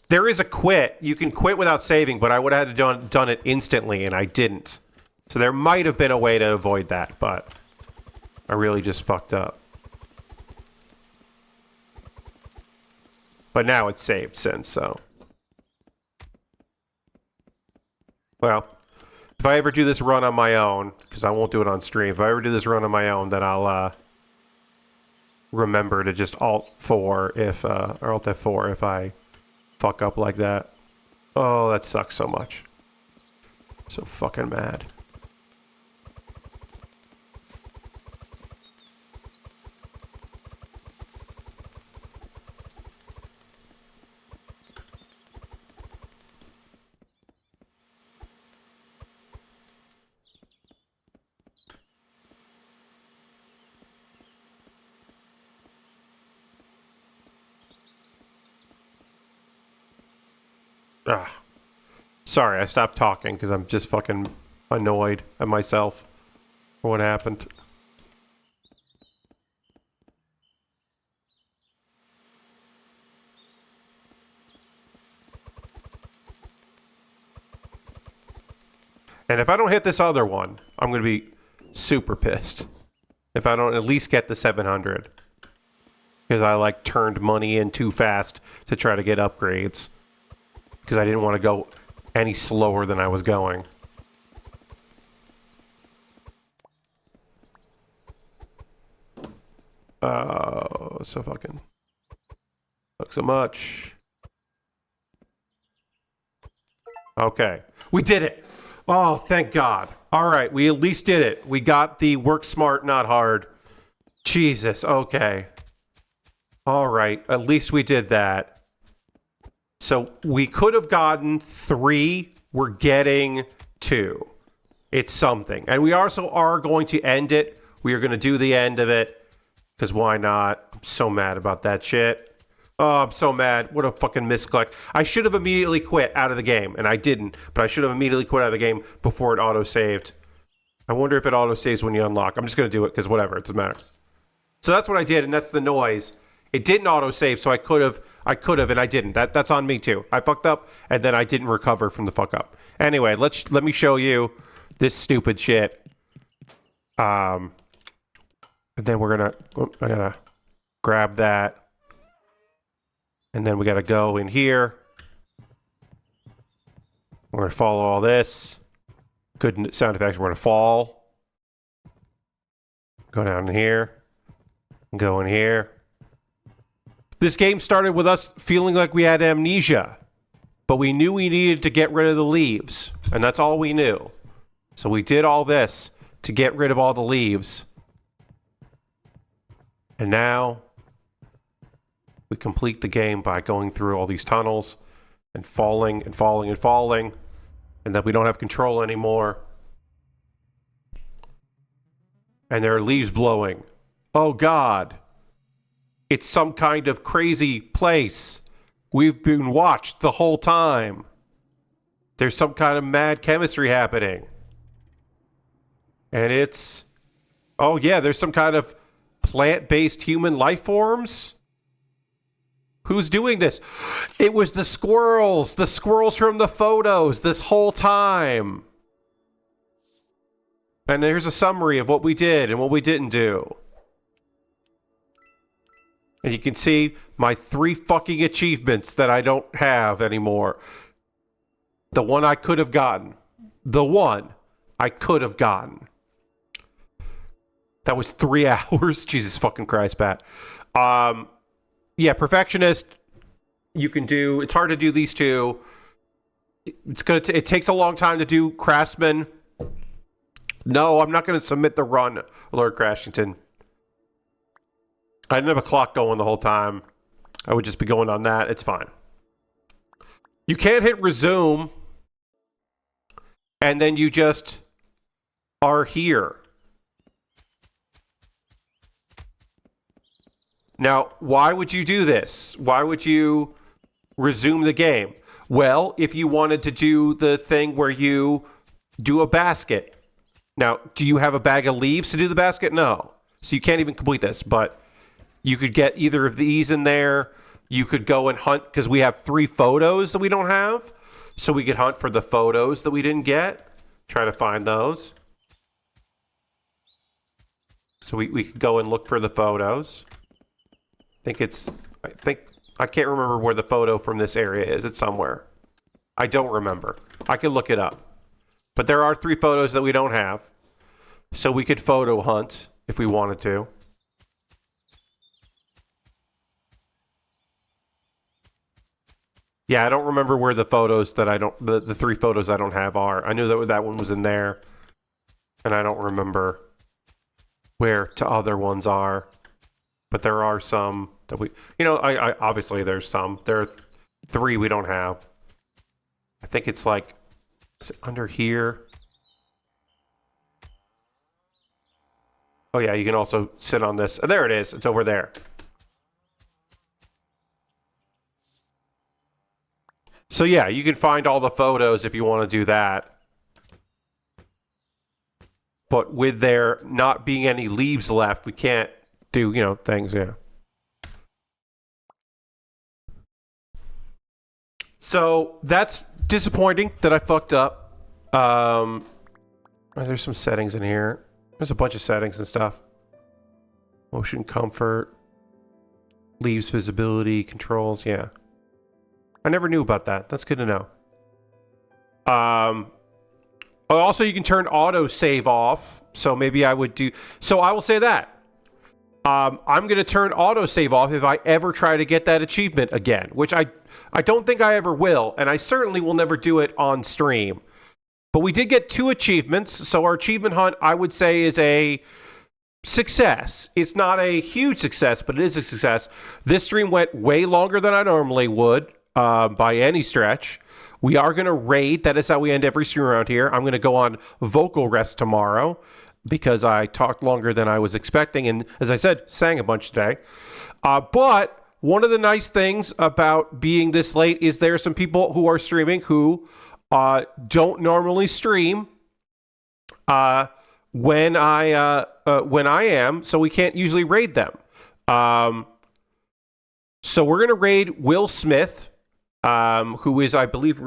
There is a quit. You can quit without saving, but I would have had to done it instantly, and I didn't. So there might have been a way to avoid that, but I really just fucked up. But now it's saved since, so. Well, if I ever do this run on my own, because I won't do it on stream, if I ever do this run on my own, then I'll remember to just Alt-4 if, or Alt-F4 if I fuck up like that. Oh, that sucks so much. So fucking mad. Ah. Sorry, I stopped talking because I'm just fucking annoyed at myself for what happened. And if I don't hit this other one, I'm going to be super pissed. If I don't at least get the 700. Because I, like, turned money in too fast to try to get upgrades. Because I didn't want to go any slower than I was going. Oh, so fucking... Fuck so much. Okay. We did it! Oh, thank God. Alright, we at least did it. We got the work smart, not hard. Jesus, okay. Alright, at least we did that. So we could have gotten 3. We're getting 2. It's something. And we also are going to end it. We are going to do the end of it. Because why not? I'm so mad about that shit. Oh, I'm so mad. What a fucking misclick. I should have immediately quit out of the game. And I didn't. But I should have immediately quit out of the game before it auto-saved. I wonder if it auto-saves when you unlock. I'm just going to do it because whatever. It doesn't matter. So that's what I did. And that's the noise. It didn't auto-save, so I could have, and I didn't. That's on me too. I fucked up, and then I didn't recover from the fuck up. Anyway, let me show you this stupid shit. And then I gotta grab that, and then we gotta go in here. We're gonna follow all this. Good sound effects. We're gonna fall. Go down in here. Go in here. This game started with us feeling like we had amnesia, but we knew we needed to get rid of the leaves, and that's all we knew. So we did all this to get rid of all the leaves. And now we complete the game by going through all these tunnels and falling and falling and falling, and that we don't have control anymore. And there are leaves blowing. Oh God. It's some kind of crazy place. We've been watched the whole time. There's some kind of mad chemistry happening. And it's... Oh yeah, there's some kind of plant-based human life forms? Who's doing this? It was the squirrels from the photos this whole time. And here's a summary of what we did and what we didn't do. And you can see my 3 fucking achievements that I don't have anymore. The one I could have gotten. The one I could have gotten. That was 3 hours. Jesus fucking Christ, Pat. Yeah, Perfectionist, you can do... It's hard to do these two. It takes a long time to do Craftsman. No, I'm not going to submit the run, Lord Crashington. I didn't have a clock going the whole time. I would just be going on that. It's fine. You can't hit resume. And then you just are here. Now, why would you do this? Why would you resume the game? Well, if you wanted to do the thing where you do a basket. Now, do you have a bag of leaves to do the basket? No. So you can't even complete this, but you could get either of these in there. You could go and hunt, because we have 3 photos that we don't have. So we could hunt for the photos that we didn't get. Try to find those. So we could go and look for the photos. I can't remember where the photo from this area is. It's somewhere. I don't remember. I can look it up. But there are 3 photos that we don't have. So we could photo hunt if we wanted to. Yeah, I don't remember where the photos that the 3 photos I don't have are. I knew that one was in there. And I don't remember where the other ones are. But there are some that we, I obviously there's some. There are 3 we don't have. I think it's like, is it under here? Oh yeah, you can also sit on this. There it is. It's over there. So yeah, you can find all the photos if you want to do that. But with there not being any leaves left, we can't do, things, yeah. So that's disappointing that I fucked up. There's some settings in here. There's a bunch of settings and stuff. Motion comfort. Leaves visibility, controls, yeah. I never knew about that. That's good to know. Also, you can turn auto save off. So maybe I would do... So I will say that. I'm going to turn auto save off if I ever try to get that achievement again, which I don't think I ever will, and I certainly will never do it on stream. But we did get 2 achievements, so our achievement hunt, I would say, is a success. It's not a huge success, but it is a success. This stream went way longer than I normally would, by any stretch. We are going to raid. That is how we end every stream around here. I'm going to go on vocal rest tomorrow because I talked longer than I was expecting, and as I said, sang a bunch today. But one of the nice things about being this late is there are some people who are streaming who don't normally stream when I am, so we can't usually raid them. So we're going to raid Will Smith, who is, I believe,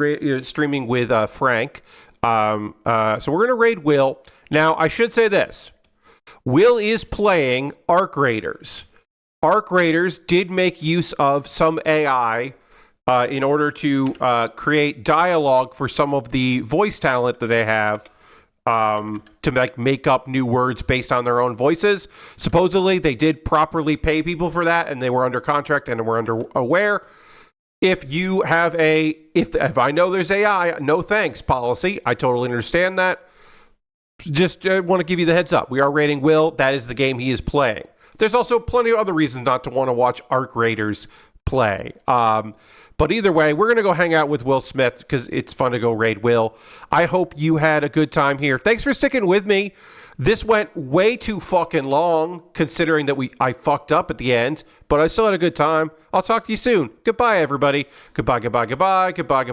streaming with Frank. So we're going to raid Will. Now, I should say this. Will is playing Arc Raiders. Arc Raiders did make use of some AI in order to create dialogue for some of the voice talent that they have to make up new words based on their own voices. Supposedly, they did properly pay people for that, and they were under contract and were aware. If you have if I know there's AI, no thanks policy, I totally understand that. Just want to give you the heads up. We are rating Will. That is the game he is playing. There's also plenty of other reasons not to want to watch Arc Raiders play. But either way, we're going to go hang out with Will Smith because it's fun to go raid Will. I hope you had a good time here. Thanks for sticking with me. This went way too fucking long considering that I fucked up at the end, but I still had a good time. I'll talk to you soon. Goodbye, everybody. Goodbye, goodbye, goodbye, goodbye, goodbye.